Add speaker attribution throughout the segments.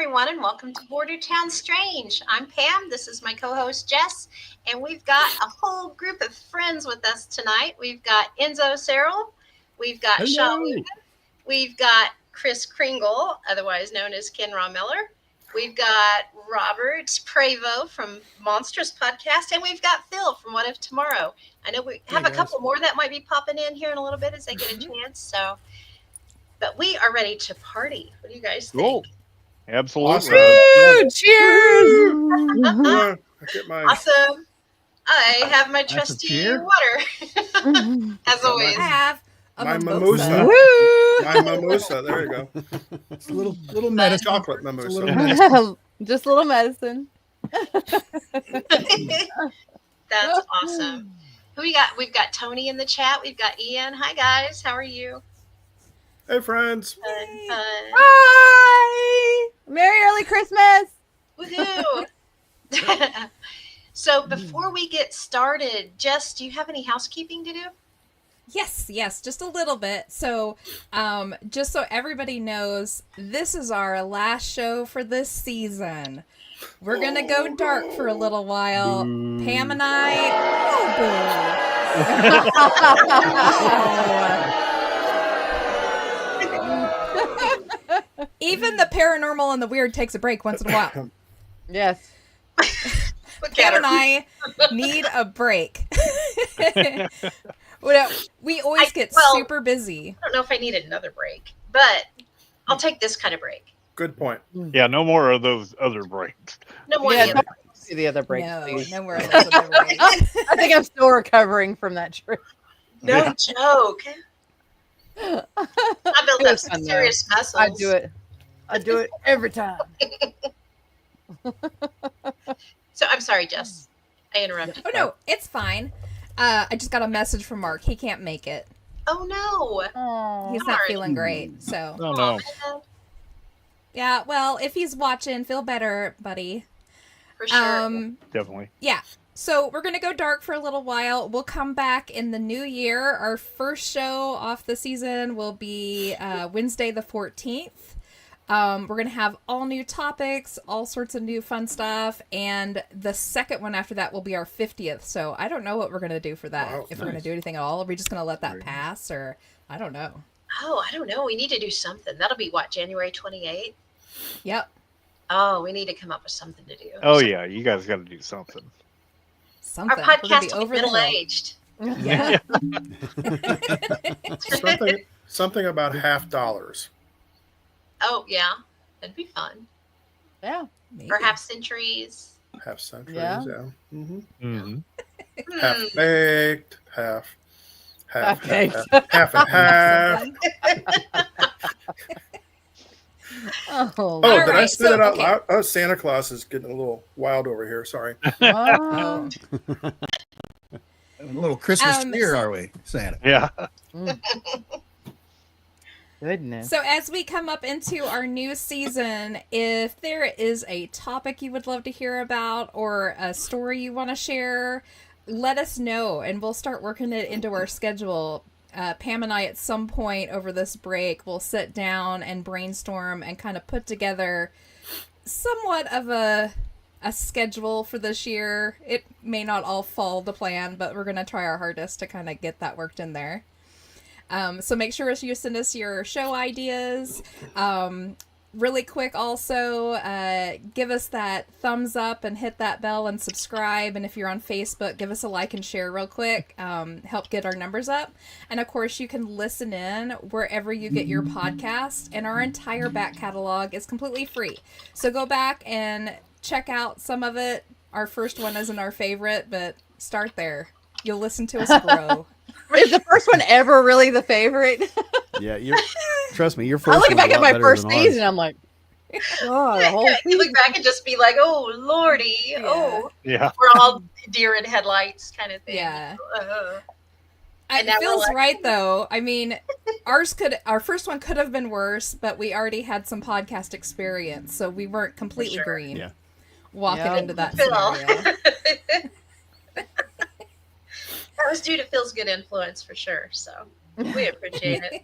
Speaker 1: everyone, and welcome to Bordertown Strange. I'm Pam. This is my co-host Jess, and we've got a whole group of friends with us tonight. We've got Enzo Searle, we've got Shaw, we've got Chris Kringle, otherwise known as Ken Raw Miller. We've got Robert Prevost from Monstrous Podcast, and we've got Phil from What If Tomorrow. I know we have a couple more that might be popping in here in a little bit as they get a chance. But we are ready to party. What do you guys think?
Speaker 2: Cool. Absolutely.
Speaker 3: Awesome. Cheers!
Speaker 1: Awesome. I have my trusty water, as always.
Speaker 3: I have
Speaker 4: my mimosa. My mimosa. There you go.
Speaker 3: It's a little medicine.
Speaker 4: Chocolate mimosa.
Speaker 5: Just a little medicine.
Speaker 1: That's awesome. Who we got? We've got Tony in the chat. We've got Ian. Hi, guys. How are you?
Speaker 4: Hey, friends.
Speaker 1: Fun.
Speaker 5: Hi! Merry early Christmas!
Speaker 1: Woohoo! So before we get started, Jess, do you have any housekeeping to do?
Speaker 6: Yes, just a little bit. So, just so everybody knows, this is our last show for this season. We're gonna go dark for a little while. Pam and I. Even the paranormal and the weird takes a break once in a while.
Speaker 5: Yes.
Speaker 6: Pam and I need a break. We always get super busy.
Speaker 1: I don't know if I need another break, but I'll take this kind of break.
Speaker 4: Good point.
Speaker 2: Yeah, no more of those other breaks.
Speaker 1: No more
Speaker 5: The other breaks.
Speaker 6: No more of those other breaks.
Speaker 5: I think I'm still recovering from that trip.
Speaker 1: No joke. I built up some serious muscles.
Speaker 5: I do it every time.
Speaker 1: So I'm sorry, Jess. I interrupted.
Speaker 6: Oh no, it's fine. I just got a message from Mark. He can't make it.
Speaker 1: Oh no.
Speaker 6: He's not feeling great. So.
Speaker 2: Oh no.
Speaker 6: Yeah, well, if he's watching, feel better, buddy.
Speaker 1: For sure.
Speaker 2: Definitely.
Speaker 6: Yeah. So we're going to go dark for a little while. We'll come back in the new year. Our first show off the season will be Wednesday the 14th. We're going to have all new topics, all sorts of new fun stuff. And the second one after that will be our 50th. So I don't know what we're going to do for that. If we're going to do anything at all. Are we just going to let that pass? Or I don't know.
Speaker 1: Oh, I don't know. We need to do something. That'll be what, January 28th?
Speaker 6: Yep.
Speaker 1: Oh, we need to come up with something to do.
Speaker 2: Oh, yeah. You guys got to do something.
Speaker 1: Our podcast will be middle-aged.
Speaker 6: Yeah.
Speaker 4: something about $50.
Speaker 1: Oh, yeah. That'd be fun.
Speaker 5: Yeah.
Speaker 1: Or half centuries.
Speaker 4: Half centuries,
Speaker 5: Yeah.
Speaker 4: Mm-hmm.
Speaker 2: Mm-hmm.
Speaker 4: Half baked, half
Speaker 5: baked.
Speaker 4: half and half.
Speaker 5: Oh,
Speaker 4: did I
Speaker 6: right,
Speaker 4: say
Speaker 6: so,
Speaker 4: that out
Speaker 6: okay.
Speaker 4: loud? Oh, Santa Claus is getting a little wild over here. Sorry.
Speaker 5: wow.
Speaker 3: A little Christmas cheer, are we, Santa?
Speaker 2: Yeah.
Speaker 5: Goodness.
Speaker 6: So as we come up into our new season, if there is a topic you would love to hear about or a story you want to share, let us know and we'll start working it into our schedule. Pam and I at some point over this break will sit down and brainstorm and kind of put together somewhat of a schedule for this year. It may not all fall to plan, but we're going to try our hardest to kind of get that worked in there. So make sure you send us your show ideas. Really quick also, give us that thumbs up and hit that bell and subscribe. And if you're on Facebook, give us a like and share real quick. Help get our numbers up. And of course, you can listen in wherever you get your podcast. And our entire back catalog is completely free. So go back and check out some of it. Our first one isn't our favorite, but start there. You'll listen to us grow.
Speaker 5: Is the first one ever really the favorite?
Speaker 3: Yeah, trust me, your first.
Speaker 5: I look
Speaker 3: one's
Speaker 5: back
Speaker 3: a
Speaker 5: at
Speaker 3: lot
Speaker 5: my
Speaker 3: better
Speaker 5: first
Speaker 3: than ours.
Speaker 5: season, I'm like, oh, the whole
Speaker 1: You look back and just be like, oh, Lordy.
Speaker 6: Yeah.
Speaker 1: Oh,
Speaker 2: Yeah.
Speaker 1: we're all deer in headlights kind of thing.
Speaker 6: Yeah.
Speaker 1: And now
Speaker 6: It feels
Speaker 1: we're like-
Speaker 6: right though. I mean, our first one could have been worse, but we already had some podcast experience, so we weren't completely
Speaker 1: sure.
Speaker 6: green.
Speaker 3: Yeah.
Speaker 6: Walking
Speaker 5: Yeah.
Speaker 6: into that
Speaker 1: Phil.
Speaker 6: scenario.
Speaker 1: That was due to Phil's good influence for sure. So we appreciate it.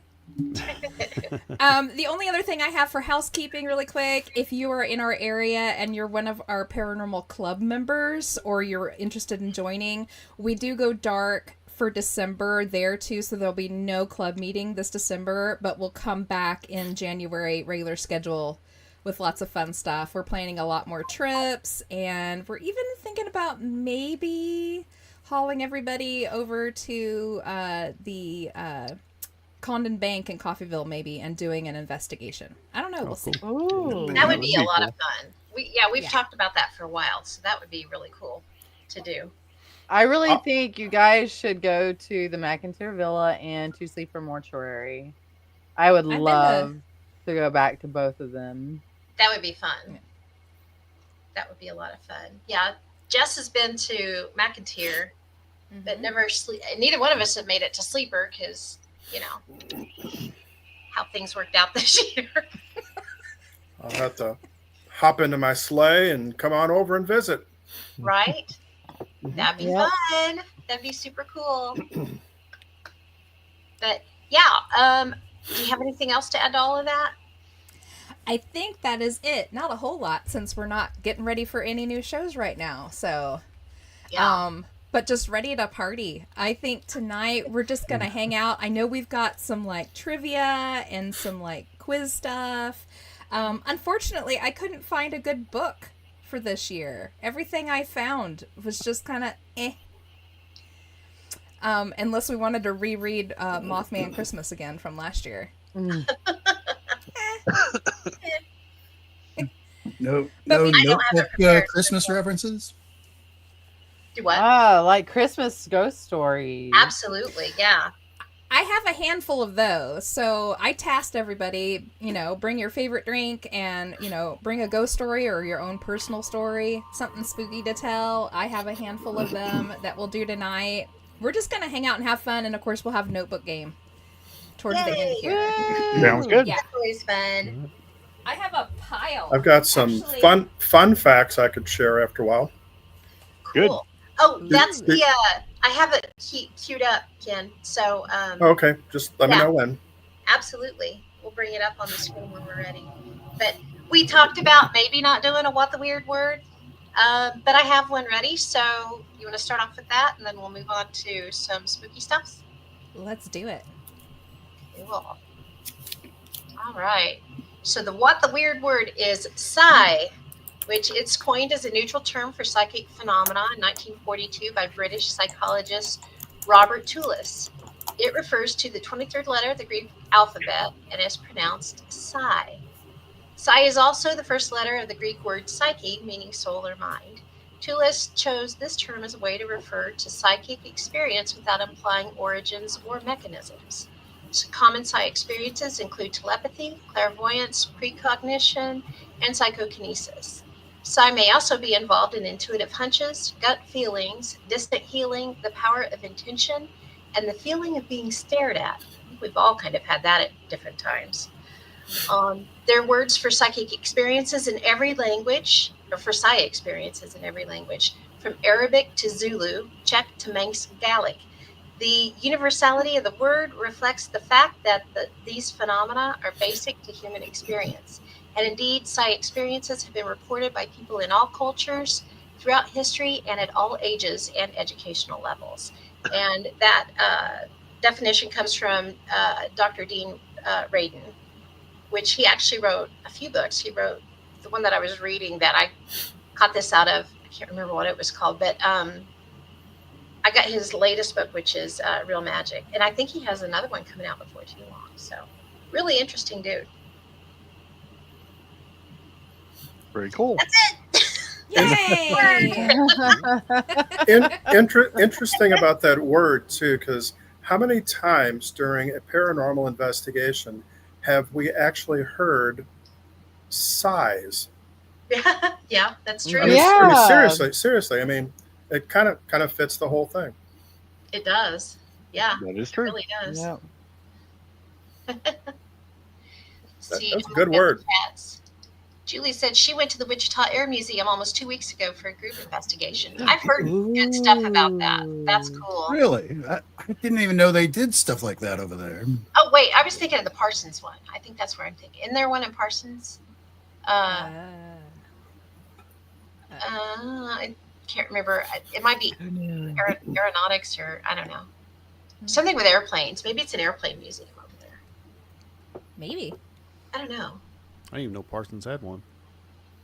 Speaker 6: The only other thing I have for housekeeping really quick, if you are in our area and you're one of our paranormal club members or you're interested in joining, we do go dark for December there too, so there'll be no club meeting this December, but we'll come back in January, regular schedule with lots of fun stuff. We're planning a lot more trips, and we're even thinking about maybe hauling everybody over to the Condon Bank in Coffeyville maybe and doing an investigation. I don't know. We'll see.
Speaker 5: Ooh.
Speaker 1: That would be a
Speaker 2: That'd be
Speaker 1: lot
Speaker 2: cool.
Speaker 1: of fun. We've
Speaker 6: Yeah.
Speaker 1: talked about that for a while, so that would be really cool to do.
Speaker 5: I really think you guys should go to the McIntyre Villa and to Sleeper Mortuary. I would
Speaker 6: been
Speaker 5: love to go back to both of them.
Speaker 1: That would be fun.
Speaker 6: Yeah.
Speaker 1: That would be a lot of fun. Yeah, Jess has been to McIntyre, but never neither one of us have made it to Sleeper because, you know, how things worked out this year.
Speaker 4: I'll have to hop into my sleigh and come on over and visit.
Speaker 1: Right? That'd be
Speaker 5: Yep.
Speaker 1: fun. That'd be super cool. But yeah, do you have anything else to add to all of that?
Speaker 6: I think that is it. Not a whole lot since we're not getting ready for any new shows right now. So,
Speaker 1: Yeah.
Speaker 6: but just ready to party. I think tonight we're just going to hang out. I know we've got some like trivia and some like quiz stuff. Unfortunately, I couldn't find a good book for this year. Everything I found was just kind of eh. Unless we wanted to reread Mothman Christmas again from last year.
Speaker 5: Mm.
Speaker 3: No,
Speaker 6: But
Speaker 3: no
Speaker 6: we-
Speaker 1: I don't have it
Speaker 3: notebook
Speaker 1: prepared.
Speaker 3: Christmas references.
Speaker 1: Do what?
Speaker 5: Ah, like Christmas ghost stories.
Speaker 1: Absolutely. Yeah.
Speaker 6: I have a handful of those, so I tasked everybody, bring your favorite drink and, bring a ghost story or your own personal story, something spooky to tell. I have a handful of them that we'll do tonight. We're just going to hang out and have fun, and of course we'll have a notebook game towards the end here.
Speaker 2: Sounds good.
Speaker 6: Yeah.
Speaker 1: That's always fun.
Speaker 6: I have a pile.
Speaker 4: I've got some
Speaker 6: Actually-
Speaker 4: fun facts I could share after a while.
Speaker 2: Good.
Speaker 1: Cool. Oh, that's the I have it queued up, Ken. So
Speaker 4: Okay, just let me
Speaker 1: Yeah.
Speaker 4: know when.
Speaker 1: absolutely. We'll bring it up on the screen when we're ready. But we talked about maybe not doing a what the weird word. But I have one ready. So you want to start off with that and then we'll move on to some spooky stuff?
Speaker 6: Let's do it.
Speaker 1: Cool. All right. So the what the weird word is psi, which it's coined as a neutral term for psychic phenomena in 1942 by British psychologist Robert Toulis. It refers to the 23rd letter of the Greek alphabet and is pronounced psi. Psi is also the first letter of the Greek word psyche, meaning soul or mind. Toulis chose this term as a way to refer to psychic experience without implying origins or mechanisms. Common psi experiences include telepathy, clairvoyance, precognition, and psychokinesis. Psi may also be involved in intuitive hunches, gut feelings, distant healing, the power of intention, and the feeling of being stared at. We've all kind of had that at different times. There are words for psychic experiences in every language, or for psi experiences in every language, from Arabic to Zulu, Czech to Manx Gaelic. The universality of the word reflects the fact that these phenomena are basic to human experience. And indeed, psi experiences have been reported by people in all cultures, throughout history, and at all ages and educational levels. And that definition comes from Dr. Dean Radin, which he actually wrote a few books. He wrote the one that I was reading that I caught this out of. I can't remember what it was called, but I got his latest book, which is Real Magic. And I think he has another one coming out before too long. So really interesting dude.
Speaker 2: Very cool.
Speaker 6: Yay!
Speaker 4: Interesting about that word too, because how many times during a paranormal investigation have we actually heard sighs?
Speaker 1: Yeah, that's true.
Speaker 4: I mean,
Speaker 5: Yeah.
Speaker 4: seriously. I mean, it kind of fits the whole thing.
Speaker 1: It does. Yeah,
Speaker 2: That is
Speaker 1: it
Speaker 2: true.
Speaker 1: really does.
Speaker 5: Yep.
Speaker 1: See,
Speaker 4: That's a
Speaker 1: I'm
Speaker 4: good
Speaker 1: looking at
Speaker 4: word.
Speaker 1: the chats. Julie said she went to the Wichita Air Museum almost 2 weeks ago for a group investigation. I've heard good stuff about that. That's cool.
Speaker 3: Really? I didn't even know they did stuff like that over there.
Speaker 1: Oh, wait, I was thinking of the Parsons one. I think that's where I'm thinking. Isn't there one in Parsons? I can't remember. It might be aeronautics or I don't know. Something with airplanes. Maybe it's an airplane museum over there.
Speaker 6: Maybe.
Speaker 1: I don't know.
Speaker 7: I didn't even know Parsons had one.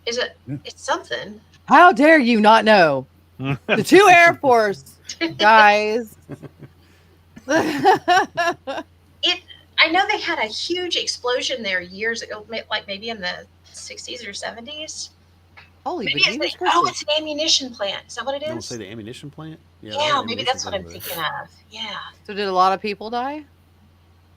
Speaker 1: Is it? It's something.
Speaker 5: How dare you not know? The two Air Force guys.
Speaker 1: I know they had a huge explosion there years ago, like maybe in the 60s or 70s.
Speaker 5: Holy
Speaker 1: maybe
Speaker 5: bejesus
Speaker 1: it's an ammunition plant. Is that what it is?
Speaker 7: You want to say the ammunition plant?
Speaker 1: Yeah, maybe that's what I'm thinking of. Yeah.
Speaker 5: So did a lot of people die?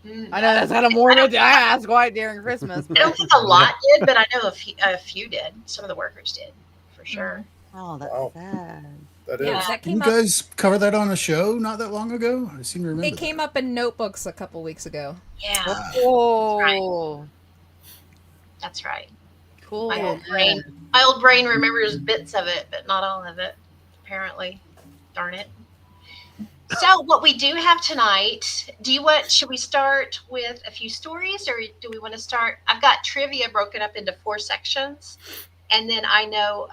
Speaker 1: Mm,
Speaker 5: I know that's kind of morbid to ask right during Christmas.
Speaker 1: I don't think a lot did, but I know a few did. Some of the workers did, for sure.
Speaker 5: Oh, that's
Speaker 4: Wow.
Speaker 5: sad.
Speaker 4: That
Speaker 6: Yeah,
Speaker 4: is.
Speaker 6: that
Speaker 3: Didn't
Speaker 6: came
Speaker 3: you
Speaker 6: up.
Speaker 3: guys cover that on a show not that long ago? I seem to remember.
Speaker 6: It came up in notebooks a couple weeks ago.
Speaker 1: Yeah,
Speaker 5: Oh,
Speaker 1: that's right.
Speaker 5: cool.
Speaker 1: My old brain remembers bits of it, but not all of it, apparently. Darn it. So what we do have tonight, should we start with a few stories or do we want to start? I've got trivia broken up into 4 sections. And then I know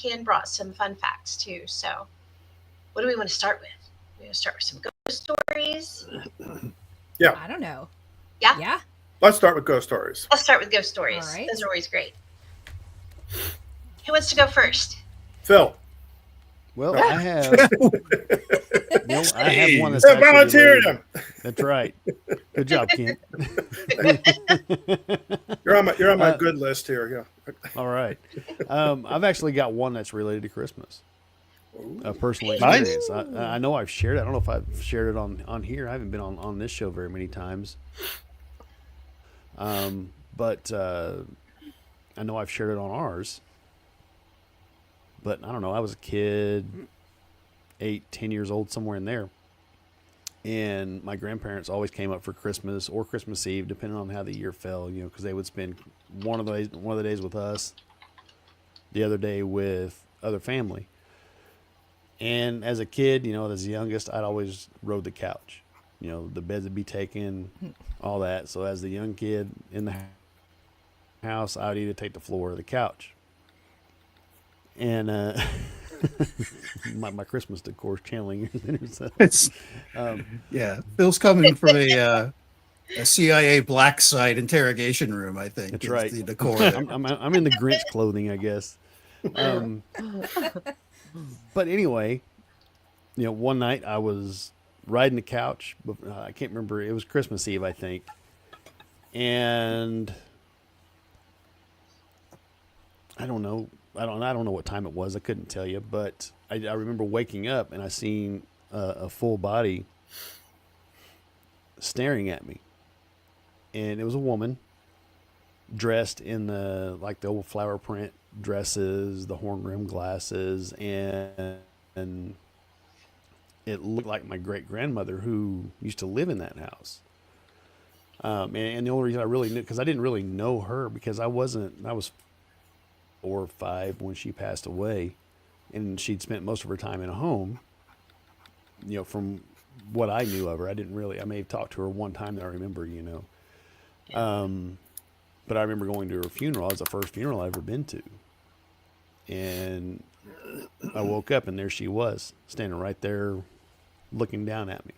Speaker 1: Ken brought some fun facts too. So what do we want to start with? We're going to start with some ghost stories.
Speaker 6: I don't know.
Speaker 1: Yeah?
Speaker 6: Yeah.
Speaker 4: Let's start with ghost stories.
Speaker 1: Let's start with ghost stories.
Speaker 6: All right.
Speaker 1: Those are always great. Who wants to go first?
Speaker 4: Phil.
Speaker 7: Well, I have. I have one that's
Speaker 4: They
Speaker 7: actually
Speaker 4: volunteered
Speaker 7: related.
Speaker 4: him.
Speaker 7: That's right. Good job, Kent.
Speaker 4: You're on my good list here. Yeah.
Speaker 7: All right. I've actually got one that's related to Christmas. A personal
Speaker 2: Nice.
Speaker 7: experience. I know I've shared it. I don't know if I've shared it on here. I haven't been on this show very many times. But I know I've shared it on ours. But I don't know. I was a kid, 8, 10 years old, somewhere in there. And my grandparents always came up for Christmas or Christmas Eve, depending on how the year fell, because they would spend one of the days with us, the other day with other family. And as a kid, as the youngest, I'd always rode the couch. The beds would be taken, all that. So as the young kid in the house, I would either take the floor or the couch. And my Christmas decor channeling.
Speaker 3: It's, yeah, Phil's coming from a CIA black site interrogation room, I think.
Speaker 7: That's
Speaker 3: is
Speaker 7: right.
Speaker 3: The decor there.
Speaker 7: I'm in the Grinch clothing, I guess. But anyway, one night I was riding the couch. I can't remember. It was Christmas Eve, I think. And I don't know. I don't know what time it was. I couldn't tell you, but I remember waking up and I seen a full body staring at me, and it was a woman dressed in the old flower print dresses, the horn rimmed glasses, and it looked like my great grandmother who used to live in that house. And the only reason I really knew, because I didn't really know her, because I was 4 or 5 when she passed away, and she'd spent most of her time in a home. From what I knew of her, I may have talked to her one time that I remember, but I remember going to her funeral. It was the first funeral I've ever been to. And I woke up and there she was, standing right there looking down at me.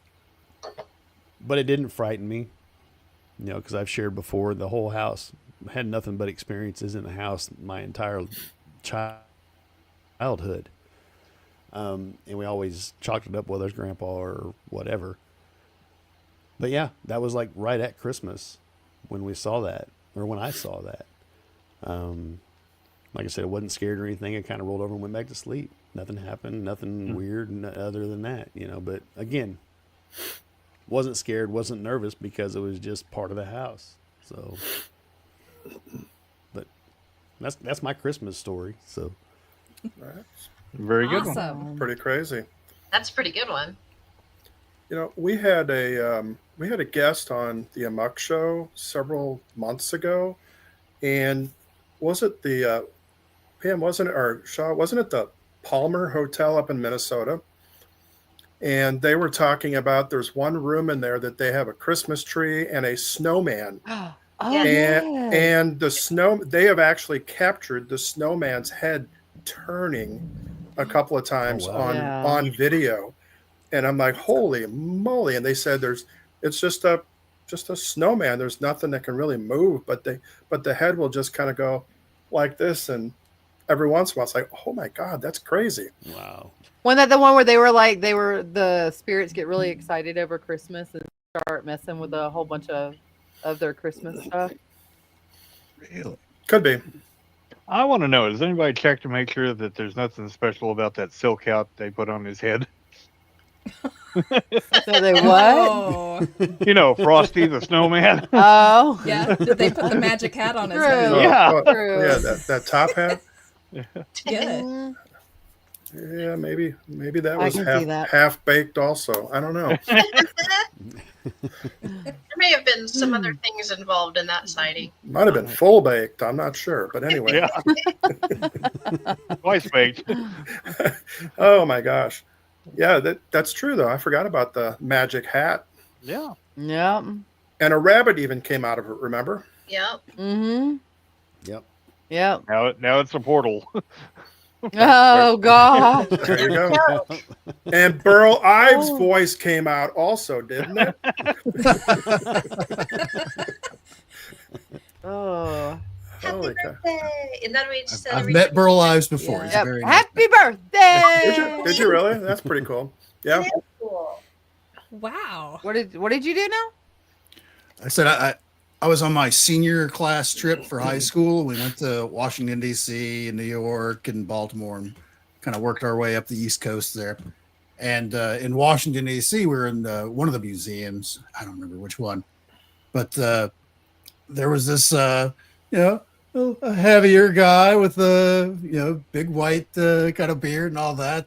Speaker 7: But it didn't frighten me, because I've shared before, the whole house had nothing but experiences in the house my entire childhood. And we always chalked it up, whether it's grandpa or whatever. But yeah, that was right at Christmas when we saw that, or when I saw that. Like I said, I wasn't scared or anything. I kind of rolled over and went back to sleep. Nothing happened, nothing weird other than that, But again, wasn't scared, wasn't nervous, because it was just part of the house. So, but that's my Christmas story. So,
Speaker 2: Very good one.
Speaker 6: Awesome.
Speaker 4: Pretty crazy.
Speaker 1: That's a pretty good one.
Speaker 4: We had a guest on the Amok Show several months ago, and was it the Pam? Wasn't it, or Shaw? Wasn't it the Palmer Hotel up in Minnesota? and they were talking about there's one room in there that they have a Christmas tree and a snowman.
Speaker 5: Oh,
Speaker 4: And the snow, they have actually captured the snowman's head turning a couple of times on video. And I'm like, holy moly. And they said it's just a snowman. There's nothing that can really move, but the head will just kind of go like this, and every once in a while it's like, oh my God, that's crazy.
Speaker 7: Wow.
Speaker 5: Wasn't that the one where the spirits get really excited over Christmas and start messing with a whole bunch of their Christmas stuff?
Speaker 3: Really?
Speaker 4: Could be.
Speaker 2: I want to know, does anybody check to make sure that there's nothing special about that silk hat they put on his head?
Speaker 5: So they what?
Speaker 6: Oh.
Speaker 2: You know, Frosty the Snowman.
Speaker 5: Oh.
Speaker 6: Yeah. Did they put the magic hat on his
Speaker 5: True.
Speaker 6: head?
Speaker 2: Yeah.
Speaker 5: True.
Speaker 4: Yeah, that top hat.
Speaker 6: Good.
Speaker 4: Yeah, maybe that
Speaker 5: I
Speaker 4: was
Speaker 5: can see that.
Speaker 4: half baked also. I don't know.
Speaker 1: There may have been some other things involved in that sighting.
Speaker 4: Might have been full baked. I'm not sure. But anyway.
Speaker 2: Yeah. Twice baked.
Speaker 4: Oh my gosh. Yeah, that's true though. I forgot about the magic hat.
Speaker 2: Yeah.
Speaker 5: Yep.
Speaker 4: And a rabbit even came out of it, remember?
Speaker 1: Yep.
Speaker 5: Mm-hmm.
Speaker 7: Yep.
Speaker 5: Yep.
Speaker 2: Now it's a portal.
Speaker 5: Oh God.
Speaker 4: There you go. And Burl Ives' voice came out also, didn't it?
Speaker 5: Oh.
Speaker 4: Holy cow.
Speaker 1: Birthday. Isn't that what you said?
Speaker 3: I've met Burl Ives before.
Speaker 6: Yeah.
Speaker 3: He's
Speaker 5: Yep.
Speaker 3: very nice.
Speaker 5: Happy birthday.
Speaker 4: Did you really? That's pretty cool. Yeah.
Speaker 1: Cool.
Speaker 6: Wow.
Speaker 5: What did you do now?
Speaker 3: I said I was on my senior class trip for high school. We went to Washington, D.C. and New York and Baltimore and kind of worked our way up the East Coast there. And in Washington, D.C., we were in one of the museums. I don't remember which one. But there was this, a heavier guy with a, big white kind of beard and all that,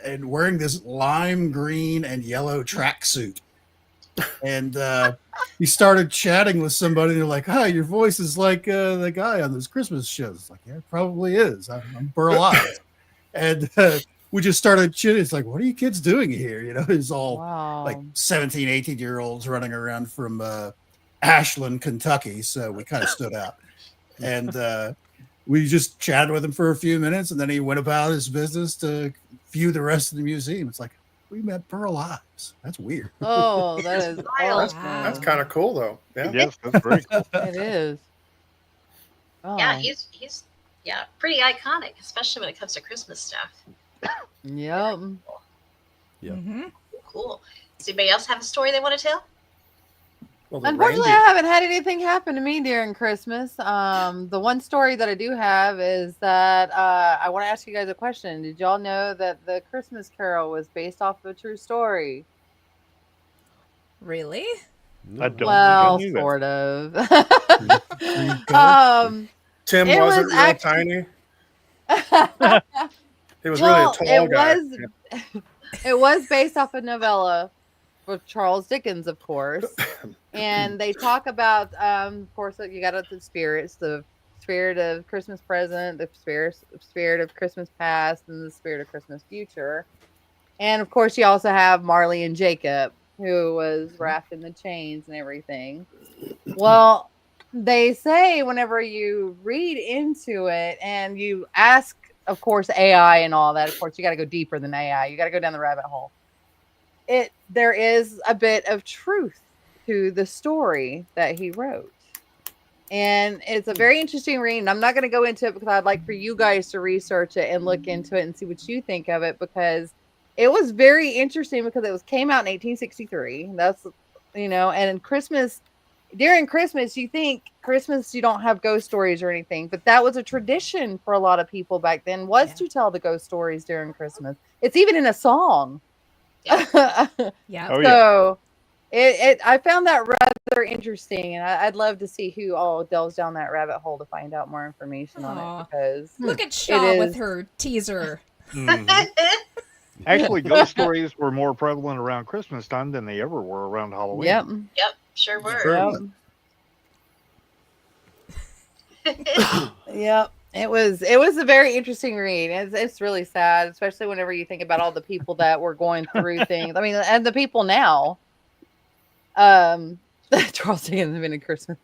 Speaker 3: and wearing this lime green and yellow tracksuit. And he started chatting with somebody. And they're like, "Hi, your voice is like the guy on those Christmas shows." It's like, "Yeah, it probably is. I'm Burl Ives." And we just started chitting. It's like, "What are you kids doing here?" It's all like 17, 18-year-olds running around from Ashland, Kentucky. So we kind of stood out. And we just chatted with him for a few minutes. And then he went about his business to view the rest of the museum. It's like, we met Burl Ives. That's weird.
Speaker 5: Oh, that is
Speaker 1: Wild.
Speaker 5: awesome.
Speaker 4: That's kind of cool though. Yeah.
Speaker 2: Yes, that's very cool.
Speaker 5: It is. Oh.
Speaker 1: Yeah, he's pretty iconic, especially when it comes to Christmas stuff.
Speaker 5: Yep.
Speaker 7: Yep.
Speaker 6: Mm-hmm.
Speaker 1: Cool. Does anybody else have a story they want to tell?
Speaker 4: Well, the
Speaker 5: Unfortunately,
Speaker 4: reindeer-
Speaker 5: I haven't had anything happen to me during Christmas. The one story that I do have is that I want to ask you guys a question. Did y'all know that the Christmas Carol was based off of a true story?
Speaker 6: Really?
Speaker 7: No.
Speaker 2: I don't
Speaker 5: Well,
Speaker 2: think I knew that.
Speaker 5: sort of.
Speaker 4: Tim
Speaker 5: it
Speaker 4: wasn't
Speaker 5: was
Speaker 4: real
Speaker 5: actually-
Speaker 4: tiny. He was really a tall guy.
Speaker 5: It was based off a novella with Charles Dickens, of course. And they talk about, of course, you got the spirits, the spirit of Christmas present, the spirit of Christmas past, and the spirit of Christmas future. And of course, you also have Marley and Jacob, who was wrapped in the chains and everything. Well, they say whenever you read into it and you ask, of course, AI and all that, of course, you got to go deeper than AI. You got to go down the rabbit hole. There is a bit of truth to the story that he wrote. And it's a very interesting read. And I'm not going to go into it because I'd like for you guys to research it and look into it and see what you think of it, because it was very interesting because came out in 1863. That's, and during Christmas, you think Christmas, you don't have ghost stories or anything, but that was a tradition for a lot of people back then, to tell the ghost stories during Christmas. It's even in a song.
Speaker 6: Yeah.
Speaker 2: Oh,
Speaker 5: So I found that rather interesting, and I'd love to see who all delves down that rabbit hole to find out more information on
Speaker 6: Aw.
Speaker 5: it, because
Speaker 6: Look at Shaw with
Speaker 5: is-
Speaker 6: her teaser.
Speaker 2: Mhm. Actually, ghost stories were more prevalent around Christmas time than they ever were around Halloween.
Speaker 5: yep.
Speaker 1: Yep, sure were.
Speaker 3: Sure.
Speaker 5: Yep. Yep. It was a very interesting read. It's really sad, especially whenever you think about all the people that were going through things. I mean, and the people now. Charles Dickens invented Christmas.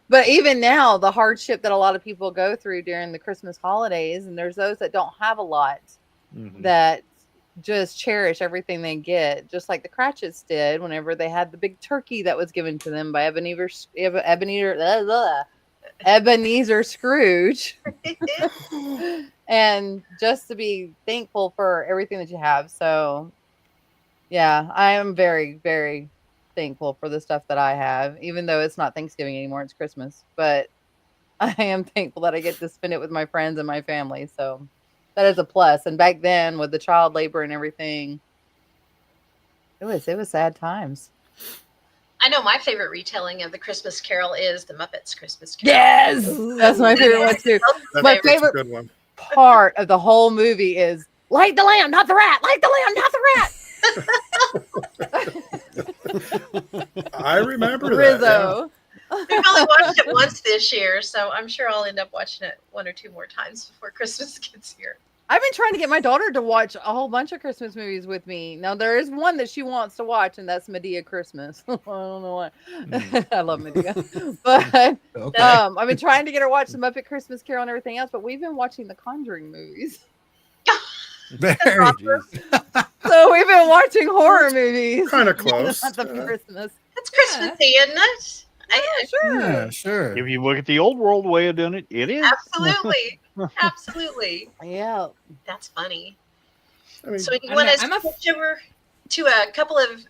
Speaker 5: But even now, the hardship that a lot of people go through during the Christmas holidays, and there's those that don't have a lot that just cherish everything they get, just like the Cratchits did whenever they had the big turkey that was given to them by Ebenezer Scrooge. And just to be thankful for everything that you have. So yeah, I am very, very thankful for the stuff that I have, even though it's not Thanksgiving anymore, it's Christmas. But I am thankful that I get to spend it with my friends and my family. So that is a plus. And back then with the child labor and everything, it was sad times.
Speaker 1: I know my favorite retelling of the Christmas Carol is the Muppets Christmas Carol.
Speaker 5: Yes, that's my favorite one too. My favorite
Speaker 4: good one.
Speaker 5: part of the whole movie is light the lamp, not the rat. Light the lamp, not the rat.
Speaker 4: I remember that.
Speaker 5: Rizzo.
Speaker 1: We've only watched it once this year, so I'm sure I'll end up watching it one or two more times before Christmas gets here.
Speaker 5: I've been trying to get my daughter to watch a whole bunch of Christmas movies with me. Now there is one that she wants to watch, and that's Medea Christmas. I don't know why. I love Medea, but
Speaker 3: Okay.
Speaker 5: I've been trying to get her to watch the Muppet Christmas Carol and everything else. But we've been watching the Conjuring movies,
Speaker 3: Very.
Speaker 5: so we've been watching horror movies.
Speaker 4: Kind of close.
Speaker 5: Not the Christmas.
Speaker 1: It's Christmassy, isn't it?
Speaker 5: Sure.
Speaker 3: Yeah, sure.
Speaker 2: If you look at the old world way of doing it, it is.
Speaker 1: Absolutely. Absolutely.
Speaker 5: Yeah.
Speaker 1: That's funny.
Speaker 4: I mean,
Speaker 1: So you
Speaker 6: I'm
Speaker 1: want
Speaker 6: a-
Speaker 1: us
Speaker 6: I'm
Speaker 1: to
Speaker 6: a-
Speaker 1: switch over to a couple of,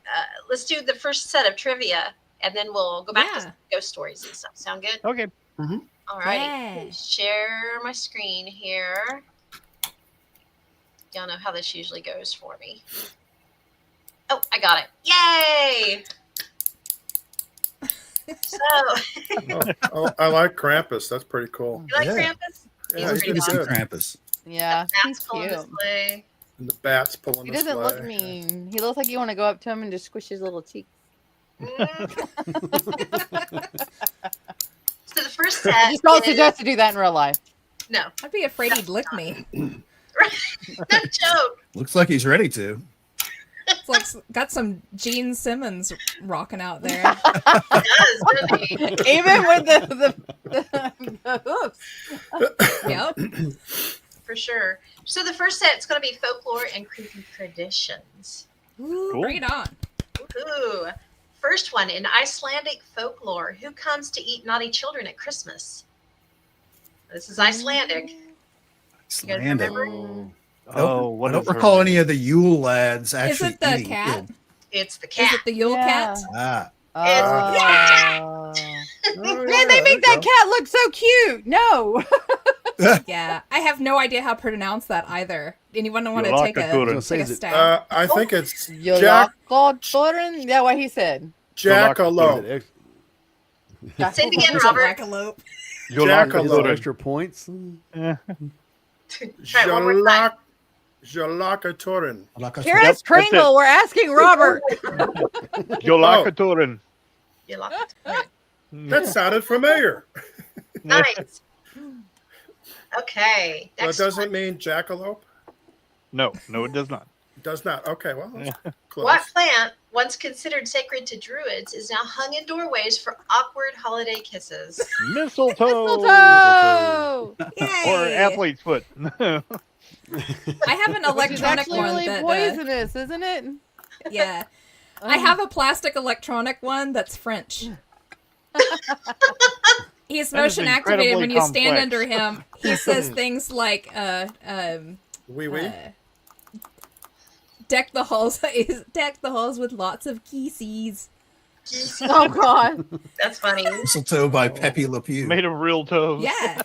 Speaker 1: let's do the first set of trivia, and then we'll go back to
Speaker 6: Yeah.
Speaker 1: some ghost stories and stuff. Sound good?
Speaker 2: Okay.
Speaker 1: All right.
Speaker 6: Yeah.
Speaker 1: Share my screen here. Y'all know how this usually goes for me. Oh, I got it. Yay! So,
Speaker 4: I like Krampus. That's pretty cool.
Speaker 1: you like
Speaker 3: Yeah.
Speaker 1: Krampus?
Speaker 4: Yeah,
Speaker 3: It's
Speaker 4: he's
Speaker 3: good to see
Speaker 4: good.
Speaker 3: Krampus.
Speaker 5: Yeah.
Speaker 1: Bats
Speaker 5: He's
Speaker 1: pulling the
Speaker 5: cute.
Speaker 1: sleigh.
Speaker 4: And the bats pulling
Speaker 5: He
Speaker 4: the
Speaker 5: doesn't
Speaker 4: sleigh.
Speaker 5: look mean. He looks like you want to go up to him and just squish his little cheeks.
Speaker 1: So the first set.
Speaker 5: I just don't
Speaker 1: is-
Speaker 5: suggest to do that in real life.
Speaker 1: No,
Speaker 6: I'd be afraid he'd lick me.
Speaker 1: no joke.
Speaker 3: Looks like he's ready to.
Speaker 6: It's like got some Gene Simmons rocking out there.
Speaker 1: It does, doesn't he?
Speaker 5: Even with the hooves.
Speaker 6: Yep.
Speaker 1: For sure. So the first set is going to be folklore and creepy traditions.
Speaker 6: Ooh,
Speaker 2: Cool.
Speaker 6: bring it on.
Speaker 1: Ooh. First one, in Icelandic folklore, who comes to eat naughty children at Christmas? This is Icelandic. You guys
Speaker 3: Icelandic.
Speaker 1: remember?
Speaker 2: Oh,
Speaker 3: I
Speaker 2: what
Speaker 3: don't
Speaker 2: is her
Speaker 3: recall
Speaker 2: name?
Speaker 3: any of the Yule lads
Speaker 6: Is
Speaker 3: actually
Speaker 6: it the
Speaker 3: eating
Speaker 6: cat?
Speaker 3: kid.
Speaker 1: It's the
Speaker 6: Is
Speaker 1: cat.
Speaker 6: it the Yule
Speaker 5: Yeah.
Speaker 6: cat?
Speaker 3: Ah,
Speaker 5: Oh.
Speaker 4: Oh,
Speaker 5: Man, they
Speaker 4: yeah,
Speaker 5: make
Speaker 4: there
Speaker 5: that
Speaker 4: you
Speaker 5: cat look so cute. No.
Speaker 6: Yeah. I have no idea how to pronounce that either. Anyone want to take
Speaker 2: Yolakakurin.
Speaker 6: a
Speaker 7: Say,
Speaker 6: take a
Speaker 7: is it-
Speaker 6: stab?
Speaker 4: I think it's
Speaker 5: Yolakakurin? Yeah, what he said.
Speaker 4: Jackalope.
Speaker 7: Is
Speaker 1: Say it again,
Speaker 6: Is it
Speaker 1: Robert.
Speaker 6: jackalope?
Speaker 4: Jackalope.
Speaker 7: extra points?
Speaker 1: Try it one more time.
Speaker 4: Jalakatorin.
Speaker 5: Karen
Speaker 2: Yep,
Speaker 5: Kringle, we're asking Robert.
Speaker 2: Jolakatorin.
Speaker 1: You locked it.
Speaker 4: That sounded familiar.
Speaker 1: Nice. Okay.
Speaker 4: That
Speaker 1: Next
Speaker 4: doesn't
Speaker 1: one.
Speaker 4: mean jackalope?
Speaker 2: No, it does not.
Speaker 4: It does not. Okay, well, that's close.
Speaker 1: What plant, once considered sacred to druids, is now hung in doorways for awkward holiday kisses?
Speaker 2: Mistletoe.
Speaker 5: Mistletoe.
Speaker 2: Or
Speaker 6: Yay!
Speaker 2: athlete's foot.
Speaker 6: I have an
Speaker 5: Which is
Speaker 6: electronic
Speaker 5: actually
Speaker 6: one
Speaker 5: really
Speaker 6: that
Speaker 5: poisonous, isn't it?
Speaker 6: yeah. I have a plastic electronic one that's French. He's
Speaker 2: That is
Speaker 6: motion activated.
Speaker 2: incredibly
Speaker 6: When you stand
Speaker 2: complex.
Speaker 6: under him, he says things like
Speaker 4: Wee wee.
Speaker 6: deck the halls with lots of kisses.
Speaker 5: Oh God.
Speaker 1: That's funny.
Speaker 3: Mistletoe by Pepe Le Pew.
Speaker 2: Made of real toes.
Speaker 6: Yeah.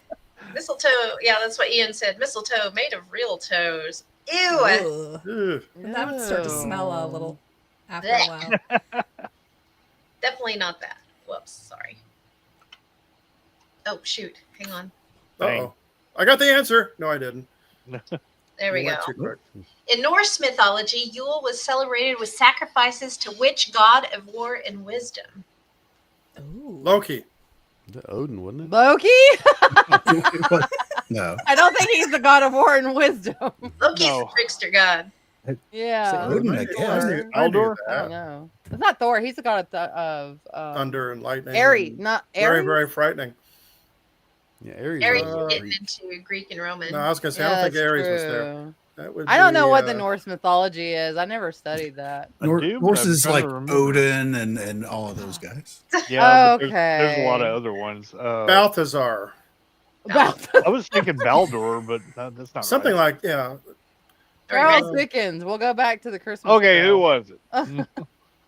Speaker 1: Mistletoe. Yeah, that's what Ian said. Mistletoe made of real toes. Ew.
Speaker 6: Ugh.
Speaker 4: Ugh.
Speaker 6: That would start to smell a little after a
Speaker 1: Blech.
Speaker 6: while.
Speaker 1: Definitely not that. Whoops. Sorry. Oh, shoot. Hang on.
Speaker 4: Uh-oh. I got the answer. No, I didn't.
Speaker 1: There we
Speaker 4: You
Speaker 1: go.
Speaker 4: went too quick.
Speaker 1: In Norse mythology, Yule was celebrated with sacrifices to which god of war and wisdom?
Speaker 6: Ooh.
Speaker 4: Loki.
Speaker 7: Odin, wasn't it?
Speaker 5: Loki?
Speaker 3: No.
Speaker 5: I don't think he's the god of war and wisdom.
Speaker 1: Loki's
Speaker 2: No.
Speaker 1: the trickster god.
Speaker 5: Yeah.
Speaker 3: Odin, I guess.
Speaker 4: I knew
Speaker 2: Aldor?
Speaker 5: I
Speaker 4: that.
Speaker 5: don't know. It's not Thor. He's the god of
Speaker 4: Thunder and lightning.
Speaker 5: Ares,
Speaker 4: and
Speaker 5: not
Speaker 4: Very,
Speaker 5: Ares.
Speaker 4: very frightening.
Speaker 7: Yeah, Ares.
Speaker 1: Aries
Speaker 7: was
Speaker 1: is getting
Speaker 7: Greek.
Speaker 1: into Greek and Roman.
Speaker 4: No, I was going to say, I
Speaker 5: Yeah,
Speaker 4: don't think
Speaker 5: that's
Speaker 4: Ares was there.
Speaker 5: true.
Speaker 4: That would
Speaker 5: I don't know
Speaker 4: be,
Speaker 5: what the Norse mythology is. I never studied that.
Speaker 2: I do, but
Speaker 3: Norse
Speaker 2: I'm
Speaker 3: is
Speaker 2: trying
Speaker 3: like
Speaker 2: to remember.
Speaker 3: Odin and all of those guys.
Speaker 2: Yeah, but there's a lot
Speaker 5: Okay.
Speaker 2: of other ones.
Speaker 4: Balthazar.
Speaker 2: I was thinking Baldur, but that's not
Speaker 4: Something
Speaker 2: right.
Speaker 4: like, yeah.
Speaker 5: Charles Dickens. We'll go back to the Christmas.
Speaker 2: Okay,
Speaker 5: Carol.
Speaker 2: who was it?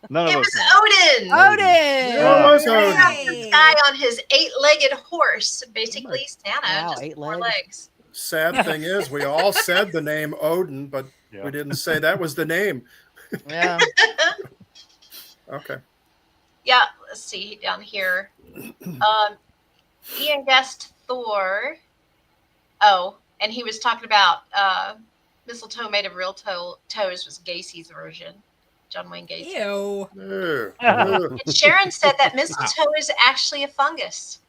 Speaker 2: None of
Speaker 1: It
Speaker 2: us
Speaker 1: was
Speaker 2: know.
Speaker 1: Odin.
Speaker 5: Odin.
Speaker 4: Yeah, it was Odin.
Speaker 1: Yeah, this guy on his 8-legged horse, basically Santa,
Speaker 5: Wow,
Speaker 1: just
Speaker 5: 8
Speaker 1: 4
Speaker 5: legs.
Speaker 1: legs.
Speaker 4: Sad thing is, we all said the name Odin, but
Speaker 2: Yeah.
Speaker 4: we didn't say that was the name.
Speaker 5: Yeah.
Speaker 4: Okay.
Speaker 1: Yeah, let's see down here. Ian guessed Thor. Oh, and he was talking about mistletoe made of real toes was Gacy's version. John Wayne Gacy.
Speaker 6: Ew.
Speaker 4: Ew.
Speaker 1: And Sharon said that mistletoe is actually a fungus.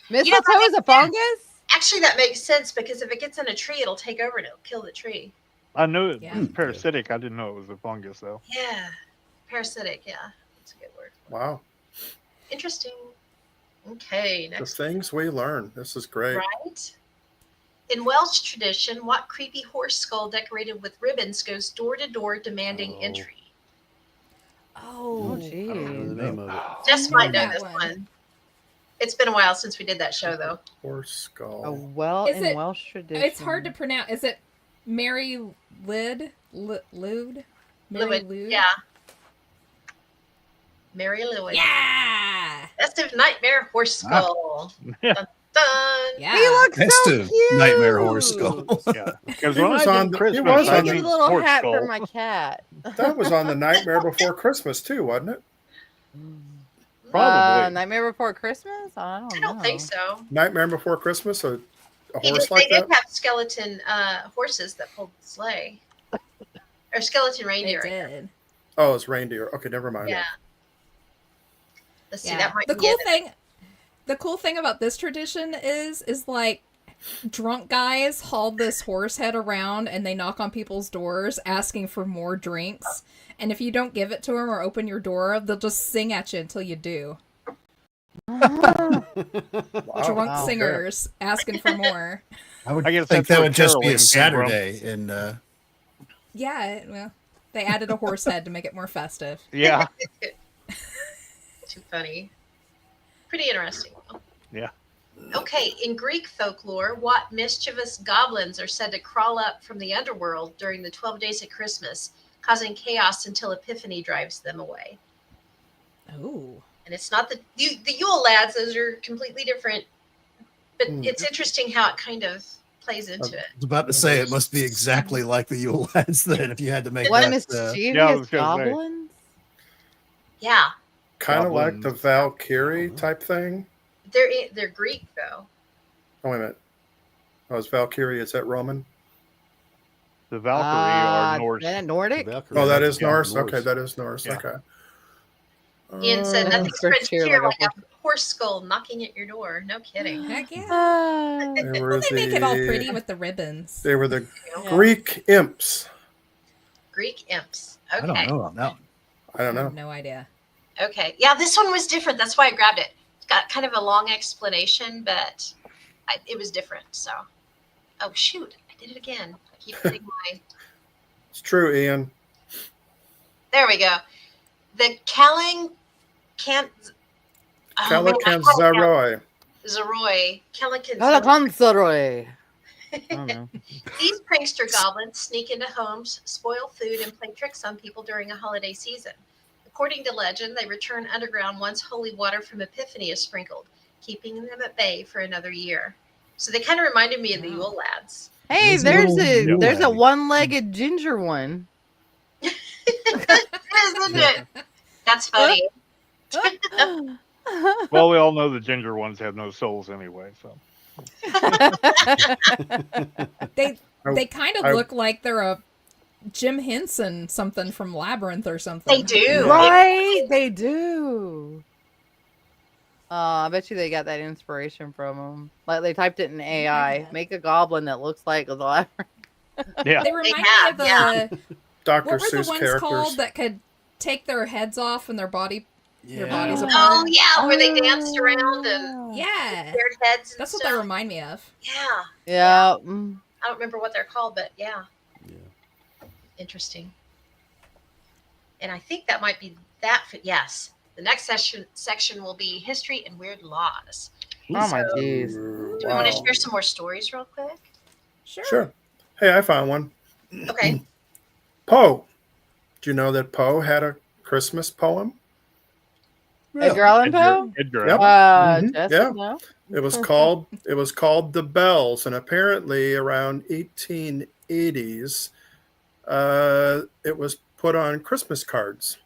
Speaker 5: Mistletoe is a fungus?
Speaker 1: Actually, that makes sense because if it gets in a tree, it'll take over and it'll kill the tree.
Speaker 2: I knew it
Speaker 6: Yeah.
Speaker 2: was parasitic. I didn't know it was a fungus, though.
Speaker 1: Yeah. Parasitic, yeah. That's a good word.
Speaker 4: Wow.
Speaker 1: Interesting. Okay,
Speaker 4: The
Speaker 1: next.
Speaker 4: things we learn. This is great.
Speaker 1: Right. In Welsh tradition, what creepy horse skull decorated with ribbons goes door to door demanding
Speaker 7: Oh.
Speaker 1: entry?
Speaker 5: Oh,
Speaker 6: Oh,
Speaker 7: I don't remember the
Speaker 5: geez.
Speaker 7: name of it.
Speaker 1: Just
Speaker 6: know
Speaker 1: might know
Speaker 6: that
Speaker 1: this
Speaker 6: one.
Speaker 1: one. It's been a while since we did that show, though.
Speaker 4: Horse skull.
Speaker 6: Is
Speaker 5: In
Speaker 6: it-
Speaker 5: Welsh tradition.
Speaker 6: It's hard to pronounce. Is it Mary Lyd? Lude? Mary
Speaker 1: Lewid,
Speaker 6: Lude?
Speaker 1: yeah. Mary Lewis.
Speaker 6: Yeah.
Speaker 1: Festive Nightmare Horse Skull.
Speaker 2: Yeah.
Speaker 1: Dun, dun.
Speaker 6: Yeah.
Speaker 5: He looks so
Speaker 3: Festive
Speaker 5: cute.
Speaker 3: nightmare horse skull.
Speaker 2: Yeah, because
Speaker 4: He
Speaker 2: when
Speaker 4: was
Speaker 2: I
Speaker 4: on
Speaker 2: did
Speaker 4: the- he
Speaker 2: Christmas,
Speaker 4: was
Speaker 2: I
Speaker 4: on
Speaker 5: Get
Speaker 2: mean
Speaker 5: a little
Speaker 2: horse
Speaker 5: hat
Speaker 2: skull.
Speaker 5: for my cat.
Speaker 4: That was on the Nightmare Before Christmas too, wasn't it?
Speaker 2: Probably.
Speaker 5: Nightmare Before Christmas? I don't
Speaker 1: I
Speaker 5: know.
Speaker 1: don't think so.
Speaker 4: Nightmare Before Christmas, a horse
Speaker 1: They
Speaker 4: like
Speaker 1: did
Speaker 4: that.
Speaker 1: have skeleton horses that pulled the sleigh. Or skeleton
Speaker 6: They
Speaker 1: reindeer.
Speaker 6: did.
Speaker 4: Oh, it's reindeer. Okay, never mind.
Speaker 1: Yeah. Let's see,
Speaker 6: Yeah.
Speaker 1: that might
Speaker 6: The
Speaker 1: be
Speaker 6: cool
Speaker 1: it.
Speaker 6: thing. The cool thing about this tradition is like drunk guys haul this horse head around and they knock on people's doors asking for more drinks. And if you don't give it to them or open your door, they'll just sing at you until you do.
Speaker 4: Wow.
Speaker 6: Drunk
Speaker 5: Wow.
Speaker 6: singers asking for more.
Speaker 3: I would
Speaker 2: I guess
Speaker 3: think
Speaker 2: that's
Speaker 3: that
Speaker 2: where
Speaker 3: would just be a
Speaker 2: Carolyn came from.
Speaker 3: Saturday. And
Speaker 6: Yeah, well, they added a horse head to make it more festive.
Speaker 2: Yeah.
Speaker 1: Too funny. Pretty interesting.
Speaker 2: Yeah.
Speaker 1: Okay, in Greek folklore, what mischievous goblins are said to crawl up from the underworld during the 12 days of Christmas, causing chaos until Epiphany drives them away?
Speaker 6: Oh.
Speaker 1: And it's not the Yule lads; those are completely different. But
Speaker 4: Hmm.
Speaker 1: it's interesting how it kind of plays into it.
Speaker 3: I was about to say it must be exactly like the Yule lads then if you had to make
Speaker 5: What
Speaker 3: that.
Speaker 5: mischievous
Speaker 2: yeah, I was gonna say.
Speaker 5: goblins?
Speaker 1: Yeah,
Speaker 4: Kind of like the
Speaker 2: Goblins.
Speaker 4: Valkyrie type thing.
Speaker 1: they're Greek though.
Speaker 4: Oh, wait a minute. Oh, is Valkyrie, is that Roman?
Speaker 2: The Valkyrie are Norse.
Speaker 5: Isn't it Nordic?
Speaker 7: Valkyrie.
Speaker 4: Oh, that is
Speaker 2: Yeah,
Speaker 4: Norse?
Speaker 7: Norse.
Speaker 4: Okay, that is Norse.
Speaker 2: Yeah.
Speaker 4: Okay.
Speaker 1: Ian said
Speaker 4: Uh,
Speaker 1: nothing spreads
Speaker 5: cheer
Speaker 1: cheer
Speaker 5: like
Speaker 1: like
Speaker 5: a
Speaker 1: a horse skull knocking at your door. No kidding.
Speaker 6: Heck yeah.
Speaker 5: Ah.
Speaker 4: they were
Speaker 6: Well, they make it all
Speaker 4: the-
Speaker 6: pretty with the ribbons.
Speaker 4: They were the
Speaker 5: Yeah.
Speaker 4: Greek imps.
Speaker 1: Greek imps.
Speaker 3: I
Speaker 1: Okay.
Speaker 3: don't know on that one.
Speaker 4: I don't
Speaker 6: I
Speaker 4: know.
Speaker 6: have no idea.
Speaker 1: Okay. Yeah, this one was different. That's why I grabbed it. It's got kind of a long explanation, but it was different. So, oh shoot, I did it again. I keep hitting my.
Speaker 4: It's true, Ian.
Speaker 1: There we go. The
Speaker 4: Calacanzaroi.
Speaker 1: Zeroy.
Speaker 5: Calacanzaroi. I don't know.
Speaker 1: These prankster goblins sneak into homes, spoil food, and play tricks on people during a holiday season. According to legend, they return underground once holy water from Epiphany is sprinkled, keeping them at bay for another year. So they kind of reminded me of the Yule lads.
Speaker 5: Hey,
Speaker 3: There's a
Speaker 5: there's
Speaker 3: little
Speaker 5: a
Speaker 3: Yule
Speaker 5: one-legged ginger one.
Speaker 1: Isn't it? That's funny.
Speaker 2: Well, we all know the ginger ones have no souls anyway. So
Speaker 6: They kind of
Speaker 4: I-
Speaker 6: look like they're a Jim Henson something from Labyrinth or something.
Speaker 1: They do.
Speaker 5: Right? They do. I bet you they got that inspiration from them. Like they typed it in AI. Make a goblin that looks like a library.
Speaker 2: Yeah.
Speaker 6: They remind me of the
Speaker 4: Dr.
Speaker 6: what were the
Speaker 4: Seuss
Speaker 6: ones
Speaker 4: characters.
Speaker 6: called that could take their heads off and their bodies apart?
Speaker 1: Oh yeah, where they danced around and
Speaker 6: Yeah,
Speaker 1: their heads. And
Speaker 6: that's what
Speaker 1: stuff.
Speaker 6: they remind me of.
Speaker 1: Yeah.
Speaker 5: Yeah.
Speaker 1: I don't remember what they're called, but yeah. Interesting. And I think that might be that. Yes. The next section will be history and weird laws.
Speaker 5: Oh my jeez.
Speaker 1: Do we want to share some more stories real quick?
Speaker 4: Sure. Hey, I found one.
Speaker 1: Okay.
Speaker 4: Poe. Do you know that Poe had a Christmas poem?
Speaker 5: Edgar Allan Poe?
Speaker 2: Edgar.
Speaker 4: Yep.
Speaker 5: Jess
Speaker 4: Yeah.
Speaker 5: would know.
Speaker 4: It was called The Bells, and apparently around 1880s, it was put on Christmas cards.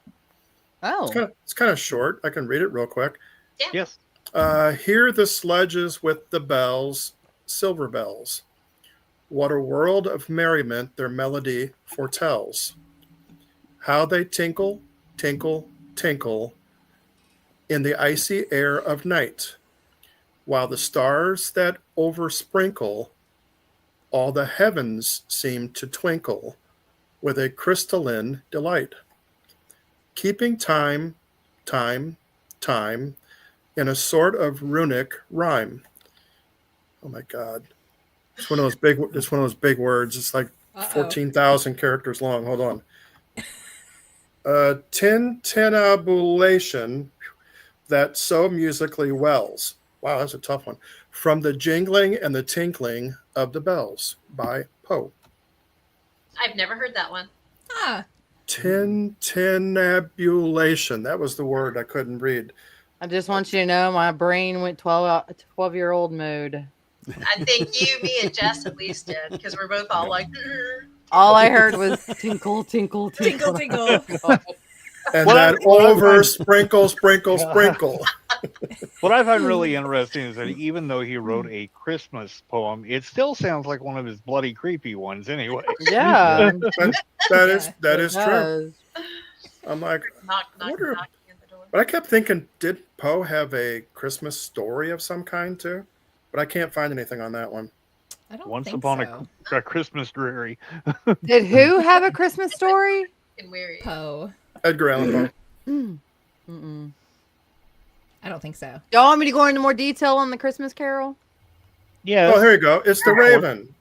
Speaker 5: Oh.
Speaker 4: It's kind of short. I can read it real quick.
Speaker 2: Yes.
Speaker 4: Hear the sledges with the bells, silver bells. What a world of merriment their melody foretells. How they tinkle, tinkle, tinkle in the icy air of night, while the stars that oversprinkle all the heavens seem to twinkle with a crystalline delight. Keeping time, time, time in a sort of runic rhyme. Oh my God. It's one of those big words. It's like 14,000 characters long. Hold on. Tintinnabulation that so musically wells. Wow, that's a tough one. From the jingling and the tinkling of the bells by Poe.
Speaker 1: I've never heard that one.
Speaker 6: Huh.
Speaker 4: Tintinnabulation. That was the word I couldn't read.
Speaker 5: I just want you to know my brain went 12-year-old mode.
Speaker 1: I think you, me, and Jess at least did, because we're both all like.
Speaker 5: All I heard was tinkle, tinkle, tinkle.
Speaker 6: Tinkle, tinkle.
Speaker 4: And that over sprinkle, sprinkle, sprinkle.
Speaker 2: What I find really interesting is that even though he wrote a Christmas poem, it still sounds like one of his bloody creepy ones anyway.
Speaker 5: Yeah.
Speaker 4: That is true.
Speaker 5: Does.
Speaker 4: I'm like,
Speaker 1: Knock,
Speaker 4: I
Speaker 1: knock,
Speaker 4: wonder-
Speaker 1: knocking at the door.
Speaker 4: but I kept thinking, did Poe have a Christmas story of some kind too? But I can't find anything on that one.
Speaker 6: I don't
Speaker 2: Once
Speaker 6: think
Speaker 2: upon
Speaker 6: so.
Speaker 2: a Christmas dreary.
Speaker 5: Did who have a Christmas story?
Speaker 1: And weary.
Speaker 6: Poe.
Speaker 4: Edgar Allan Poe.
Speaker 5: Mm-mm.
Speaker 6: I don't think so.
Speaker 5: Y'all want me to go into more detail on the Christmas Carol?
Speaker 2: Yeah.
Speaker 4: Oh, here you go. It's the Raven.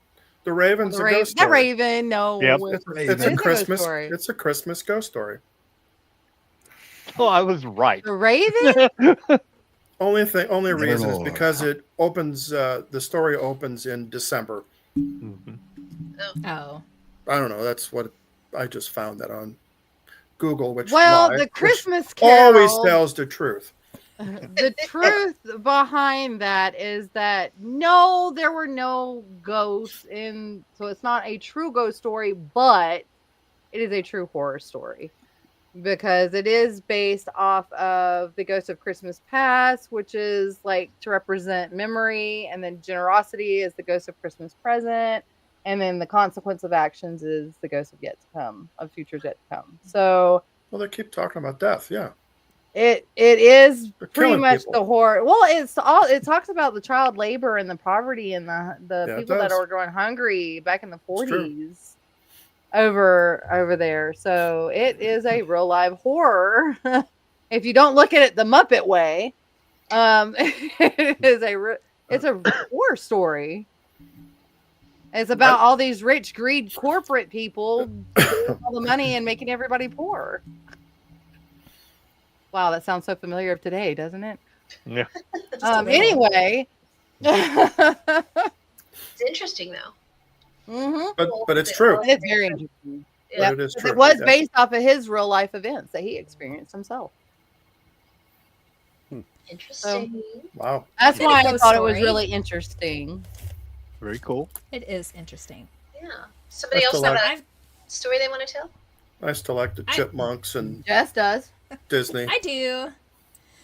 Speaker 4: The Raven's a ghost
Speaker 5: The
Speaker 4: story.
Speaker 5: Raven, no.
Speaker 2: Yep.
Speaker 4: It's
Speaker 5: It
Speaker 4: a
Speaker 5: is a ghost
Speaker 4: Christmas.
Speaker 5: story.
Speaker 4: It's a Christmas ghost story.
Speaker 2: Oh, I was right.
Speaker 5: The Raven?
Speaker 4: Only reason is
Speaker 3: Nevermore.
Speaker 4: because it opens. The story opens in December.
Speaker 2: Mhm.
Speaker 6: Oh.
Speaker 4: I don't know. That's what I just found that on Google. Which
Speaker 5: Well,
Speaker 4: lied,
Speaker 5: the
Speaker 4: which
Speaker 5: Christmas Carol.
Speaker 4: always tells the truth.
Speaker 5: The truth behind that is that no, there were no ghosts in, so it's not a true ghost story, but it is a true horror story because it is based off of the Ghost of Christmas Past, which is like to represent memory, and then generosity is the Ghost of Christmas Present, and then the consequence of actions is the Ghost of yet to come, of futures yet to come. So
Speaker 4: Well, they keep talking about death. Yeah.
Speaker 5: it is
Speaker 4: They're
Speaker 5: pretty
Speaker 4: killing
Speaker 5: much
Speaker 4: people.
Speaker 5: the horror. Well, it talks about the child labor and the poverty and the
Speaker 4: Yeah, it
Speaker 5: people that
Speaker 4: does.
Speaker 5: are going hungry back in the
Speaker 4: It's true.
Speaker 5: 40s over there. So it is a real live horror. If you don't look at it the Muppet way, it's a horror story. It's about all these rich, greed corporate people taking all the money and making everybody poor. Wow, that sounds so familiar of today, doesn't it?
Speaker 2: Yeah.
Speaker 5: Anyway.
Speaker 1: It's interesting though.
Speaker 4: But it's true.
Speaker 5: It's very interesting.
Speaker 4: But
Speaker 5: Yep,
Speaker 4: it is
Speaker 5: 'cause
Speaker 4: true.
Speaker 5: it was
Speaker 4: Yeah.
Speaker 5: based off of his real life events that he experienced himself.
Speaker 1: Interesting.
Speaker 4: Wow.
Speaker 5: That's
Speaker 6: Bit of
Speaker 5: why I
Speaker 6: ghost
Speaker 5: thought it was
Speaker 6: story.
Speaker 5: really interesting.
Speaker 2: Very cool.
Speaker 6: It is interesting.
Speaker 1: Yeah. Somebody
Speaker 4: I
Speaker 1: else
Speaker 4: still
Speaker 1: have a story they want to tell?
Speaker 4: I still like the chipmunks and
Speaker 5: Jess does.
Speaker 4: Disney.
Speaker 6: I do.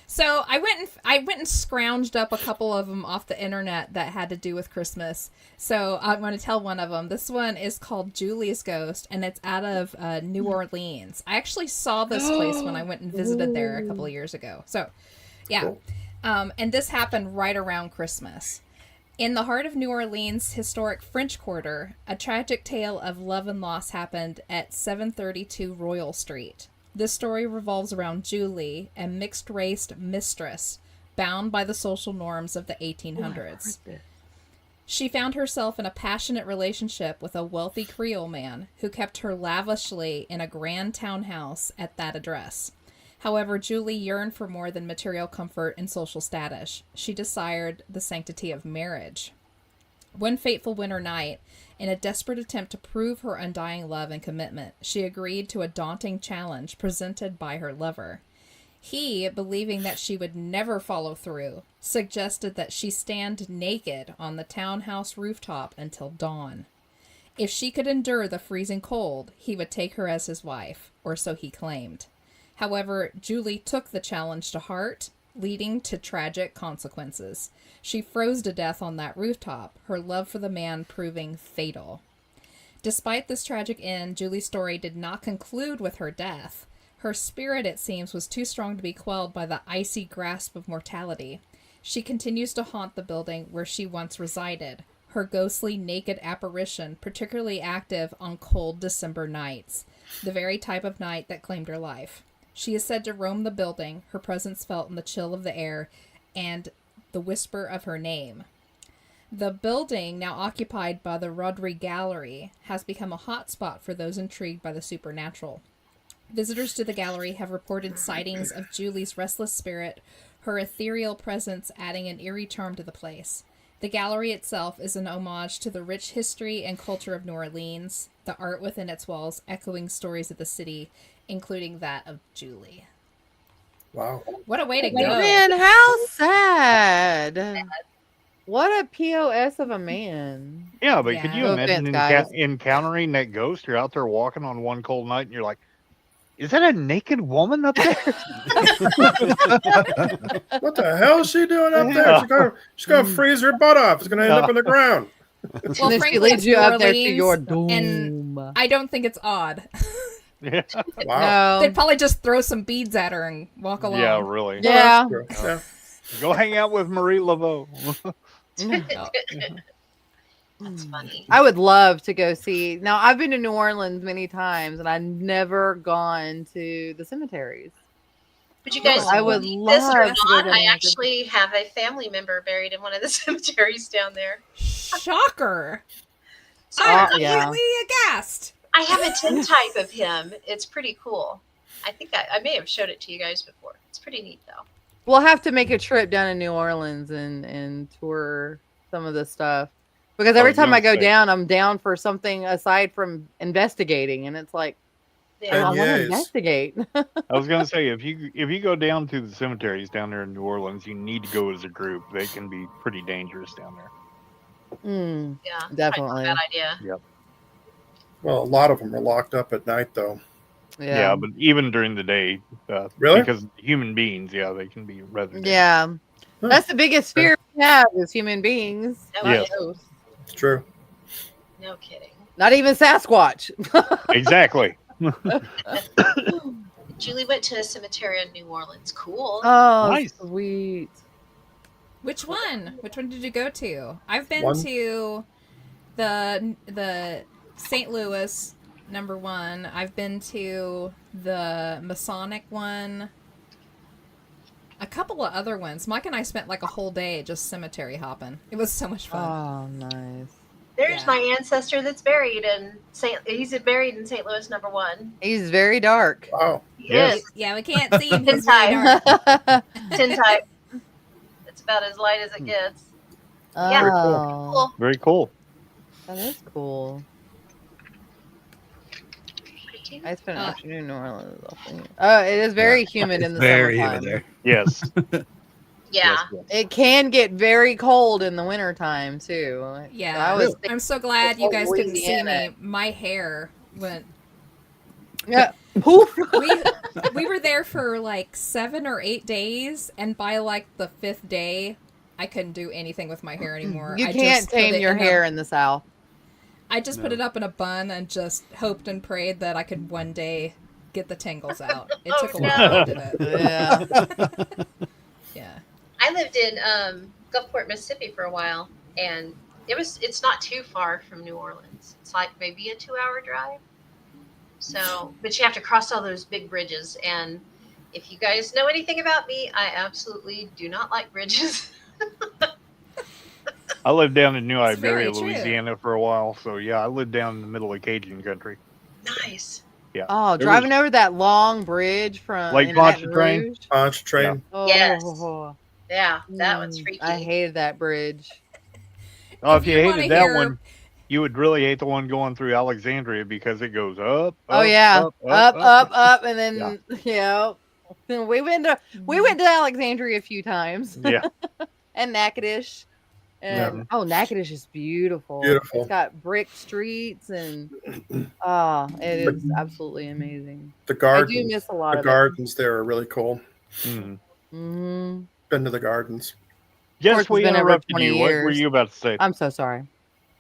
Speaker 6: So I went and scrounged up a couple of them off the internet that had to do with Christmas. So I'm going to tell one of them. This one is called Julie's Ghost, and it's out of New Orleans. I actually saw this place when I went and visited there a couple of years ago. So, yeah.
Speaker 4: Cool.
Speaker 6: And this happened right around Christmas. In the heart of New Orleans' historic French Quarter, a tragic tale of love and loss happened at 732 Royal Street. This story revolves around Julie, a mixed-race mistress, bound by the social norms of the 1800s. She found herself in a passionate relationship with a wealthy Creole man who kept her lavishly in a grand townhouse at that address. However, Julie yearned for more than material comfort and social status. She desired the sanctity of marriage. One fateful winter night, in a desperate attempt to prove her undying love and commitment, she agreed to a daunting challenge presented by her lover. He, believing that she would never follow through, suggested that she stand naked on the townhouse rooftop until dawn. If she could endure the freezing cold, he would take her as his wife, or so he claimed. However, Julie took the challenge to heart, leading to tragic consequences. She froze to death on that rooftop, her love for the man proving fatal. Despite this tragic end, Julie's story did not conclude with her death. Her spirit, it seems, was too strong to be quelled by the icy grasp of mortality. She continues to haunt the building where she once resided, her ghostly naked apparition particularly active on cold December nights, the very type of night that claimed her life. She is said to roam the building, her presence felt in the chill of the air and the whisper of her name. The building, now occupied by the Rodri Gallery, has become a hotspot for those intrigued by the supernatural. Visitors to the gallery have reported sightings of Julie's restless spirit, her ethereal presence adding an eerie charm to the place. The gallery itself is an homage to the rich history and culture of New Orleans, the art within its walls echoing stories of the city, including that of Julie.
Speaker 4: Wow.
Speaker 6: What a way to go.
Speaker 5: Man, how sad. What a POS of a man.
Speaker 2: Yeah, but could
Speaker 6: Yeah.
Speaker 2: you
Speaker 5: No
Speaker 2: imagine
Speaker 5: offense, guys.
Speaker 2: encountering that ghost? You're out there walking on one cold night and you're like, is that a naked woman up there?
Speaker 4: What the hell is she doing up there?
Speaker 2: Yeah.
Speaker 4: She's gonna freeze her butt off. It's gonna end up in the ground.
Speaker 6: Well,
Speaker 5: And then she
Speaker 6: frankly,
Speaker 5: leads
Speaker 6: it's
Speaker 5: you
Speaker 6: New
Speaker 5: up there to
Speaker 6: Orleans,
Speaker 5: your
Speaker 6: and
Speaker 5: doom.
Speaker 6: I don't think it's odd.
Speaker 2: Yeah,
Speaker 4: Wow.
Speaker 6: They'd
Speaker 5: No.
Speaker 6: probably just throw some beads at her and walk along.
Speaker 2: yeah, really.
Speaker 5: Yeah.
Speaker 4: Yeah.
Speaker 2: Go hang out with Marie Laveau.
Speaker 1: That's funny.
Speaker 5: I would love to go see. Now, I've been to New Orleans many times, and I've never gone to the cemeteries.
Speaker 1: But you guys,
Speaker 5: I would
Speaker 1: believe this or
Speaker 5: love to go
Speaker 1: not,
Speaker 5: to
Speaker 1: I
Speaker 5: America.
Speaker 1: actually have a family member buried in one of the cemeteries down there.
Speaker 6: Shocker.
Speaker 1: So
Speaker 6: I'm
Speaker 5: yeah.
Speaker 6: completely aghast.
Speaker 1: I have a tintype of him. It's pretty cool. I think I may have showed it to you guys before. It's pretty neat, though.
Speaker 5: We'll have to make a trip down in New Orleans and tour some of this stuff. Because every
Speaker 2: was
Speaker 5: time
Speaker 2: gonna
Speaker 5: I go
Speaker 2: say-
Speaker 5: down, I'm down for something aside from investigating. And it's like, I
Speaker 1: Yeah.
Speaker 5: want to
Speaker 4: Beignets.
Speaker 5: investigate.
Speaker 2: I was gonna say if you go down to the cemeteries down there in New Orleans, you need to go as a group. They can be pretty dangerous down there.
Speaker 5: Mm,
Speaker 1: Yeah, probably
Speaker 5: definitely.
Speaker 1: not a bad idea.
Speaker 4: Well, a lot of them are locked up at night, though.
Speaker 2: Yeah, but even during the day,
Speaker 4: Really?
Speaker 2: because human beings, yeah, they can be rather dangerous.
Speaker 5: Yeah. That's the biggest fear we have as human beings.
Speaker 1: No,
Speaker 2: Yes.
Speaker 5: Ghosts.
Speaker 4: It's true.
Speaker 1: no kidding.
Speaker 5: Not even Sasquatch.
Speaker 2: Exactly.
Speaker 1: Julie went to a cemetery in New Orleans. Cool.
Speaker 5: Oh,
Speaker 2: Nice.
Speaker 5: sweet.
Speaker 6: Which one? Which one did you go to? I've been
Speaker 4: One.
Speaker 6: to the St. Louis #1. I've been to the Masonic one. A couple of other ones. Mike and I spent like a whole day just cemetery hopping. It was so much fun.
Speaker 5: Oh, nice.
Speaker 1: There's
Speaker 6: yeah.
Speaker 1: my ancestor that's buried in He's buried in St. Louis #1.
Speaker 5: He's very dark.
Speaker 4: Wow.
Speaker 1: He
Speaker 2: Yes.
Speaker 1: is.
Speaker 6: Yeah, we can't see him. He's
Speaker 1: Inside.
Speaker 6: really dark.
Speaker 1: Tintype. It's about as light as it gets. Yeah.
Speaker 4: Very cool.
Speaker 5: Oh,
Speaker 1: Cool.
Speaker 2: Very cool.
Speaker 5: that is cool. I spent an afternoon in New Orleans. Oh, it is very humid in the
Speaker 3: Very
Speaker 5: summertime.
Speaker 3: humid there.
Speaker 2: Yes.
Speaker 1: Yeah.
Speaker 2: Yes, yes.
Speaker 5: It can get very cold in the wintertime too.
Speaker 6: Yeah.
Speaker 5: So I was
Speaker 6: I'm so glad you guys couldn't see
Speaker 5: Louisiana.
Speaker 6: me. My hair went.
Speaker 5: yeah. Poof.
Speaker 6: We were there for like 7 or 8 days, and by like the 5th day, I couldn't do anything with my hair anymore.
Speaker 5: You
Speaker 6: I
Speaker 5: can't
Speaker 6: just put
Speaker 5: tame
Speaker 6: it
Speaker 5: your
Speaker 6: in
Speaker 5: hair in the South.
Speaker 6: I just put
Speaker 7: No.
Speaker 6: it up in a bun and just hoped and prayed that I could one day get the tangles out. It
Speaker 1: Oh,
Speaker 6: took a
Speaker 1: no.
Speaker 6: while, but I did it.
Speaker 5: Yeah.
Speaker 6: Yeah.
Speaker 1: I lived in Gulfport, Mississippi for a while, and it's not too far from New Orleans. It's like maybe a 2-hour drive. So, but you have to cross all those big bridges. And if you guys know anything about me, I absolutely do not like bridges.
Speaker 2: I lived down in New
Speaker 6: It's very
Speaker 2: Iberia,
Speaker 6: true.
Speaker 2: Louisiana for a while. So yeah, I lived down in the middle of Cajun country.
Speaker 1: Nice.
Speaker 2: Yeah.
Speaker 5: Oh,
Speaker 2: It
Speaker 5: driving
Speaker 2: was
Speaker 5: over that long bridge from
Speaker 2: Lake
Speaker 5: in Baton
Speaker 2: Pontchartrain.
Speaker 5: Rouge.
Speaker 4: Pontchartrain.
Speaker 5: Oh,
Speaker 1: Yes. Yeah, that one's
Speaker 5: Mm,
Speaker 1: freaky.
Speaker 5: I hated that bridge.
Speaker 2: Oh,
Speaker 6: If
Speaker 2: if you
Speaker 6: you wanna
Speaker 2: hated that
Speaker 6: hear-
Speaker 2: one, you would really hate the one going through Alexandria because it goes up.
Speaker 5: Oh
Speaker 2: up,
Speaker 5: yeah, up, and then
Speaker 2: Yeah.
Speaker 5: we went to Alexandria a few times.
Speaker 2: Yeah.
Speaker 5: And Natchitoches. And Natchitoches is beautiful.
Speaker 4: Beautiful.
Speaker 5: It's got brick streets and it is absolutely amazing.
Speaker 4: The
Speaker 5: I
Speaker 4: gardens.
Speaker 5: do miss a lot
Speaker 4: The
Speaker 5: of
Speaker 4: gardens there are really cool.
Speaker 2: Mhm.
Speaker 5: it. Hmm.
Speaker 4: Been to the gardens.
Speaker 2: Yes,
Speaker 5: it's
Speaker 2: we
Speaker 5: been over
Speaker 2: interrupted
Speaker 5: 20
Speaker 2: you. What were
Speaker 5: years.
Speaker 2: you about to say?
Speaker 5: I'm so sorry.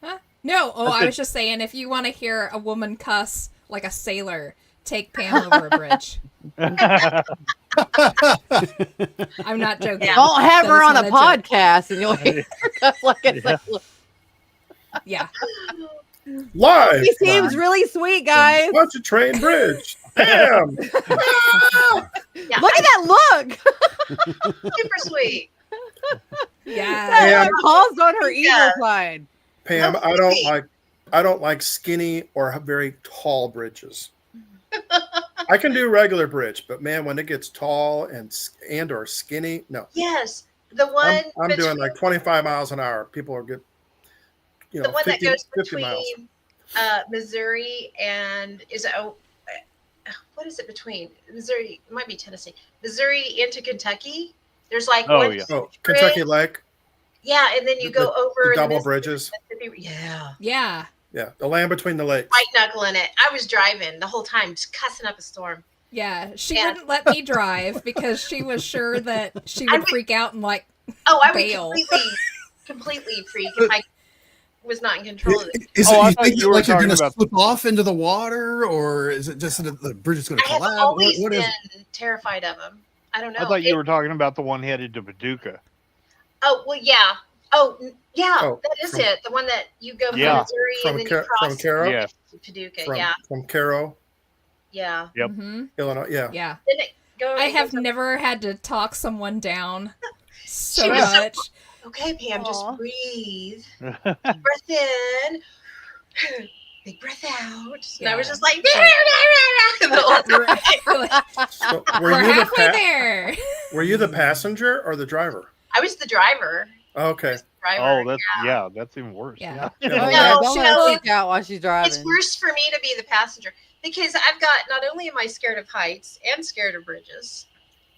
Speaker 6: Huh? No. Oh,
Speaker 2: I
Speaker 6: I
Speaker 2: said-
Speaker 6: was just saying, if you want to hear a woman cuss like a sailor, take Pam over a bridge. I'm not joking.
Speaker 1: Yeah.
Speaker 5: Don't have
Speaker 6: That
Speaker 5: her
Speaker 6: is
Speaker 5: on a
Speaker 6: not joke.
Speaker 5: podcast and you'll hear her cuss like a sailor.
Speaker 6: Yeah.
Speaker 4: Live.
Speaker 5: He seems really sweet, guys.
Speaker 4: Pontchartrain Bridge. Bam.
Speaker 1: Yeah,
Speaker 5: Look at that look.
Speaker 1: super sweet.
Speaker 6: Yeah.
Speaker 5: That paused on her
Speaker 1: Yeah.
Speaker 5: evil side.
Speaker 4: Pam, I don't like skinny or very tall bridges. I can do regular bridge, but man, when it gets tall and or skinny, no.
Speaker 1: Yes, the one
Speaker 4: I'm doing like 25 miles an hour. People are good. You know,
Speaker 1: the one
Speaker 4: 50,
Speaker 1: that goes
Speaker 4: 50 miles.
Speaker 1: between Missouri and what is it between Missouri? It might be Tennessee. Missouri into Kentucky. There's like
Speaker 2: Oh,
Speaker 1: one
Speaker 2: yeah.
Speaker 4: Oh, Kentucky
Speaker 1: bridge.
Speaker 4: Lake,
Speaker 1: Yeah, and then you go over
Speaker 4: the double
Speaker 1: Mississippi-
Speaker 4: bridges.
Speaker 1: Yeah,
Speaker 6: Yeah.
Speaker 4: Yeah, the land between the lakes.
Speaker 1: white knuckling it. I was driving the whole time, just cussing up a storm.
Speaker 6: Yeah. She
Speaker 1: Yeah.
Speaker 6: wouldn't let me drive because she was sure that she
Speaker 1: I
Speaker 6: would
Speaker 1: would-
Speaker 6: freak out and like,
Speaker 1: Oh, I would
Speaker 6: Bail.
Speaker 1: completely freak if I was not in control of it.
Speaker 3: Is
Speaker 2: Oh, I
Speaker 3: it
Speaker 2: thought
Speaker 3: you think
Speaker 2: you were
Speaker 3: like you're
Speaker 2: talking
Speaker 3: going to
Speaker 2: about-
Speaker 3: slip off into the water, or is it just that the bridge is going to
Speaker 1: I have
Speaker 3: collapse?
Speaker 1: always
Speaker 3: What is
Speaker 1: been
Speaker 3: it?
Speaker 1: terrified of them. I don't know.
Speaker 2: I thought you were talking about the one headed to Paducah.
Speaker 1: Oh well, yeah. Oh yeah,
Speaker 4: Oh,
Speaker 1: that is
Speaker 4: from-
Speaker 1: it. The one that you go from
Speaker 2: Yeah.
Speaker 1: Missouri
Speaker 4: From
Speaker 1: and then
Speaker 4: Ca-
Speaker 1: you cross
Speaker 4: from Cairo?
Speaker 2: Yes.
Speaker 1: to Paducah.
Speaker 4: From,
Speaker 1: Yeah,
Speaker 4: from Cairo,
Speaker 1: yeah.
Speaker 2: Yep.
Speaker 6: mm-hmm.
Speaker 4: Illinois. Yeah.
Speaker 6: Yeah.
Speaker 1: Then it
Speaker 6: I have
Speaker 1: goes up-
Speaker 6: never had to talk someone down so
Speaker 1: She was so-
Speaker 6: much.
Speaker 1: Okay, Pam, just
Speaker 5: Aw.
Speaker 1: breathe. Breath in. Big breath out. And I was
Speaker 6: Yeah.
Speaker 1: just like, the whole time.
Speaker 4: So,
Speaker 6: We're halfway there.
Speaker 4: were you the passenger or the driver?
Speaker 1: I was the driver.
Speaker 4: Okay.
Speaker 2: Oh, that's even worse.
Speaker 6: Yeah.
Speaker 5: Oh,
Speaker 4: Yeah.
Speaker 5: yeah,
Speaker 1: No,
Speaker 5: don't
Speaker 1: she
Speaker 5: let her
Speaker 1: was-
Speaker 5: freak out while she's driving.
Speaker 1: It's worse for me to be the passenger because I've got, not only am I scared of heights and scared of bridges,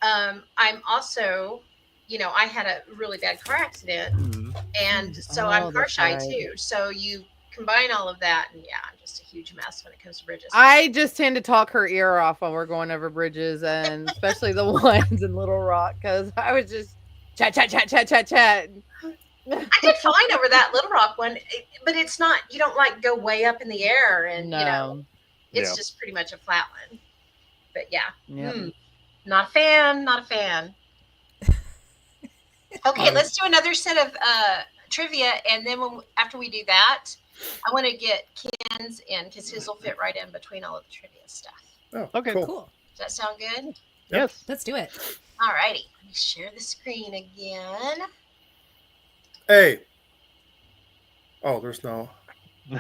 Speaker 1: I'm also, I had a really bad car accident,
Speaker 2: Mhm.
Speaker 1: and so
Speaker 5: Oh,
Speaker 1: I'm car
Speaker 5: that's
Speaker 1: shy
Speaker 5: right.
Speaker 1: too. So you combine all of that, and yeah, I'm just a huge mess when it comes to bridges.
Speaker 5: I just tend to talk her ear off while we're going over bridges, and especially the ones in Little Rock, because I was just chat.
Speaker 1: I did fine over that Little Rock one, but it's not, you don't like go way up in the air, and
Speaker 5: No.
Speaker 1: it's
Speaker 2: Yeah.
Speaker 1: just pretty much a flat one. But yeah,
Speaker 5: Yep.
Speaker 1: not a fan, not a fan. Okay, let's do another set of trivia, and then after we do that, I want to get Ken's in because his will fit right in between all of the trivia stuff.
Speaker 4: Oh,
Speaker 2: Okay,
Speaker 4: cool.
Speaker 6: Cool.
Speaker 1: Does that sound good?
Speaker 2: Yes.
Speaker 6: Let's do it.
Speaker 1: All righty. Let me share the screen again.
Speaker 4: Hey. Oh, there's no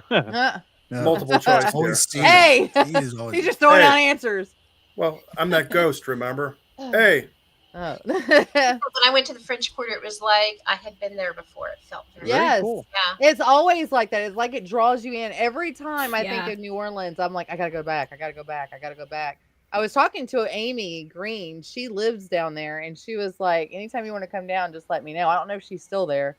Speaker 5: Uh,
Speaker 3: No.
Speaker 4: multiple choice here.
Speaker 3: Always see
Speaker 5: Hey!
Speaker 3: that. He is always-
Speaker 5: he's just throwing
Speaker 4: Hey.
Speaker 5: out answers.
Speaker 4: Well, I'm that ghost, remember? Hey.
Speaker 5: Oh.
Speaker 1: When I went to the French Quarter, it was like I had been there before. It felt very
Speaker 5: Yes.
Speaker 2: cool.
Speaker 1: Yeah.
Speaker 5: It's always like that. It's like it draws you in. Every time I think
Speaker 6: Yeah.
Speaker 5: of New Orleans, I'm like, I gotta go back. I gotta go back. I gotta go back. I was talking to Amy Green. She lives down there, and she was like, anytime you want to come down, just let me know. I don't know if she's still there,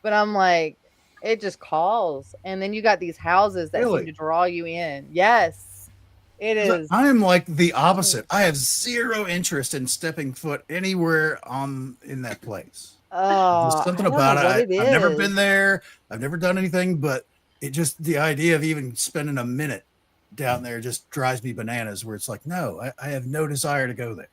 Speaker 5: but I'm like, it just calls. And then you got these houses that
Speaker 3: Really?
Speaker 5: seem to draw you in. Yes, it is.
Speaker 3: I am like the opposite. I have zero interest in stepping foot anywhere in that place.
Speaker 5: Oh,
Speaker 3: There's something
Speaker 5: I don't
Speaker 3: about
Speaker 5: know what
Speaker 3: it. I've never
Speaker 5: is.
Speaker 3: been there. I've never done anything, but it just the idea of even spending a minute down there just drives me bananas. Where it's like, no, I have no desire to go there.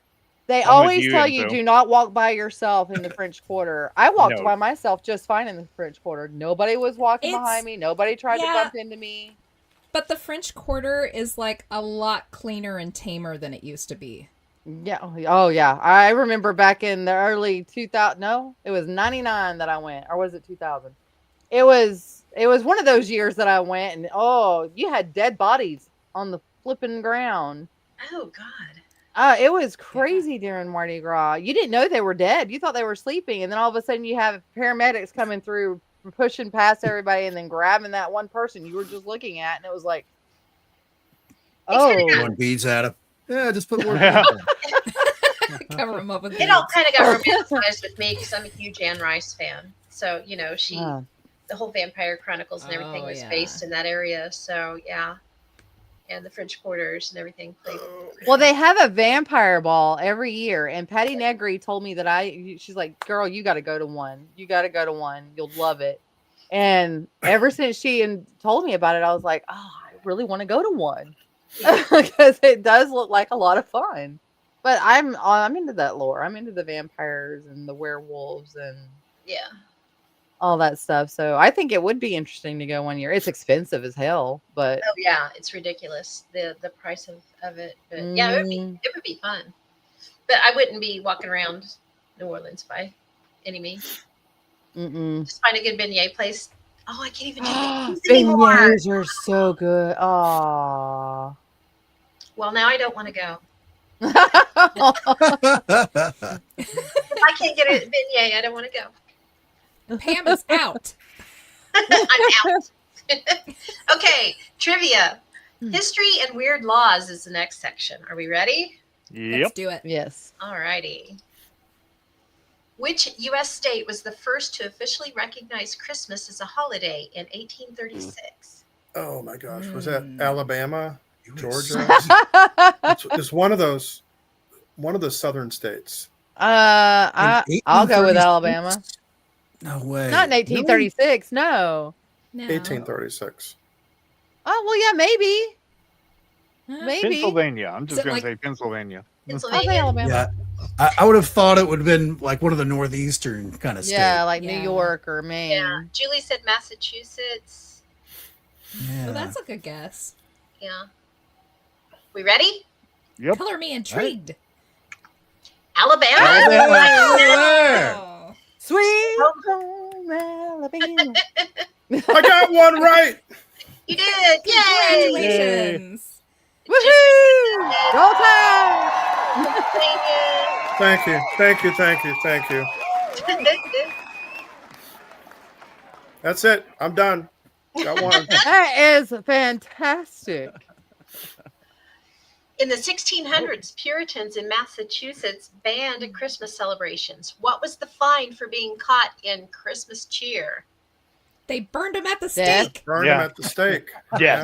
Speaker 5: They
Speaker 2: I'm with
Speaker 5: always
Speaker 2: you,
Speaker 5: tell you
Speaker 2: Enzo.
Speaker 5: do not walk by yourself in the French Quarter. I walked
Speaker 2: No.
Speaker 5: by myself just fine in the French Quarter. Nobody was walking
Speaker 6: It's-
Speaker 5: behind me. Nobody tried to
Speaker 6: yeah.
Speaker 5: bump into me.
Speaker 6: But the French Quarter is like a lot cleaner and tamer than it used to be.
Speaker 5: Yeah. Oh, yeah. I remember back in the early 2000. No, it was 99 that I went. Or was it 2000? It was one of those years that I went and you had dead bodies on the flipping ground.
Speaker 1: Oh God.
Speaker 5: It was crazy during Mardi Gras. You didn't know they were dead. You thought they were sleeping, and then all of a sudden you have paramedics coming through, pushing past everybody, and then grabbing that one person you were just looking at, and it was like,
Speaker 3: Throwing beads at him. Yeah, just put more beads
Speaker 2: Yeah.
Speaker 3: at him.
Speaker 6: Cover them up with
Speaker 1: It all
Speaker 6: beads.
Speaker 1: kind of got romanticized with me because I'm a huge Anne Rice fan. So the whole Vampire Chronicles and everything
Speaker 6: Oh,
Speaker 1: was
Speaker 6: yeah.
Speaker 1: based in that area. So yeah, and the French Quarters and everything played.
Speaker 5: Well, they have a vampire ball every year, and Patty Negri told me that she's like, girl, you got to go to one. You got to go to one. You'll love it. And ever since she told me about it, I was like, oh, I really want to go to one because it does look like a lot of fun. But I'm into that lore. I'm into the vampires and the werewolves and
Speaker 1: Yeah.
Speaker 5: all that stuff. So I think it would be interesting to go one year. It's expensive as hell, but
Speaker 1: Oh yeah, it's ridiculous the price of it. But yeah, it would be fun. But I wouldn't be walking around New Orleans by any means. Just find a good beignet place. Oh, I can't even do beignets anymore.
Speaker 5: beignets are so good. Oh.
Speaker 1: Well, now I don't want to go. If I can't get a beignet, I don't want to go.
Speaker 6: Pam is out.
Speaker 1: I'm out. Okay, trivia. History and weird laws is the next section. Are we ready?
Speaker 2: Yep.
Speaker 6: Let's do it.
Speaker 5: Yes.
Speaker 1: All righty. Which U.S. state was the first to officially recognize Christmas as a holiday in 1836?
Speaker 4: Oh my gosh, was that Alabama, Georgia?
Speaker 5: I'll
Speaker 4: It's one of those southern states.
Speaker 5: I'll go with
Speaker 3: 1836?
Speaker 5: Alabama.
Speaker 3: No way.
Speaker 5: Not in 1836. No.
Speaker 6: No.
Speaker 4: 1836.
Speaker 5: Oh well, yeah, maybe.
Speaker 6: Huh?
Speaker 5: Maybe.
Speaker 2: Pennsylvania. I'm just
Speaker 6: it
Speaker 2: going
Speaker 6: like-
Speaker 2: to say Pennsylvania.
Speaker 5: I'll say
Speaker 1: Pennsylvania.
Speaker 5: Alabama.
Speaker 3: Yeah. I would have thought it would have been like one of the northeastern kind of states.
Speaker 5: Yeah, like
Speaker 6: Yeah.
Speaker 5: New York or Maine.
Speaker 1: Yeah. Julie said Massachusetts.
Speaker 3: Yeah.
Speaker 6: Well, that's a good guess.
Speaker 1: Yeah. We ready?
Speaker 2: Yep.
Speaker 6: Color me intrigued.
Speaker 1: Alabama.
Speaker 3: Alabama.
Speaker 6: Oh.
Speaker 5: Sweet home Alabama.
Speaker 4: I got one right.
Speaker 1: You did. Yay.
Speaker 6: Congratulations.
Speaker 5: Woohoo! Roll Tide!
Speaker 4: Thank you. Thank you. Thank you. Thank you. That's it. I'm done. Got one.
Speaker 5: That is fantastic.
Speaker 1: In the 1600s, Puritans in Massachusetts banned Christmas celebrations. What was the fine for being caught in Christmas cheer?
Speaker 6: They burned him at the
Speaker 5: Death.
Speaker 6: stake.
Speaker 4: Burn
Speaker 2: Yeah.
Speaker 4: them at the stake.
Speaker 2: Yeah.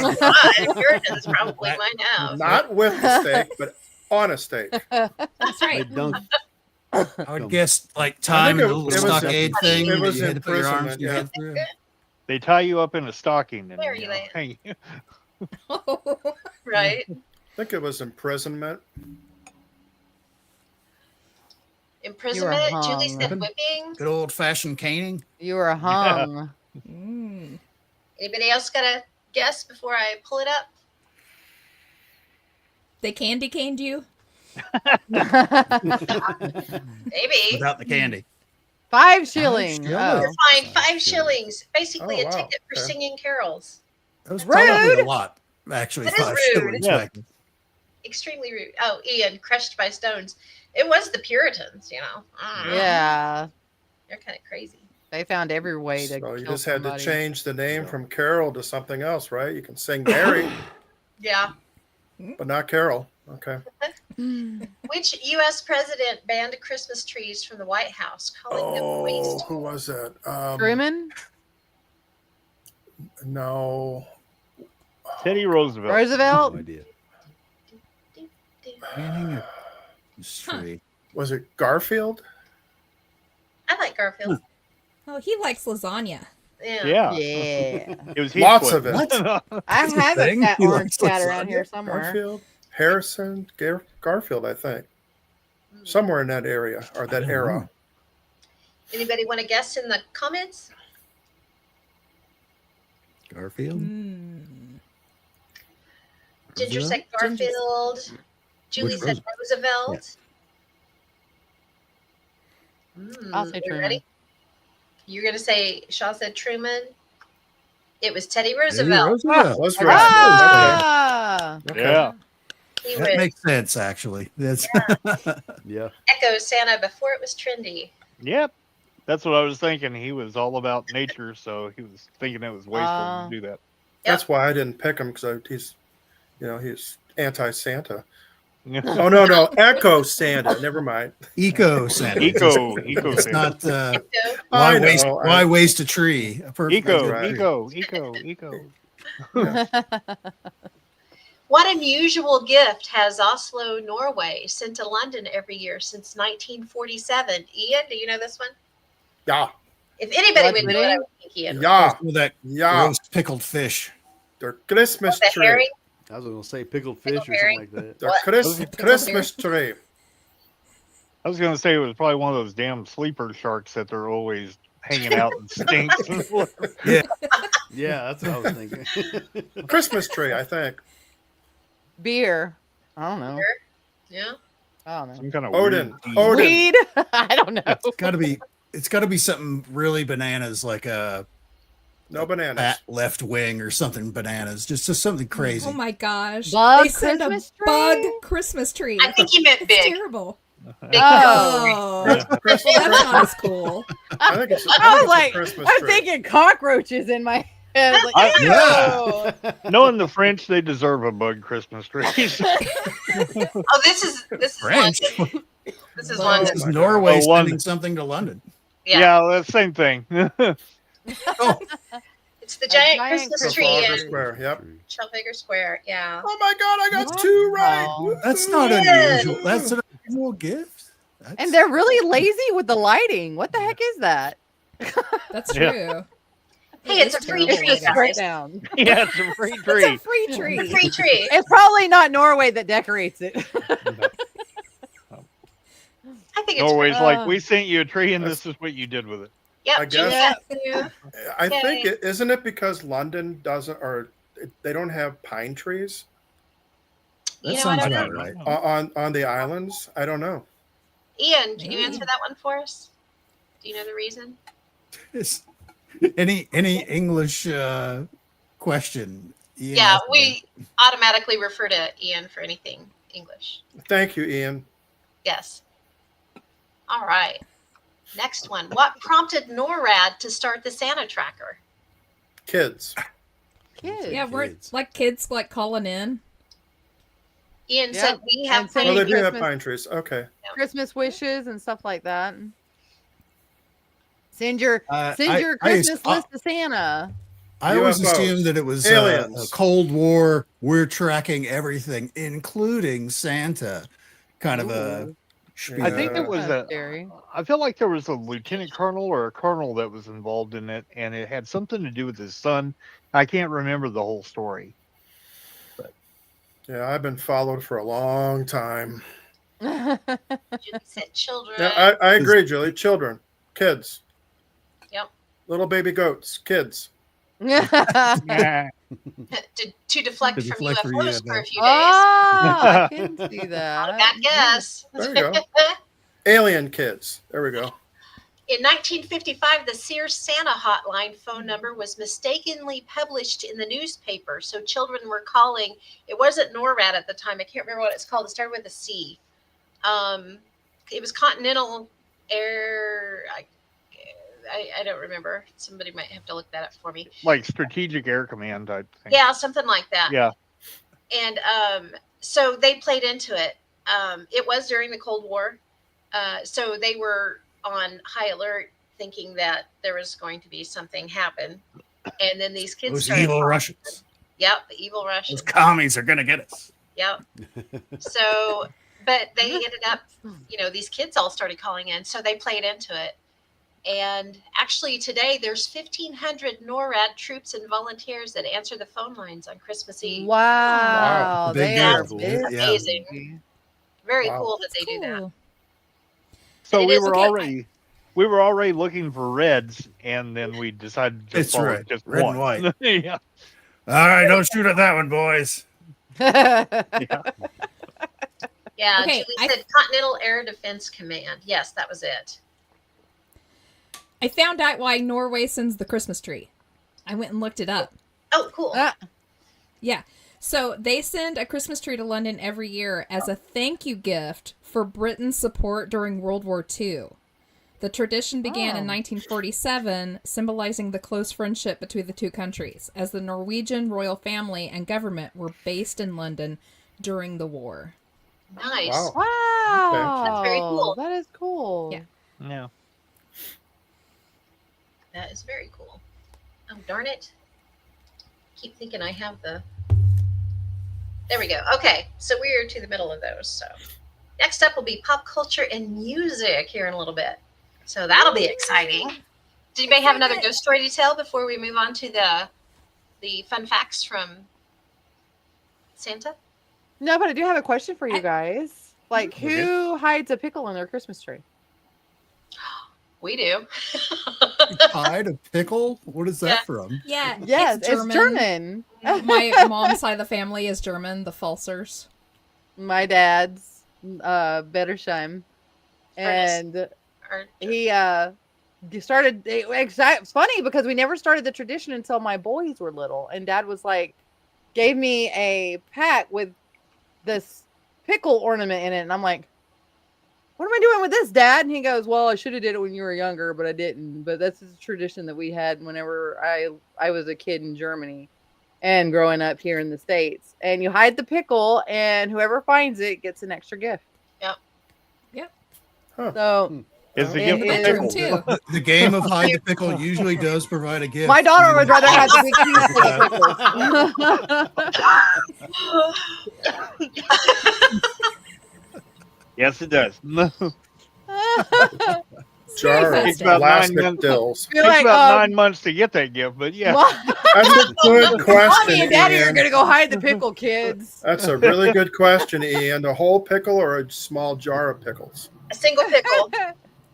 Speaker 1: Puritans probably might have.
Speaker 4: Not with the stake, but on a stake.
Speaker 6: That's
Speaker 7: They
Speaker 6: right.
Speaker 7: dunk.
Speaker 3: I would guess like time
Speaker 4: it-
Speaker 3: and the little
Speaker 4: it was
Speaker 3: stockade
Speaker 1: in-
Speaker 3: thing.
Speaker 4: it
Speaker 3: that
Speaker 4: was
Speaker 3: you had to put your arms
Speaker 4: imprisonment,
Speaker 3: and your
Speaker 4: yeah.
Speaker 3: head through.
Speaker 2: They tie you up in a stocking and
Speaker 1: There you land.
Speaker 2: hang you.
Speaker 1: Right?
Speaker 4: I think it was imprisonment.
Speaker 1: Imprisonment. Julie
Speaker 5: hung.
Speaker 1: said whipping.
Speaker 3: Good old fashioned caning.
Speaker 5: You were hung.
Speaker 6: Mm.
Speaker 1: Anybody else got a guess before I pull it up?
Speaker 6: They candy caned you.
Speaker 1: Maybe.
Speaker 3: Without the candy.
Speaker 5: 5 shillings.
Speaker 3: shillings.
Speaker 5: Oh.
Speaker 1: You're fined 5 shillings. Basically
Speaker 4: Oh,
Speaker 1: a
Speaker 4: wow.
Speaker 1: ticket for
Speaker 4: Okay.
Speaker 1: singing carols.
Speaker 3: That was
Speaker 5: Rude.
Speaker 3: probably a lot. Actually,
Speaker 1: That is
Speaker 3: 5
Speaker 1: rude.
Speaker 3: shillings
Speaker 2: Yeah.
Speaker 3: back then.
Speaker 1: Extremely rude. Oh, Ian, crushed by stones. It was the Puritans, you know.
Speaker 5: Yeah.
Speaker 1: They're kind of crazy.
Speaker 5: They found every way to
Speaker 4: So
Speaker 5: kill
Speaker 4: you just had
Speaker 5: somebody.
Speaker 4: to change the name from Carol to something else, right? You can sing Mary,
Speaker 1: Yeah.
Speaker 4: but not Carol. Okay.
Speaker 1: Which U.S. president banned Christmas trees from the White House, calling them
Speaker 4: Oh,
Speaker 1: waste?
Speaker 4: who was that?
Speaker 5: Truman?
Speaker 4: No.
Speaker 2: Teddy Roosevelt.
Speaker 5: Roosevelt?
Speaker 7: No idea.
Speaker 3: Canning a tree.
Speaker 4: Was it Garfield?
Speaker 1: I like Garfield.
Speaker 6: Oh, he likes lasagna.
Speaker 1: Yeah.
Speaker 2: Yeah.
Speaker 5: Yeah.
Speaker 2: It was
Speaker 4: Lots
Speaker 2: Heathcliff.
Speaker 4: of it.
Speaker 5: I
Speaker 3: That's a
Speaker 5: have a
Speaker 3: thing?
Speaker 5: fat
Speaker 3: He
Speaker 5: orange
Speaker 3: likes
Speaker 5: cat around
Speaker 3: lasagna?
Speaker 5: here somewhere.
Speaker 4: Garfield? Harrison? Garfield, I think. somewhere in that area or that era.
Speaker 1: Anybody want to guess in the comments?
Speaker 3: Garfield.
Speaker 1: Ginger said Garfield. Julie said Roosevelt.
Speaker 5: I'll say
Speaker 1: You
Speaker 5: Truman.
Speaker 1: ready? You're going to say, Shaw said Truman. It was Teddy Roosevelt.
Speaker 4: Was right.
Speaker 5: Ah!
Speaker 4: Okay.
Speaker 2: Yeah.
Speaker 1: He
Speaker 3: That
Speaker 1: was
Speaker 3: makes sense, actually. That's
Speaker 7: Yeah.
Speaker 1: Echo Santa before it was trendy.
Speaker 2: Yep. That's what I was thinking. He was all about nature, so he was thinking it was wasteful to do that.
Speaker 4: That's why I didn't pick him, because he's anti-Santa. Oh no, Echo Santa. Never mind.
Speaker 3: Eco Santa.
Speaker 2: Eco
Speaker 3: It's
Speaker 2: Santa.
Speaker 3: not
Speaker 4: I know.
Speaker 3: why waste a tree? A perfect
Speaker 2: Eco,
Speaker 4: right.
Speaker 2: eco.
Speaker 1: What unusual gift has Oslo, Norway sent to London every year since 1947? Ian, do you know this one?
Speaker 4: Yeah.
Speaker 1: If anybody
Speaker 5: Blood
Speaker 1: would know it, I
Speaker 5: pudding?
Speaker 1: would think Ian.
Speaker 4: Yeah.
Speaker 3: With that
Speaker 4: Yeah.
Speaker 3: roast pickled fish.
Speaker 4: Their Christmas
Speaker 1: The
Speaker 4: tree.
Speaker 1: herring?
Speaker 7: I was going to say pickled fish
Speaker 1: Pickled
Speaker 7: or something like that.
Speaker 4: Their
Speaker 1: What?
Speaker 4: Christmas tree.
Speaker 2: I was going to say it was probably one of those damn sleeper sharks that they're always hanging out and stinks.
Speaker 3: Yeah.
Speaker 7: Yeah, that's what I was thinking.
Speaker 4: Christmas tree, I think.
Speaker 5: Beer. I don't know.
Speaker 1: Yeah.
Speaker 5: I don't know.
Speaker 2: Some kind of
Speaker 4: Odin.
Speaker 2: weird
Speaker 4: Odin.
Speaker 5: Weed? I don't know.
Speaker 3: It's gotta be something really bananas, like a
Speaker 4: No bananas.
Speaker 3: bat left wing or something bananas. Just something crazy.
Speaker 6: Oh my gosh.
Speaker 5: Bug
Speaker 6: They sent
Speaker 5: Christmas
Speaker 6: a bug
Speaker 5: tree?
Speaker 6: Christmas tree.
Speaker 1: I think he meant
Speaker 6: It's
Speaker 1: big.
Speaker 6: terrible.
Speaker 1: Big
Speaker 5: Oh.
Speaker 1: Christmas
Speaker 6: Oh,
Speaker 4: Christmas
Speaker 6: well, that's
Speaker 4: tree.
Speaker 6: not as cool.
Speaker 4: I think it's
Speaker 5: I was like,
Speaker 4: a Christmas
Speaker 5: I'm
Speaker 4: tree.
Speaker 5: thinking cockroaches in my head. I was like,
Speaker 3: Yeah.
Speaker 5: ew.
Speaker 2: Knowing the French, they deserve a bug Christmas tree.
Speaker 1: Oh, this is
Speaker 3: French.
Speaker 1: London. This is
Speaker 4: Oh,
Speaker 1: London.
Speaker 3: This is
Speaker 4: my
Speaker 3: Norway
Speaker 2: God. Oh, London.
Speaker 3: sending something to London.
Speaker 1: Yeah.
Speaker 2: Yeah, that's the same thing.
Speaker 3: Oh,
Speaker 1: It's the giant,
Speaker 5: giant
Speaker 1: Christmas
Speaker 5: Christmas
Speaker 1: tree
Speaker 4: Trafalgar
Speaker 1: in
Speaker 4: Square. Yep.
Speaker 1: Trafalgar Square. Yeah.
Speaker 4: Oh my God, I got two right.
Speaker 5: Wow.
Speaker 3: that's not
Speaker 1: Yes.
Speaker 3: unusual. That's an unusual gift. That's,
Speaker 5: And they're really lazy with the lighting. What the heck is that?
Speaker 6: That's
Speaker 2: Yeah.
Speaker 6: true.
Speaker 1: Hey, it's a free
Speaker 6: terrible
Speaker 1: tree,
Speaker 6: lighting.
Speaker 1: guys.
Speaker 5: Straight down.
Speaker 2: Yeah, it's a free
Speaker 6: It's
Speaker 2: tree.
Speaker 6: a free
Speaker 1: It's a
Speaker 6: tree.
Speaker 1: free tree.
Speaker 5: It's probably not Norway that decorates it.
Speaker 1: I think it's
Speaker 2: Norway's
Speaker 1: free.
Speaker 2: like, we sent you a tree and this is what you did with it.
Speaker 1: Yep.
Speaker 4: I
Speaker 1: Gene
Speaker 4: guess-
Speaker 1: got two.
Speaker 4: I think
Speaker 1: Yay.
Speaker 4: isn't it because London doesn't, or they don't have pine trees
Speaker 3: that
Speaker 1: You know, I
Speaker 3: sounds
Speaker 1: don't
Speaker 3: about
Speaker 1: know.
Speaker 3: right.
Speaker 4: on the islands? I don't know.
Speaker 1: Ian, can you
Speaker 6: Yeah.
Speaker 1: answer that one for us? Do you know the reason?
Speaker 3: It's- any English question? Ian
Speaker 1: Yeah,
Speaker 3: has to
Speaker 1: we automatically refer to Ian for anything English.
Speaker 4: Thank you, Ian.
Speaker 1: Yes. All right. Next one. What prompted NORAD to start the Santa tracker?
Speaker 4: Kids.
Speaker 5: Kids.
Speaker 6: Yeah, we're
Speaker 7: Kids.
Speaker 6: like kids like calling in.
Speaker 1: Ian
Speaker 5: Yeah,
Speaker 1: said we have
Speaker 5: and sending
Speaker 4: Oh, they
Speaker 1: plenty.
Speaker 4: do have
Speaker 5: Christmas-
Speaker 4: pine trees. Okay.
Speaker 5: Christmas wishes and stuff like that. Send your
Speaker 3: I-
Speaker 5: Christmas list to Santa.
Speaker 3: I always
Speaker 4: UFOs.
Speaker 3: assumed that it was
Speaker 4: Aliens.
Speaker 3: a Cold War. We're tracking everything, including Santa. Kind of a. spiel.
Speaker 2: I think
Speaker 4: Yeah.
Speaker 2: it was
Speaker 5: That's
Speaker 2: a.
Speaker 5: scary.
Speaker 2: I feel like there was a lieutenant colonel or a colonel that was involved in it, and it had something to do with his son. I can't remember the whole story.
Speaker 4: Yeah, I've been followed for a long time.
Speaker 1: Julie said children.
Speaker 4: Yeah, I agree, Julie. Children, kids.
Speaker 1: Yep.
Speaker 4: Little baby goats, kids.
Speaker 2: Nah.
Speaker 1: to deflect
Speaker 3: To
Speaker 1: from
Speaker 3: deflect from
Speaker 1: UFOs for a
Speaker 3: UFOs.
Speaker 1: few days.
Speaker 5: I can see
Speaker 1: Not a
Speaker 5: that.
Speaker 1: bad guess.
Speaker 4: There you go. Alien kids. There we go.
Speaker 1: In 1955, the Sears Santa hotline phone number was mistakenly published in the newspaper. So children were calling. It wasn't NORAD at the time. I can't remember what it's called. It started with a C. It was Continental Air. I don't remember. Somebody might have to look that up for me.
Speaker 2: Like Strategic Air Command type thing.
Speaker 1: Yeah, something like that.
Speaker 2: Yeah.
Speaker 1: And so they played into it. It was during the Cold War. So they were on high alert thinking that there was going to be something happen. And then these kids
Speaker 3: Those
Speaker 1: started
Speaker 3: evil
Speaker 1: calling.
Speaker 3: Russians.
Speaker 1: Yep, the evil Russians.
Speaker 3: Those commies are gonna get us.
Speaker 1: Yep. So, but they ended up, these kids all started calling in. So they played into it. And actually today there's 1,500 NORAD troops and volunteers that answer the phone lines on Christmas Eve.
Speaker 5: Wow,
Speaker 3: Big
Speaker 5: they
Speaker 3: deal.
Speaker 5: are
Speaker 1: That's
Speaker 5: busy.
Speaker 1: amazing. Very
Speaker 4: Wow.
Speaker 1: cool that they do that.
Speaker 6: Cool.
Speaker 2: So
Speaker 1: It
Speaker 2: we
Speaker 1: is
Speaker 2: were
Speaker 6: okay.
Speaker 2: already looking for reds, and then we decided to just
Speaker 3: It's
Speaker 2: follow
Speaker 3: right.
Speaker 2: just
Speaker 3: Red
Speaker 2: one.
Speaker 3: and white.
Speaker 2: Yeah.
Speaker 3: All right, don't shoot at that one, boys.
Speaker 2: Yeah.
Speaker 1: Yeah,
Speaker 6: Okay,
Speaker 1: Julie said Continental Air Defense Command. Yes, that was it.
Speaker 6: I found out why Norway sends the Christmas tree. I went and looked it up.
Speaker 1: Oh, cool.
Speaker 6: Yeah. So they send a Christmas tree to London every year as a thank you gift for Britain's support during World War II. The tradition began in 1947, symbolizing the close friendship between the two countries, as the Norwegian royal family and government were based in London during the war.
Speaker 1: Nice.
Speaker 4: Wow.
Speaker 5: Wow.
Speaker 1: That's very cool.
Speaker 5: That is cool.
Speaker 6: Yeah.
Speaker 2: Yeah.
Speaker 1: That is very cool. Oh, darn it. Keep thinking I have the... There we go. Okay, so we're to the middle of those. So next up will be pop culture and music here in a little bit. So that'll be exciting. Did anybody have another ghost story to tell before we move on to the fun facts from Santa?
Speaker 5: No, but I do have a question for you guys. Like,
Speaker 2: Okay.
Speaker 5: who hides a pickle in their Christmas tree?
Speaker 1: We do.
Speaker 3: Hide a pickle? What is that
Speaker 1: Yeah.
Speaker 3: from?
Speaker 6: Yeah.
Speaker 5: Yes, it's German.
Speaker 6: My mom's side of the family is German, the Falsers.
Speaker 5: My dad's Bettersheim. And
Speaker 1: Or-
Speaker 5: he started it's funny because we never started the tradition until my boys were little, and Dad was like, gave me a pack with this pickle ornament in it, and I'm like, what am I doing with this, Dad? And he goes, well, I should have did it when you were younger, but I didn't. But that's a tradition that we had whenever I was a kid in Germany and growing up here in the States. And you hide the pickle, and whoever finds it gets an extra gift.
Speaker 6: Yep.
Speaker 4: Huh.
Speaker 5: So
Speaker 2: Is the
Speaker 5: It
Speaker 2: gift
Speaker 5: is-
Speaker 2: a
Speaker 6: Bedroom
Speaker 2: pickle?
Speaker 6: too.
Speaker 3: The game of hide the pickle usually does provide a gift.
Speaker 5: my daughter would rather have the big piece of pickles.
Speaker 2: Yes, it does.
Speaker 4: Jar of
Speaker 6: Takes
Speaker 2: about 9
Speaker 4: plastic
Speaker 2: minutes.
Speaker 4: dills.
Speaker 5: You're
Speaker 2: Takes
Speaker 5: like,
Speaker 2: about 9 months to get that gift, but yeah.
Speaker 4: That's a good question,
Speaker 5: Mommy and Daddy are
Speaker 4: Ian.
Speaker 5: gonna go hide the pickle, kids.
Speaker 4: That's a really good question, Ian. A whole pickle or a small jar of pickles?
Speaker 1: A single pickle.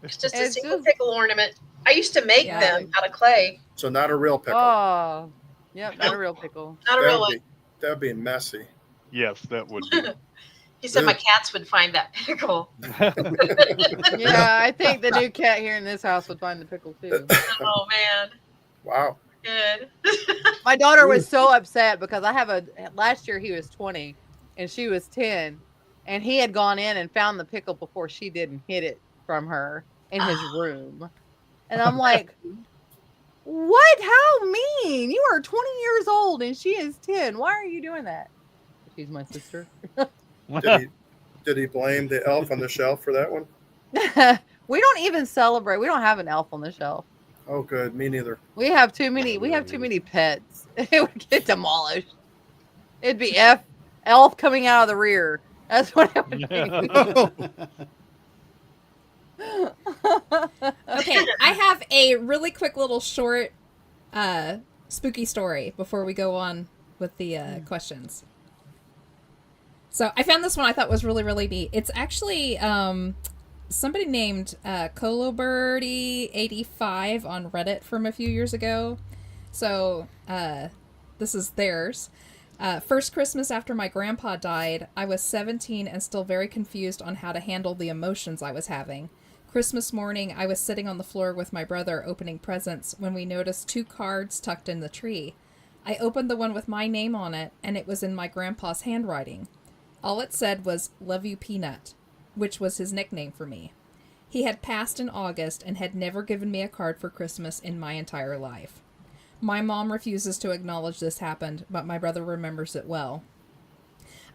Speaker 1: It's just a
Speaker 5: It's
Speaker 1: single
Speaker 5: just-
Speaker 1: pickle ornament. I used to make
Speaker 6: Yeah.
Speaker 1: them out of clay.
Speaker 4: So not a real pickle.
Speaker 5: Oh, yep, not a real pickle.
Speaker 1: Not a real one.
Speaker 4: That'd be messy.
Speaker 2: Yes, that would be.
Speaker 1: He said my cats would find that pickle.
Speaker 5: Yeah, I think the new cat here in this house would find the pickle too.
Speaker 1: Oh man,
Speaker 4: Wow.
Speaker 1: good.
Speaker 5: My daughter was so upset because last year he was 20 and she was 10, and he had gone in and found the pickle before she did and hid it from her in his room. And I'm like, what? How mean? You are 20 years old and she is 10. Why are you doing that? She's my sister.
Speaker 4: Did he blame the elf on the shelf for that one?
Speaker 5: We don't even celebrate. We don't have an elf on the shelf.
Speaker 4: Oh, good. Me neither.
Speaker 5: We have too many pets. It would get demolished. It'd be elf coming out of the rear. That's what it would be.
Speaker 6: Okay, I have a really quick little short spooky story before we go on with the questions. So I found this one I thought was really, really neat. It's actually somebody named Colobirdie85 on Reddit from a few years ago. So this is theirs. First Christmas after my grandpa died, I was 17 and still very confused on how to handle the emotions I was having. Christmas morning, I was sitting on the floor with my brother opening presents when we noticed 2 cards tucked in the tree. I opened the one with my name on it, and it was in my grandpa's handwriting. All it said was, "Love you, Peanut," which was his nickname for me. He had passed in August and had never given me a card for Christmas in my entire life. My mom refuses to acknowledge this happened, but my brother remembers it well.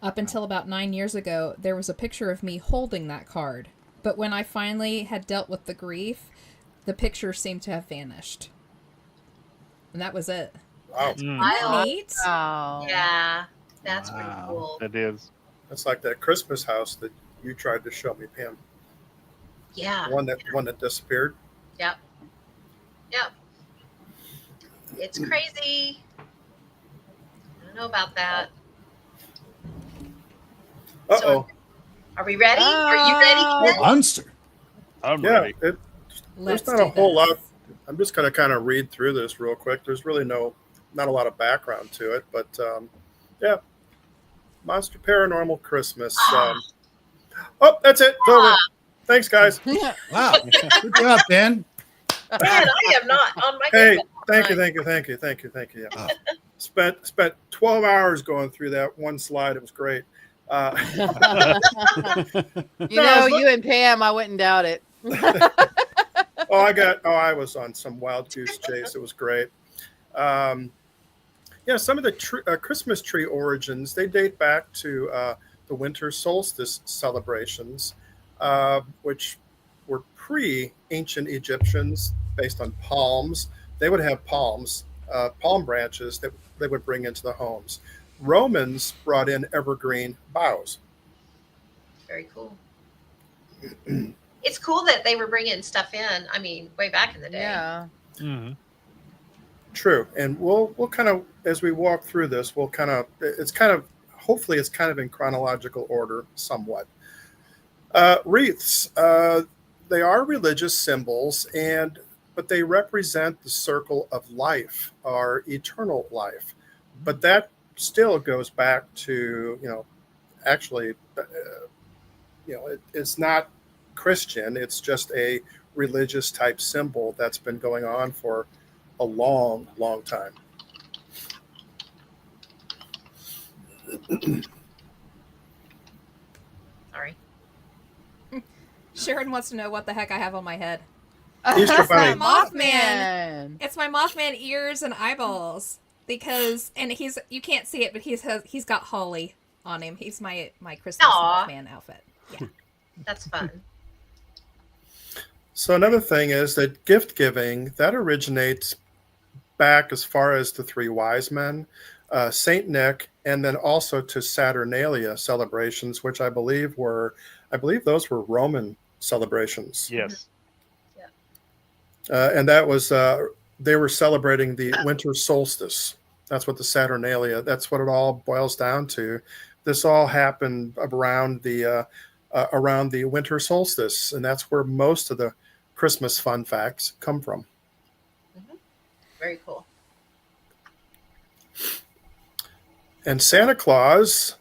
Speaker 6: Up until about 9 years ago, there was a picture of me holding that card, but when I finally had dealt with the grief, the picture seemed to have vanished. And that was it.
Speaker 4: Wow.
Speaker 1: Wild.
Speaker 6: Neat.
Speaker 5: Oh.
Speaker 1: Yeah, that's pretty
Speaker 3: Wow.
Speaker 1: cool.
Speaker 2: That is.
Speaker 4: That's like that Christmas house that you tried to show me, Pam.
Speaker 1: Yeah.
Speaker 4: One that disappeared.
Speaker 1: Yep. It's crazy. I don't know about that.
Speaker 4: Uh-oh.
Speaker 1: Are we ready? Are you ready, Ken?
Speaker 3: Monster.
Speaker 2: I'm
Speaker 4: Yeah,
Speaker 2: ready.
Speaker 6: Let's
Speaker 4: there's not a
Speaker 6: do
Speaker 4: whole
Speaker 6: this.
Speaker 4: lot. I'm just going to kind of read through this real quick. There's really not a lot of background to it, but yeah, Monster Paranormal Christmas. Oh, that's it. It's over. Thanks, guys.
Speaker 3: Wow. Good job, Ben.
Speaker 1: Man, I am not on my
Speaker 4: Hey,
Speaker 1: game.
Speaker 4: thank you. Yeah.
Speaker 3: Oh.
Speaker 4: Spent 12 hours going through that one slide. It was great.
Speaker 5: You and Pam, I wouldn't doubt it.
Speaker 4: I was on some wild goose chase. It was great. Yeah, some of the Christmas tree origins, they date back to the winter solstice celebrations, which were pre-ancient Egyptians based on palms. They would have palm branches that they would bring into the homes. Romans brought in evergreen boughs.
Speaker 1: Very cool. It's cool that they were bringing stuff in. I mean, way back in the day.
Speaker 5: Yeah.
Speaker 2: Mm-hmm.
Speaker 4: True, and we'll kind of, as we walk through this, hopefully it's kind of in chronological order somewhat. Wreaths, they are religious symbols, but they represent the circle of life, our eternal life. But that still goes back to, actually, it's not Christian. It's just a religious type symbol that's been going on for a long, long time.
Speaker 1: Sorry.
Speaker 6: Sharon wants to know what the heck I have on my head.
Speaker 4: Easter Bunny.
Speaker 6: Mothman. It's my Mothman ears and eyeballs and you can't see it, but he's got holly on him. He's my Christmas Mothman outfit. Yeah.
Speaker 1: That's fun.
Speaker 4: So another thing is that gift giving, that originates back as far as the three wise men, Saint Nick, and then also to Saturnalia celebrations, which I believe those were Roman celebrations.
Speaker 2: Yes.
Speaker 4: And that was they were celebrating the winter solstice. That's what the Saturnalia. That's what it all boils down to. This all happened around the winter solstice, and that's where most of the Christmas fun facts come from.
Speaker 1: Mm-hmm. Very cool.
Speaker 4: And Santa Claus,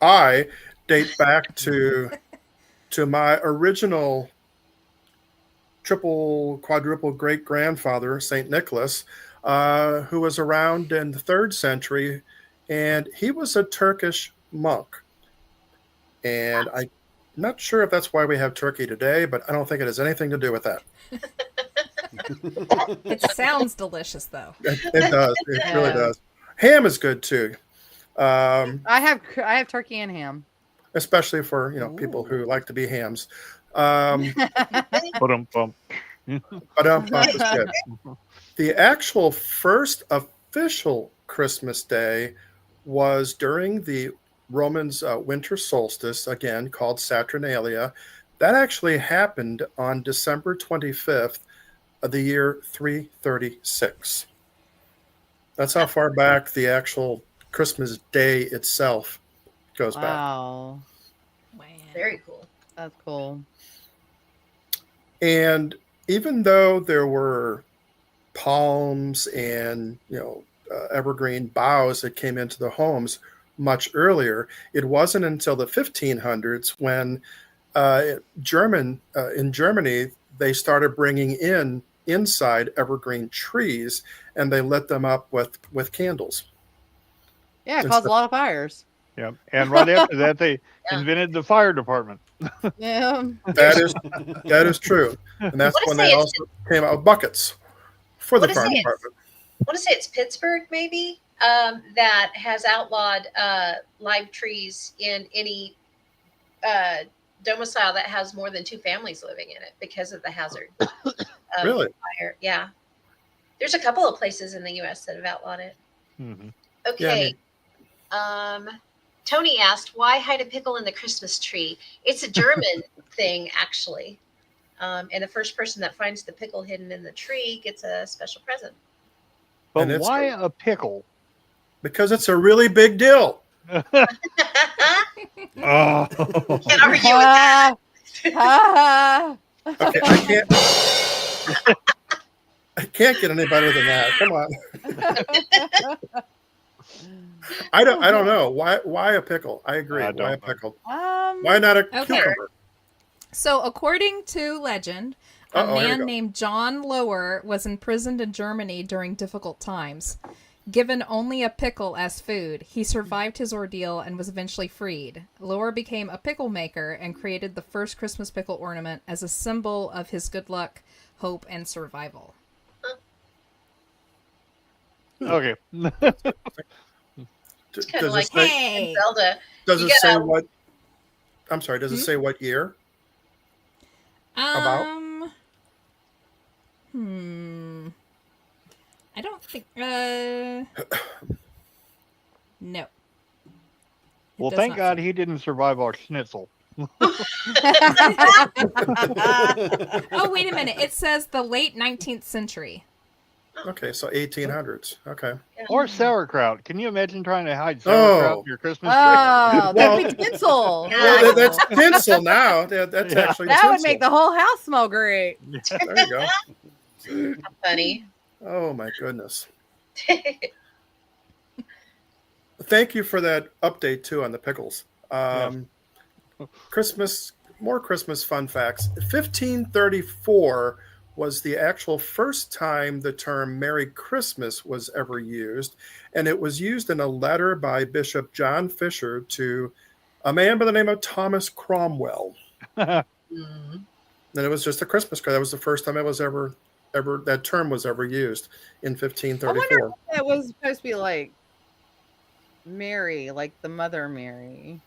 Speaker 4: I date back to my original triple, quadruple great grandfather, St. Nicholas, who was around in the 3rd century, and he was a Turkish monk. And I'm not sure if that's why we have turkey today, but I don't think it has anything to do with that.
Speaker 6: It sounds delicious, though.
Speaker 4: It does. It really does. Ham is good too.
Speaker 5: I have turkey and ham,
Speaker 4: especially for people who like to be hams.
Speaker 2: Ba-dum-bum.
Speaker 4: But is good. The actual first official Christmas day was during the Romans' winter solstice, again called Saturnalia. That actually happened on December 25th of the year 336. That's how far back the actual Christmas day itself goes back.
Speaker 5: Wow.
Speaker 1: Very cool.
Speaker 5: That's cool.
Speaker 4: And even though there were palms and evergreen boughs that came into the homes much earlier, it wasn't until the 1500s when in Germany they started bringing inside evergreen trees, and they lit them up with candles.
Speaker 5: Yeah, it caused a lot of fires.
Speaker 2: Yeah, and right after that, they invented the fire department.
Speaker 5: Yeah,
Speaker 4: that is true, and that's when they also came out with buckets for the fire department.
Speaker 1: I want to say it's Pittsburgh, maybe, that has outlawed live trees in any domicile that has more than 2 families living in it because of the hazard.
Speaker 4: Really?
Speaker 1: Fire. Yeah. There's a couple of places in the U.S. that have outlawed it.
Speaker 2: Mm-hmm.
Speaker 1: Okay. Yeah, Tony asked, why hide a pickle in the Christmas tree? It's a German thing, actually. And the first person that finds the pickle hidden in the tree gets a special present.
Speaker 2: But why a pickle?
Speaker 4: Because it's a really big deal.
Speaker 1: Can't argue with that.
Speaker 5: Ah.
Speaker 4: Okay, I can't get any better than that. Come on. I don't know. Why a pickle? I agree. Why a pickle? Why not a cucumber?
Speaker 6: So, according to legend, a man named John Lower was imprisoned in Germany during difficult times. Given only a pickle as food, he survived his ordeal and was eventually freed. Lower became a pickle maker and created the first Christmas pickle ornament as a symbol of his good luck, hope, and survival.
Speaker 2: Okay.
Speaker 1: It's kind of
Speaker 4: Does
Speaker 1: like
Speaker 4: it say,
Speaker 6: Hey!
Speaker 1: Zelda.
Speaker 4: does
Speaker 1: You
Speaker 4: it say
Speaker 1: gotta-
Speaker 4: what? I'm sorry. Does it say what year? About?
Speaker 6: I don't think. No.
Speaker 2: Well,
Speaker 6: does
Speaker 2: thank
Speaker 6: not
Speaker 2: God
Speaker 6: say.
Speaker 2: he didn't survive our schnitzel.
Speaker 6: Oh, wait a minute. It says the late 19th century.
Speaker 4: Okay, so 1800s. Okay.
Speaker 2: Or sauerkraut. Can you imagine trying to hide sauerkraut in your Christmas tree?
Speaker 5: Oh, that'd be tinsel.
Speaker 4: Well, that's tinsel now. That's
Speaker 2: Yeah.
Speaker 4: actually
Speaker 5: That
Speaker 4: tinsel.
Speaker 5: would make the whole house smell great.
Speaker 4: There you go.
Speaker 1: Funny.
Speaker 4: Oh my goodness. Thank you for that update too on the pickles. More Christmas fun facts. 1534 was the actual first time the term Merry Christmas was ever used, and it was used in a letter by Bishop John Fisher to a man by the name of Thomas Cromwell. And it was just a Christmas card. That was the first time it was ever that term was ever used in 1534.
Speaker 5: I wonder if it was supposed to be like Mary, like the Mother Mary.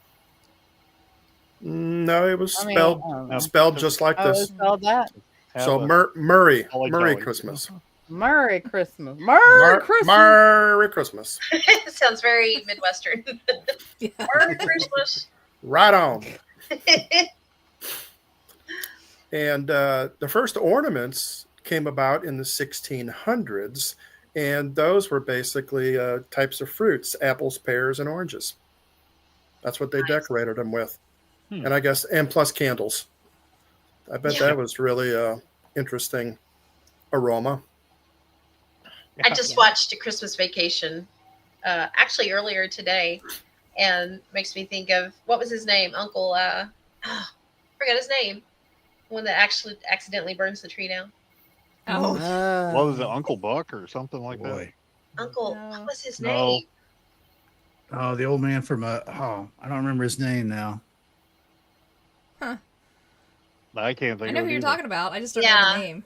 Speaker 4: No, it was
Speaker 5: I
Speaker 4: spelled
Speaker 5: mean,
Speaker 4: spelled just like
Speaker 5: Oh,
Speaker 4: this.
Speaker 5: it's spelled that.
Speaker 4: So Murray
Speaker 2: Holly.
Speaker 4: Christmas.
Speaker 5: Merry Christmas. Merry Christmas.
Speaker 4: Merry Christmas.
Speaker 1: Sounds very Midwestern. Merry Christmas.
Speaker 4: Right on. And the first ornaments came about in the 1600s, and those were basically types of fruits: apples, pears, and oranges. That's what they decorated them with. And I guess, and plus candles. I bet that was really interesting aroma.
Speaker 1: I just watched A Christmas Vacation, actually earlier today, and makes me think of, what was his name? Uncle, forgot his name. One that actually accidentally burns the tree down.
Speaker 6: Oh.
Speaker 2: What was it, Uncle Buck or something like that?
Speaker 1: Uncle,
Speaker 6: No.
Speaker 1: what was his
Speaker 2: No.
Speaker 1: name?
Speaker 3: Oh, the old man from I don't remember his name now.
Speaker 2: I can't think
Speaker 6: I
Speaker 2: of
Speaker 6: know
Speaker 2: it
Speaker 6: who you're
Speaker 2: either.
Speaker 6: talking about. I just don't know
Speaker 1: Yeah.
Speaker 6: the name.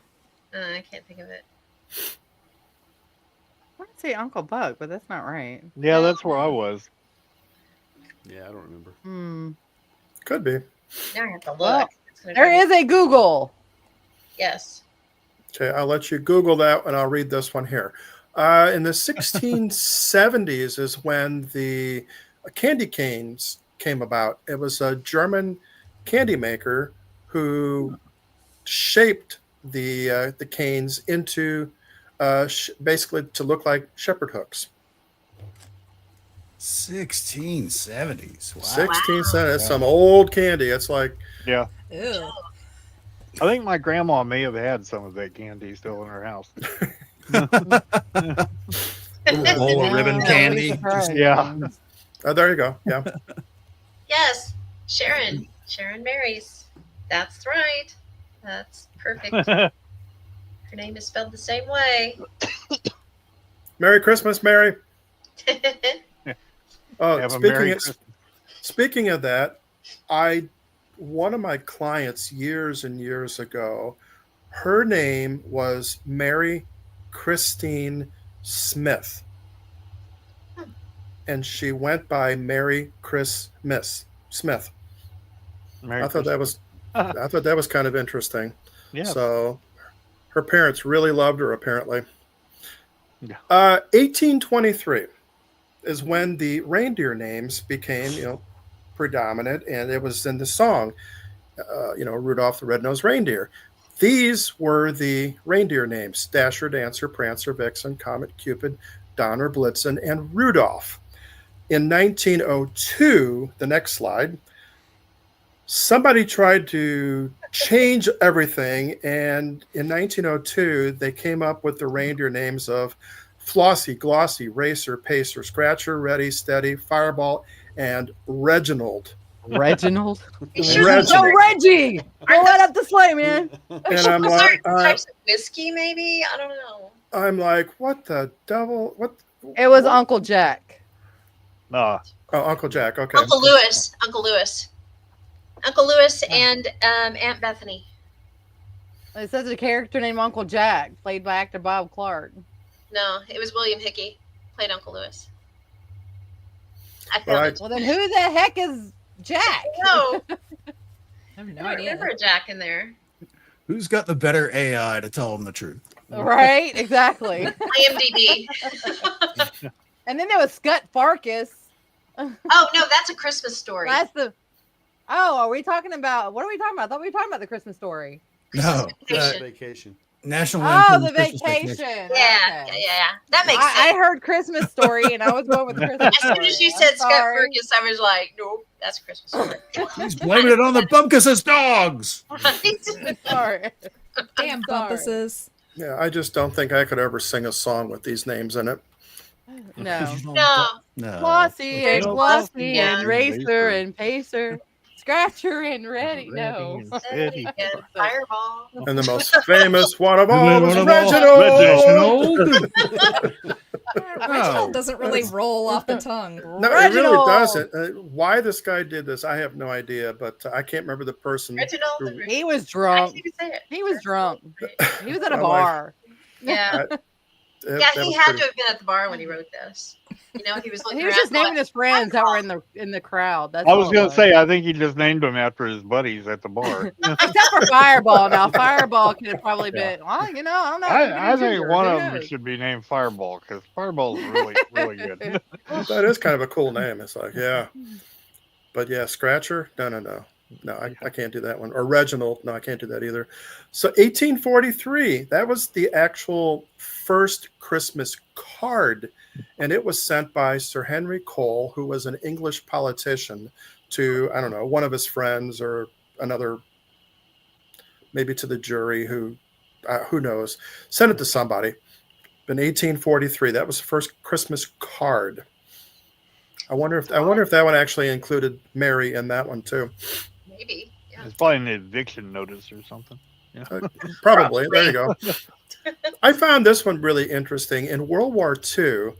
Speaker 1: I can't think of it.
Speaker 5: I want to say Uncle Buck, but that's not right.
Speaker 2: Yeah, that's where I was.
Speaker 7: Yeah, I don't remember.
Speaker 4: Could be.
Speaker 1: Now I have to look.
Speaker 5: Well,
Speaker 1: It's gonna
Speaker 5: there
Speaker 1: drive me-
Speaker 5: is a Google.
Speaker 1: Yes.
Speaker 4: Okay, I'll let you Google that, and I'll read this one here. In the 1670s is when the candy canes came about. It was a German candy maker who shaped the canes into basically to look like shepherd hooks.
Speaker 3: 1670s. Wow.
Speaker 4: 1670s. That's some old candy. It's like,
Speaker 2: Yeah.
Speaker 6: Ew.
Speaker 2: I think my grandma may have had some of that candy still in her house.
Speaker 3: A bowl of ribbon candy.
Speaker 2: Yeah.
Speaker 4: there you go. Yeah.
Speaker 1: Yes. Sharon marries. That's right. That's perfect. Her name is spelled the same way.
Speaker 4: Merry Christmas, Mary.
Speaker 2: Have a Merry Christmas.
Speaker 4: Speaking of that, one of my clients years and years ago, her name was Mary Christine Smith, and she went by Mary Chris Smith.
Speaker 2: Merry
Speaker 4: I thought that was kind of interesting.
Speaker 2: Yeah.
Speaker 4: So her parents really loved her, apparently.
Speaker 2: Yeah.
Speaker 4: 1823 is when the reindeer names became, predominant, and it was in the song, Rudolph the Red-Nosed Reindeer. These were the reindeer names: Dasher, Dancer, Prancer, Vixen, Comet, Cupid, Donner, Blitzen, and Rudolph. In 1902, the next slide, somebody tried to change everything, and in 1902 they came up with the reindeer names of Flossie, Glossy, Racer, Pacer, Scratcher, Ready, Steady, Fireball, and Reginald.
Speaker 5: Reginald.
Speaker 1: You sure
Speaker 4: Reginald.
Speaker 5: Yo, Reggie! Go right up the sleigh, man.
Speaker 4: And I'm
Speaker 1: those
Speaker 4: like,
Speaker 1: certain types of whiskey, maybe? I don't know.
Speaker 4: I'm like, what the devil? What?
Speaker 5: It was
Speaker 4: what?
Speaker 5: Uncle Jack.
Speaker 2: Uh,
Speaker 4: Oh, Uncle Jack. Okay.
Speaker 1: Uncle Lewis. Uncle Lewis and Aunt Bethany.
Speaker 5: It says a character named Uncle Jack, played by actor Bob Clark.
Speaker 1: No, it was William Hickey, played Uncle Lewis. I found
Speaker 4: Well,
Speaker 1: it.
Speaker 5: Well, then who the heck is Jack?
Speaker 1: No,
Speaker 6: I have no
Speaker 1: I
Speaker 6: idea.
Speaker 1: remember a Jack in there.
Speaker 3: Who's got the better AI to tell them the truth?
Speaker 5: Right? Exactly.
Speaker 1: IMDb.
Speaker 5: And then there was Scut Farkus.
Speaker 1: Oh no, that's A Christmas Story.
Speaker 5: That's the. Oh, are we talking about? What are we talking about? I thought we were talking about the Christmas story.
Speaker 3: No,
Speaker 1: Vacation.
Speaker 7: Vacation.
Speaker 3: National
Speaker 5: Oh,
Speaker 3: Lampoon's
Speaker 5: the
Speaker 3: Christmas
Speaker 5: vacation.
Speaker 1: Yeah,
Speaker 5: Okay.
Speaker 1: yeah, that makes
Speaker 5: I
Speaker 1: sense.
Speaker 5: heard Christmas story, and I was going with Christmas
Speaker 1: As
Speaker 5: story.
Speaker 1: soon as you
Speaker 5: I'm
Speaker 1: said Scott
Speaker 5: sorry.
Speaker 1: Fergus, I was like, nope, that's A Christmas Story.
Speaker 3: He's blaming it on the Bumpkus dogs.
Speaker 1: Right?
Speaker 5: Sorry.
Speaker 6: Damn
Speaker 5: Sorry.
Speaker 6: bumpuses.
Speaker 4: Yeah, I just don't think I could ever sing a song with these names in it.
Speaker 5: No.
Speaker 1: No,
Speaker 3: No.
Speaker 5: Flossie and
Speaker 2: No,
Speaker 5: Glossy
Speaker 1: yeah.
Speaker 5: and Racer and Pacer. Scratcher and Ready. No.
Speaker 1: Steady and Fireball.
Speaker 4: And the most famous one of all was
Speaker 3: One of all,
Speaker 4: Reginald.
Speaker 3: Reginald.
Speaker 6: Reginald doesn't really roll off the tongue.
Speaker 4: No, it really
Speaker 5: Reginald.
Speaker 4: doesn't. Why this guy did this, I have no idea, but I can't remember the person.
Speaker 1: Reginald.
Speaker 4: who-
Speaker 1: and
Speaker 5: He was
Speaker 1: I
Speaker 5: drunk.
Speaker 1: can't even say it.
Speaker 5: He was drunk. He was at a
Speaker 4: I'm like-
Speaker 5: bar.
Speaker 1: Yeah,
Speaker 4: that
Speaker 1: yeah.
Speaker 4: was
Speaker 1: He had
Speaker 4: pretty-
Speaker 1: to have been at the bar when he wrote this. You know, he was looking.
Speaker 5: He was
Speaker 1: around
Speaker 5: just naming
Speaker 1: going,
Speaker 5: his friends that were in the crowd. That's
Speaker 2: I was
Speaker 5: all it
Speaker 2: going to say, I think he just named him after his buddies at the bar.
Speaker 5: Except for Fireball. Now Fireball could have probably been. Well, you know, I don't know.
Speaker 2: I think
Speaker 5: Ginger,
Speaker 2: one
Speaker 5: who
Speaker 2: of them
Speaker 5: knows?
Speaker 2: should be named Fireball because Fireball is really, really good.
Speaker 4: That is kind of a cool name. It's like, yeah. But yeah, Scratcher? No, I can't do that one. Or Reginald? No, I can't do that either. So 1843, that was the actual first Christmas card. And it was sent by Sir Henry Cole, who was an English politician, to, I don't know, one of his friends or another, maybe to the jury, who knows, sent it to somebody. In 1843, that was the first Christmas card. I wonder if that one actually included Mary in that one too.
Speaker 1: maybe. Yeah.
Speaker 2: It's probably an eviction notice or something.
Speaker 4: Probably. There you go. I found this one really interesting. In World War II,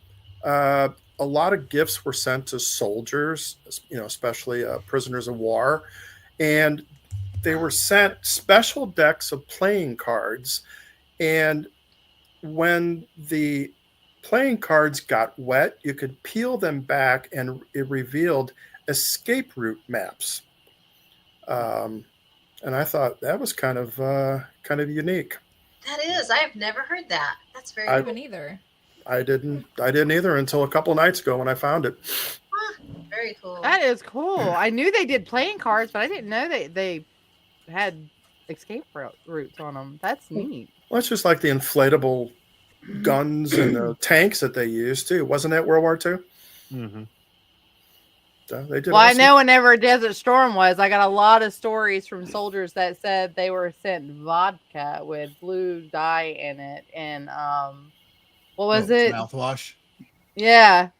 Speaker 4: a lot of gifts were sent to soldiers, especially prisoners of war, and they were sent special decks of playing cards. And when the playing cards got wet, you could peel them back, and it revealed escape route maps. And I thought that was kind of unique.
Speaker 1: That is. I have never heard that. That's very
Speaker 4: I-
Speaker 1: cool.
Speaker 6: Even either.
Speaker 4: I didn't either until a couple of nights ago when I found it.
Speaker 1: Very cool.
Speaker 5: That is cool. I knew they did playing cards, but I didn't know they had escape routes on them. That's neat.
Speaker 4: Well, it's just like the inflatable guns and the tanks that they used too. Wasn't that World War II?
Speaker 2: Mm-hmm.
Speaker 4: So they did.
Speaker 5: Well, I
Speaker 4: awesome.
Speaker 5: know whenever Desert Storm was, I got a lot of stories from soldiers that said they were sent vodka with blue dye in it, and what was it?
Speaker 3: Mouthwash.
Speaker 5: Yeah.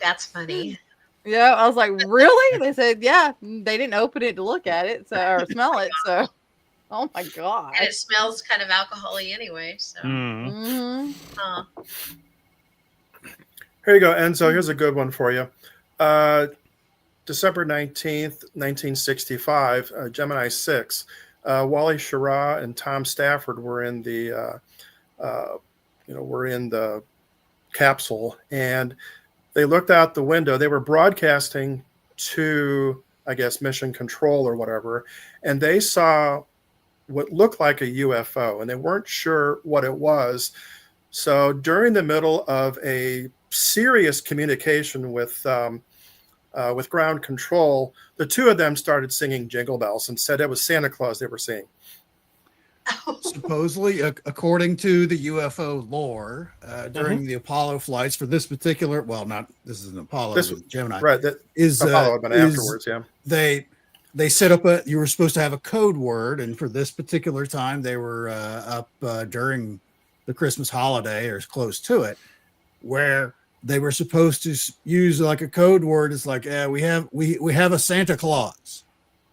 Speaker 1: That's funny.
Speaker 5: Yeah, I was like, really? They said, yeah. They didn't open it to look at it, or smell it. So, oh my god.
Speaker 1: And it smells kind of alcohol-y anyway. So,
Speaker 2: Mm-hmm.
Speaker 5: hmm
Speaker 4: Here you go, Enzo. Here's a good one for you. December 19th, 1965, Gemini 6. Wally Schirra and Tom Stafford were in the capsule, and they looked out the window. They were broadcasting to, I guess, Mission Control or whatever, and they saw what looked like a UFO, and they weren't sure what it was. So during the middle of a serious communication with ground control, the two of them started singing Jingle Bells and said it was Santa Claus they were seeing.
Speaker 3: supposedly, according to the UFO lore, during the Apollo flights for this particular, well, not this is an Apollo,
Speaker 4: This
Speaker 3: with Gemini,
Speaker 4: right. That
Speaker 3: is
Speaker 4: Apollo had been afterwards. Yeah.
Speaker 3: They set up you were supposed to have a code word, and for this particular time, they were up during the Christmas holiday or as close to it, where they were supposed to use like a code word. It's like, we have a Santa Claus,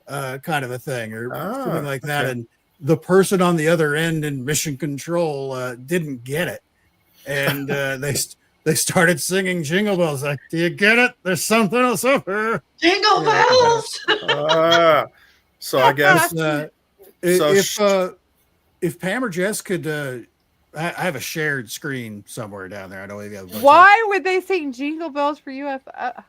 Speaker 3: kind of a thing, or something like that,
Speaker 4: okay.
Speaker 3: and the person on the other end in mission control didn't get it, and they started singing Jingle Bells. Like, do you get it? There's something else up here.
Speaker 1: Jingle bells.
Speaker 4: So I guess
Speaker 3: if Pam or Jess could, I have a shared screen somewhere down there. I know you have.
Speaker 5: Why would they sing Jingle Bells for UFO?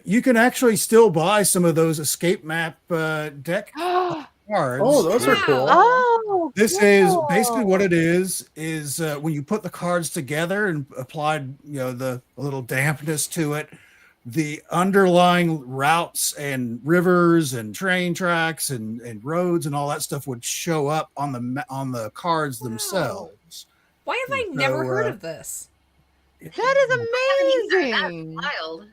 Speaker 3: You can actually still buy some of those escape map deck cards.
Speaker 4: Oh, those are cool.
Speaker 5: Oh,
Speaker 3: This is basically what it is when you put the cards together and applied, the little dampness to it, the underlying routes and rivers and train tracks and roads and all that stuff would show up on the cards themselves.
Speaker 6: Why have I never heard of this?
Speaker 5: that is amazing.
Speaker 1: That's wild.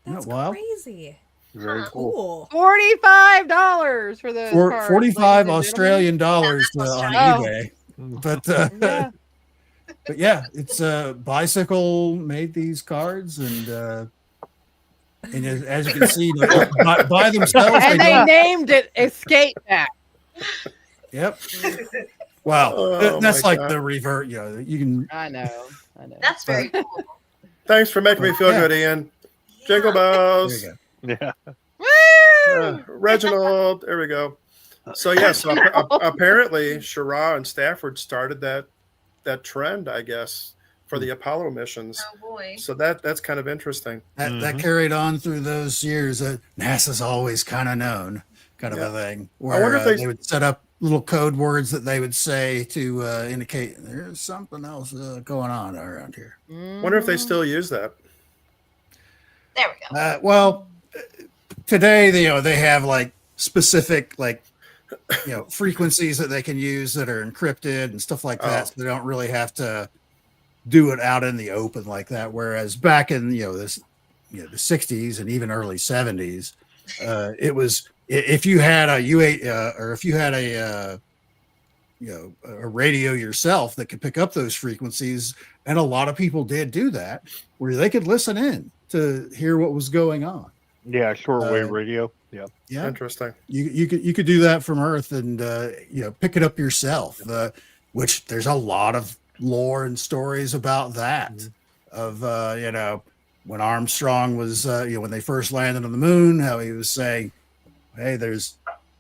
Speaker 6: That's
Speaker 3: wild?
Speaker 6: crazy.
Speaker 2: Very cool.
Speaker 5: $45 for those cards.
Speaker 3: 45 Australian dollars
Speaker 1: Yeah,
Speaker 3: on
Speaker 1: Australian.
Speaker 3: eBay. But
Speaker 5: Yeah.
Speaker 3: but yeah, it's Bicycle made these cards, and as you can see, by themselves,
Speaker 5: And they named it Escape Map.
Speaker 3: Yep. Wow,
Speaker 4: Oh,
Speaker 3: that's
Speaker 4: my
Speaker 3: like
Speaker 4: God.
Speaker 3: the revert. You can.
Speaker 5: I know.
Speaker 1: That's very cool.
Speaker 4: Thanks for making me feel good, Ian. Jingle bells.
Speaker 3: There you go.
Speaker 2: Yeah.
Speaker 4: Reginald. There we go. So yes, apparently Shira and Stafford started that trend, I guess, for the Apollo missions.
Speaker 1: Oh boy.
Speaker 4: So that's kind of interesting.
Speaker 3: That carried on through those years. NASA's always kind of known, kind of a thing. Where
Speaker 4: I wonder if
Speaker 3: they would set up little code words that they would say to indicate there's something else going on around here.
Speaker 4: Wonder if they still use that.
Speaker 1: There we go.
Speaker 3: Well, today they have like specific frequencies that they can use that are encrypted and stuff like that. So they don't really have to do it out in the open like that. Whereas back in the 60s and even early 70s, it was if you had a U8 or if you had a radio yourself that could pick up those frequencies, and a lot of people did do that, where they could listen in to hear what was going on.
Speaker 2: Yeah, shortwave radio. Yeah.
Speaker 3: Yeah.
Speaker 4: Interesting.
Speaker 3: You could do that from Earth and pick it up yourself. Which there's a lot of lore and stories about that. Of when Armstrong was when they first landed on the moon, how he was saying, "Hey, there's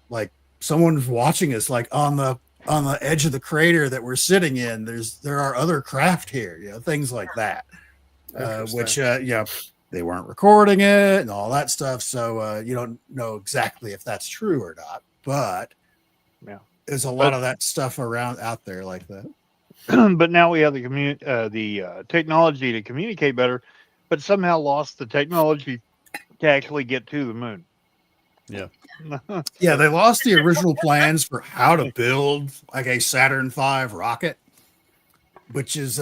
Speaker 3: like someone's watching us, like on the edge of the crater that we're sitting in. There are other craft here, things like that." Which they weren't recording it and all that stuff, so you don't know exactly if that's true or not. But there's a lot of that stuff out there like that.
Speaker 2: But now we have the technology to communicate better, but somehow lost the technology to actually get to the moon.
Speaker 7: Yeah.
Speaker 3: Yeah, they lost the original plans for how to build like a Saturn V rocket, which is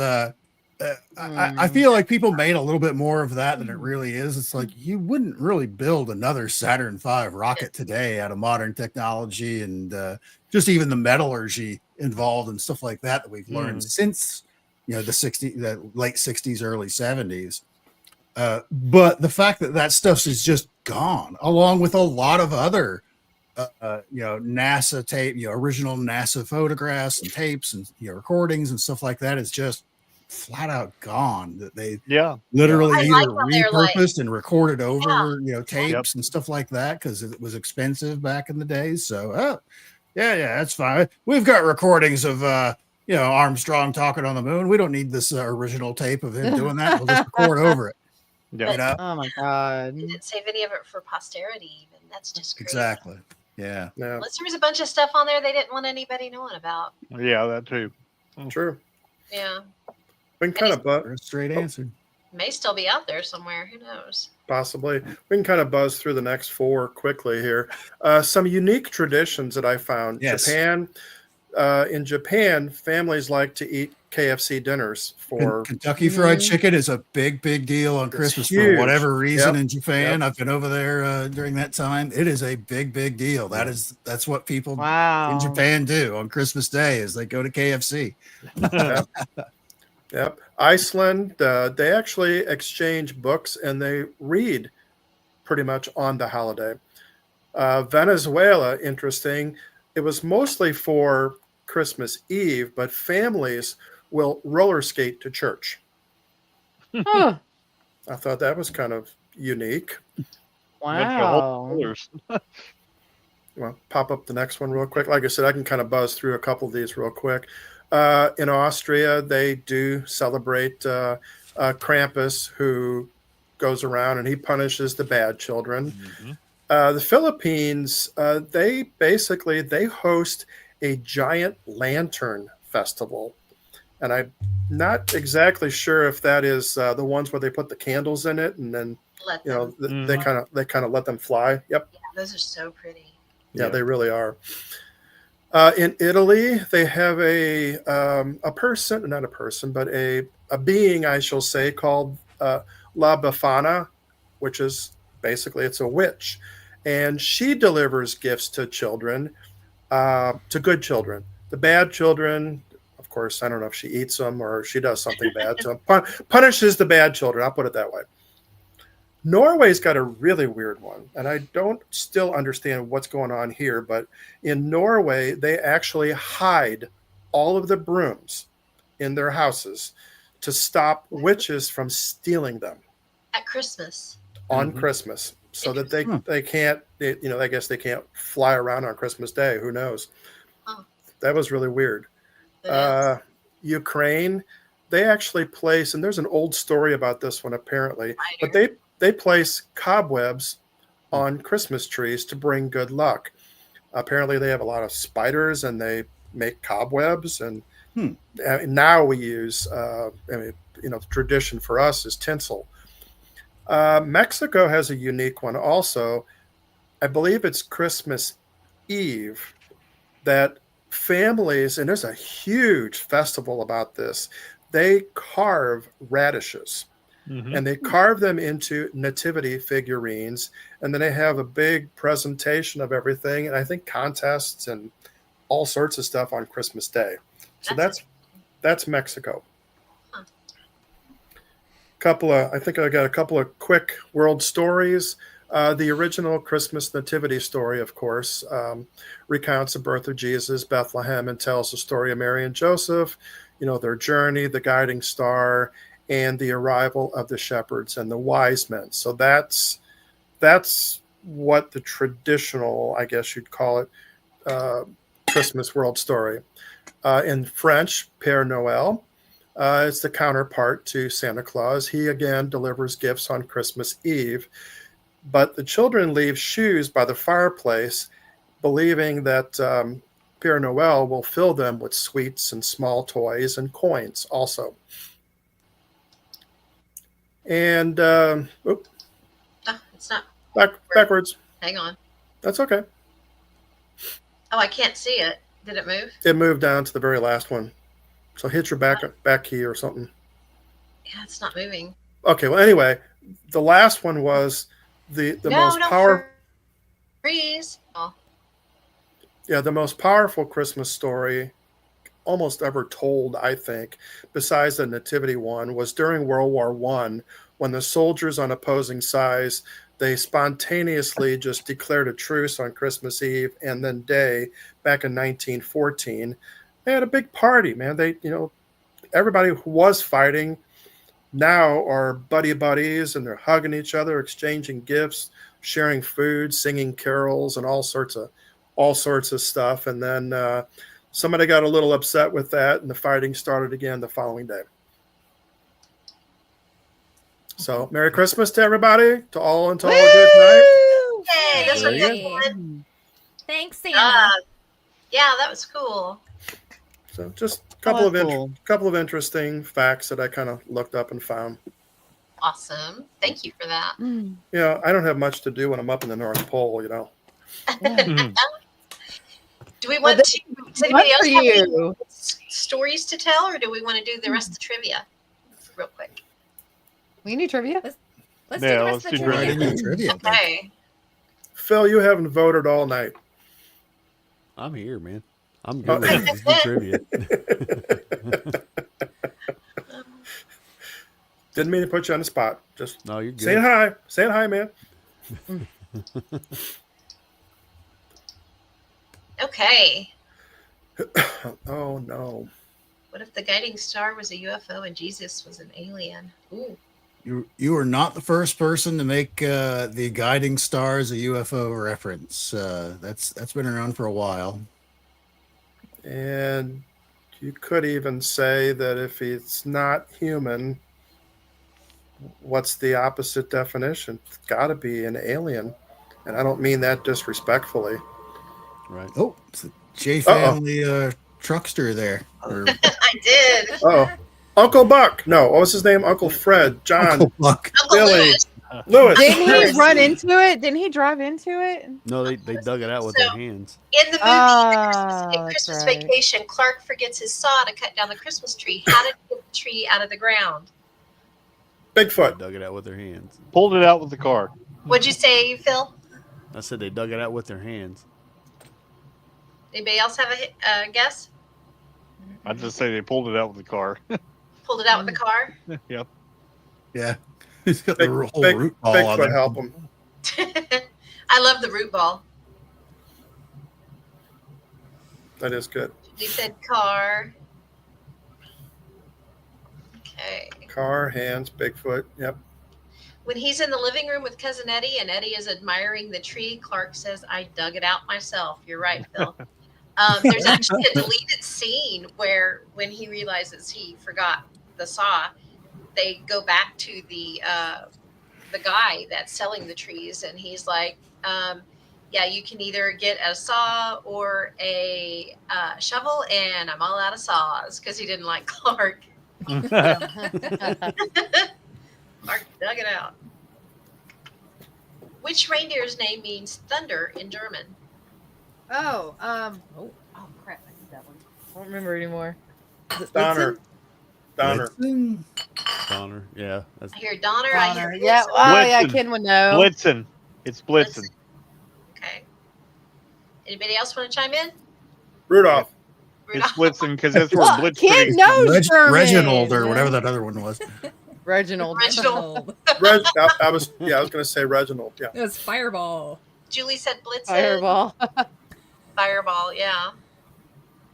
Speaker 3: I feel like people made a little bit more of that than it really is. It's like you wouldn't really build another Saturn V rocket today out of modern technology and just even the metallurgy involved and stuff like that we've learned since the late 60s, early 70s. But the fact that stuff is just gone, along with a lot of other NASA tape, original NASA photographs and tapes and recordings and stuff like that, is just flat out gone. That they literally either repurposed and recorded over tapes and stuff like that because it was expensive back in the days. So that's fine. We've got recordings of Armstrong talking on the moon. We don't need this original tape of him doing that. We'll just record over it.
Speaker 2: Yeah.
Speaker 5: Oh my God.
Speaker 1: They didn't save any of it for posterity even. That's just crazy.
Speaker 3: Exactly. Yeah.
Speaker 1: Unless there was a bunch of stuff on there they didn't want anybody knowing about.
Speaker 2: Yeah, that too.
Speaker 4: True.
Speaker 1: Yeah.
Speaker 4: We can kind of
Speaker 3: straight answer.
Speaker 1: May still be out there somewhere. Who knows?
Speaker 4: Possibly. We can kind of buzz through the next four quickly here. Some unique traditions that I found.
Speaker 3: Yes.
Speaker 4: Japan, in Japan, families like to eat KFC dinners for
Speaker 3: Kentucky Fried Chicken is a big deal on Christmas for
Speaker 4: huge.
Speaker 3: whatever reason
Speaker 4: Yep.
Speaker 3: in Japan.
Speaker 4: Yep.
Speaker 3: I've been over there during that time. It is a big deal. That's what people in Japan do on Christmas Day is they go to KFC.
Speaker 4: Yep. Yep. Iceland, they actually exchange books and they read pretty much on the holiday. Venezuela, interesting. It was mostly for Christmas Eve, but families will roller skate to church.
Speaker 5: Huh.
Speaker 4: I thought that was kind of unique.
Speaker 5: Wow.
Speaker 4: Well, pop up the next one real quick. Like I said, I can kind of buzz through a couple of these real quick. In Austria, they do celebrate Krampus, who goes around and he punishes the bad children. The Philippines, they host a giant lantern festival, and I'm not exactly sure if that is the ones where they put the candles in it and then they kind of let them fly. Yep.
Speaker 1: Yeah, those are so pretty.
Speaker 4: Yeah, they really are. In Italy, they have a being, I shall say, called La Befana, which is basically it's a witch, and she delivers gifts to children, to good children. The bad children, of course, I don't know if she eats them or she does something bad to them. Punishes the bad children. I'll put it that way. Norway's got a really weird one, and I don't still understand what's going on here, but in Norway, they actually hide all of the brooms in their houses to stop witches from stealing them.
Speaker 1: At Christmas.
Speaker 4: On Christmas, so that they can't, I guess they can't fly around on Christmas Day. Who knows?
Speaker 1: Oh.
Speaker 4: That was really weird. Ukraine, they actually place, and there's an old story about this one apparently, but they place cobwebs on Christmas trees to bring good luck. Apparently they have a lot of spiders and they make cobwebs, and now we use, the tradition for us is tinsel. Mexico has a unique one also. I believe it's Christmas Eve that families, and there's a huge festival about this, they carve radishes. And they carve them into nativity figurines, and then they have a big presentation of everything, and I think contests and all sorts of stuff on Christmas Day. So that's Mexico. I think I got a couple of quick world stories. The original Christmas nativity story, of course, recounts the birth of Jesus, Bethlehem, and tells the story of Mary and Joseph, their journey, the guiding star, and the arrival of the shepherds and the wise men. So that's what the traditional, I guess you'd call it, Christmas world story. In French, Père Noël, it's the counterpart to Santa Claus. He again delivers gifts on Christmas Eve, but the children leave shoes by the fireplace, believing that Père Noël will fill them with sweets and small toys and coins also. And
Speaker 1: it's not
Speaker 4: backwards.
Speaker 1: Hang on.
Speaker 4: That's okay.
Speaker 1: Oh, I can't see it. Did it move?
Speaker 4: It moved down to the very last one. So hit your back key or something.
Speaker 1: Yeah, it's not moving.
Speaker 4: Okay, well anyway, the last one was the most powerful.
Speaker 1: Freeze. Oh.
Speaker 4: Yeah, the most powerful Christmas story almost ever told, I think, besides the nativity one, was during World War I, when the soldiers on opposing sides, they spontaneously just declared a truce on Christmas Eve and then day back in 1914. They had a big party, man. They, everybody who was fighting now are buddies, and they're hugging each other, exchanging gifts, sharing food, singing carols, and all sorts of stuff. And then somebody got a little upset with that, and the fighting started again the following day. So, Merry Christmas to everybody, to all a good night.
Speaker 1: Hey, this was good.
Speaker 6: Thanks, Santa.
Speaker 1: Yeah, that was cool.
Speaker 4: So, just a couple of interesting facts that I kind of looked up and found.
Speaker 1: Awesome. Thank you for that.
Speaker 4: I don't have much to do when I'm up in the North Pole,
Speaker 5: Yeah.
Speaker 1: Do we want to? Does anybody
Speaker 5: Good
Speaker 1: else
Speaker 5: for
Speaker 1: have any
Speaker 5: you.
Speaker 1: stories to tell, or do we want to do the rest of the trivia real quick?
Speaker 5: We can do trivia.
Speaker 6: Let's do
Speaker 2: Yeah,
Speaker 6: the
Speaker 2: let's
Speaker 6: rest of the
Speaker 2: do
Speaker 3: Right
Speaker 6: trivia.
Speaker 3: into trivia. I think.
Speaker 1: Okay.
Speaker 4: Phil, you haven't voted all night.
Speaker 7: I'm here, man. I'm good. Let's do trivia.
Speaker 4: Didn't mean to put you on the spot. Just
Speaker 7: No, you're good.
Speaker 4: saying hi. Saying hi, man.
Speaker 1: Okay.
Speaker 4: Oh no.
Speaker 1: What if the guiding star was a UFO and Jesus was an alien? Ooh.
Speaker 3: You are not the first person to make the guiding stars a UFO reference. That's been around for a while.
Speaker 4: And you could even say that if it's not human, what's the opposite definition? It's got to be an alien. And I don't mean that disrespectfully.
Speaker 7: Right.
Speaker 3: Oh, it's a J family truckster there.
Speaker 1: I did.
Speaker 4: Oh, Uncle Buck. No, what was his name? Uncle Fred. John.
Speaker 3: Uncle Buck.
Speaker 1: Uncle
Speaker 4: Billy.
Speaker 1: Lewis.
Speaker 4: Lewis.
Speaker 5: Didn't he run into it? Didn't he drive into it?
Speaker 7: No, they dug it out with their hands.
Speaker 1: In the movie
Speaker 5: Oh,
Speaker 1: Christmas
Speaker 5: that's right.
Speaker 1: Vacation, Clark forgets his saw to cut down the Christmas tree. How did he get the tree out of the ground?
Speaker 7: They
Speaker 4: Bigfoot.
Speaker 7: dug it out with their hands.
Speaker 2: Pulled it out with the car.
Speaker 1: What'd you say, Phil?
Speaker 7: I said they dug it out with their hands.
Speaker 1: Anybody else have a guess?
Speaker 2: I just say they pulled it out with the car.
Speaker 1: Pulled it out with the car?
Speaker 2: Yep.
Speaker 3: Yeah, he's got the whole
Speaker 4: Big-
Speaker 3: root ball on
Speaker 4: Bigfoot
Speaker 3: there.
Speaker 4: help him.
Speaker 1: I love the root ball.
Speaker 4: That is good.
Speaker 1: You said car. Okay.
Speaker 4: Car, hands, Bigfoot. Yep.
Speaker 1: When he's in the living room with Cousin Eddie and Eddie is admiring the tree, Clark says, I dug it out myself. You're right, Phil. There's actually a deleted scene where when he realizes he forgot the saw, they go back to the guy that's selling the trees, and he's like, yeah, you can either get a saw or a shovel, and I'm all out of saws, because he didn't like Clark. Clark dug it out. Which reindeer's name means thunder in German?
Speaker 5: Oh, crap! I did that one. I don't remember anymore. Is it
Speaker 4: Donner.
Speaker 5: Blitzen?
Speaker 4: Donner.
Speaker 3: Blitzen?
Speaker 7: Donner. Yeah.
Speaker 1: I hear Donner. I hear
Speaker 5: Donner. Yeah.
Speaker 1: Blitzen.
Speaker 5: Oh, yeah.
Speaker 2: Blitzen.
Speaker 5: Ken would know.
Speaker 2: Blitzen. It's Blitzen.
Speaker 1: Okay. Anybody else want to chime in?
Speaker 4: Rudolph.
Speaker 2: It's Blitzen because that's where
Speaker 5: Well,
Speaker 2: Blitz.
Speaker 5: Ken knows German.
Speaker 3: Reginald or whatever that other one was.
Speaker 5: Reginald.
Speaker 1: Reginald.
Speaker 4: I was going to say Reginald. Yeah.
Speaker 6: It was Fireball.
Speaker 1: Julie said Blitzen.
Speaker 5: Fireball.
Speaker 1: Fireball, yeah.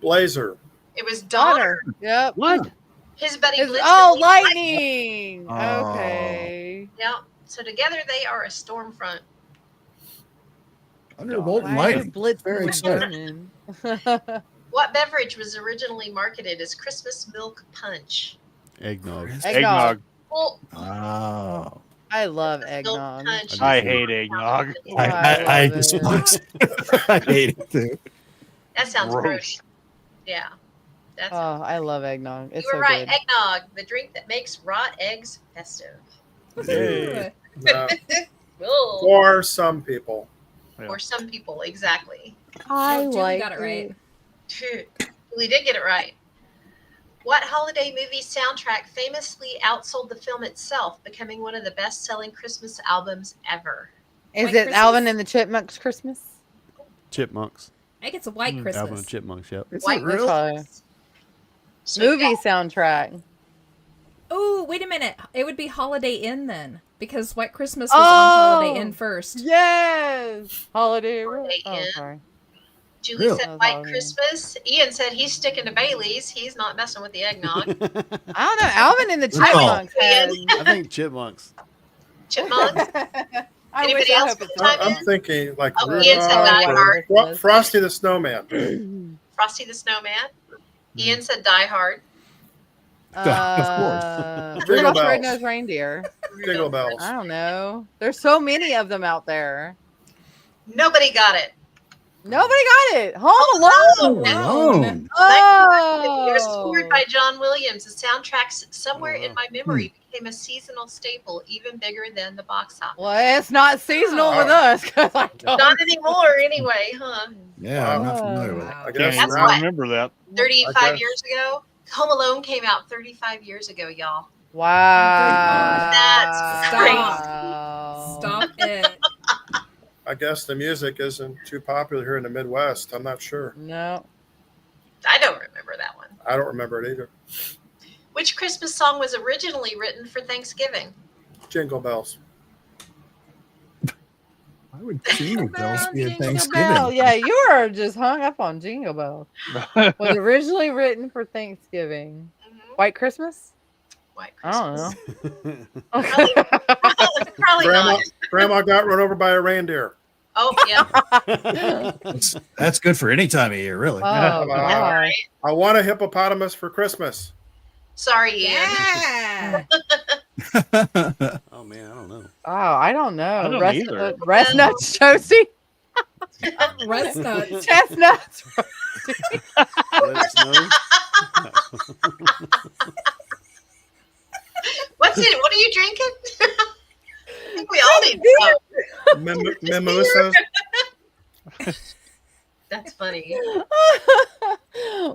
Speaker 4: Blazer.
Speaker 1: It was Donner.
Speaker 5: Donner. Yep.
Speaker 2: What?
Speaker 1: His buddy
Speaker 5: His-
Speaker 1: Blitzen.
Speaker 5: oh,
Speaker 1: was
Speaker 5: lightning.
Speaker 3: Oh.
Speaker 5: Okay.
Speaker 1: Yeah. So together they are a storm front.
Speaker 3: Thunderbolt and
Speaker 5: Why
Speaker 3: lightning.
Speaker 5: Blitz
Speaker 3: Very
Speaker 5: was
Speaker 3: exciting.
Speaker 5: German?
Speaker 1: What beverage was originally marketed as Christmas milk punch?
Speaker 7: Eggnog.
Speaker 2: Eggnog.
Speaker 1: Well,
Speaker 3: Oh.
Speaker 5: I love
Speaker 1: milk
Speaker 5: eggnog.
Speaker 1: punch.
Speaker 2: I hate eggnog.
Speaker 3: I
Speaker 5: love it.
Speaker 3: despise it. I hate it too.
Speaker 1: That sounds gross.
Speaker 2: Gross.
Speaker 1: Yeah. That's
Speaker 5: Oh, I love eggnog. It's
Speaker 1: you were
Speaker 5: so
Speaker 1: right.
Speaker 5: good.
Speaker 1: Eggnog, the drink that makes raw eggs festive.
Speaker 2: Hey.
Speaker 1: Ooh.
Speaker 4: For some people.
Speaker 1: For some people, exactly.
Speaker 5: I
Speaker 6: Julie
Speaker 5: like
Speaker 6: got it right.
Speaker 1: Julie did get it right. What holiday movie soundtrack famously outsold the film itself, becoming one of the best-selling Christmas albums ever?
Speaker 5: Is
Speaker 6: White
Speaker 5: it
Speaker 6: Christmas?
Speaker 5: Alvin and the Chipmunks Christmas?
Speaker 7: Chipmunks.
Speaker 6: I think it's a White Christmas.
Speaker 7: Alvin and Chipmunks. Yep.
Speaker 3: Is
Speaker 1: White
Speaker 3: it real?
Speaker 1: Christmas. So
Speaker 5: Movie soundtrack.
Speaker 6: Oh, wait a minute. It would be Holiday Inn then, because White Christmas was
Speaker 5: Oh!
Speaker 6: on Holiday Inn first.
Speaker 5: Yes. Holiday.
Speaker 1: Holiday
Speaker 5: Oh,
Speaker 1: Inn.
Speaker 5: sorry.
Speaker 1: Julie
Speaker 3: Really?
Speaker 1: said
Speaker 5: That's
Speaker 1: White
Speaker 5: all good.
Speaker 1: Christmas. Ian said he's sticking to Bailey's. He's not messing with the eggnog.
Speaker 5: I don't know. Alvin and the
Speaker 3: No.
Speaker 5: Chipmunks. Had...
Speaker 7: I think Chipmunks.
Speaker 1: Chipmunks.
Speaker 5: I
Speaker 1: Anybody
Speaker 5: wish I
Speaker 1: else
Speaker 5: hope
Speaker 1: want
Speaker 5: it's
Speaker 1: to chime
Speaker 4: I'm
Speaker 1: in?
Speaker 4: thinking like
Speaker 1: Oh, Ian said Die Hard.
Speaker 4: Frosty the Snowman.
Speaker 1: Frosty the Snowman. Ian said Die Hard.
Speaker 3: Of
Speaker 4: Jingle
Speaker 5: Rudolph the
Speaker 4: bells.
Speaker 5: Red-Nosed Reindeer.
Speaker 4: Jingle bells.
Speaker 5: I don't know. There's so many of them out there.
Speaker 1: Nobody got it.
Speaker 5: Nobody got it. Home Alone.
Speaker 3: Alone.
Speaker 1: It was
Speaker 5: Oh.
Speaker 1: scored by John John Williams. The soundtracks somewhere
Speaker 7: Oh, wow.
Speaker 1: in my memory became a seasonal staple, even bigger than the box office.
Speaker 5: Well, it's not seasonal with us. 'Cause I don't.
Speaker 1: Not anymore, anyway, huh?
Speaker 3: Yeah, I'm not familiar with it.
Speaker 4: I
Speaker 2: Can't
Speaker 4: guess
Speaker 2: even
Speaker 1: That's what-
Speaker 2: remember that.
Speaker 1: 35
Speaker 4: guess-
Speaker 1: years ago. Home Alone came out 35 years ago, y'all.
Speaker 5: Wow.
Speaker 1: That's
Speaker 6: Stop. Stop it.
Speaker 4: I guess the music isn't too popular here in the Midwest. I'm not sure.
Speaker 5: No.
Speaker 1: I don't remember that one.
Speaker 4: I don't remember it either.
Speaker 1: Which Christmas song was originally written for Thanksgiving?
Speaker 4: Jingle bells.
Speaker 3: Why would Jingle Bells be a
Speaker 5: Jingle
Speaker 3: Thanksgiving?
Speaker 5: Bell. Yeah, you are just hung up on Jingle Bells. Was originally written for Thanksgiving. White Christmas?
Speaker 1: White
Speaker 5: I
Speaker 1: Christmas.
Speaker 5: don't know.
Speaker 1: Probably not.
Speaker 4: Grandma got run over by a reindeer.
Speaker 1: Oh, yeah.
Speaker 3: That's good for any time of year, really.
Speaker 5: Oh, gosh.
Speaker 4: I want a hippopotamus for Christmas.
Speaker 1: Sorry, Ian.
Speaker 6: Yeah.
Speaker 7: Oh man, I don't know.
Speaker 5: Oh, I don't know.
Speaker 2: I don't either.
Speaker 5: Chestnuts, Josie.
Speaker 6: Rest nuts.
Speaker 5: Chestnuts.
Speaker 7: Let us know.
Speaker 1: What's it? What are you drinking? I think we all need to know.
Speaker 4: Mimosas.
Speaker 1: That's funny. It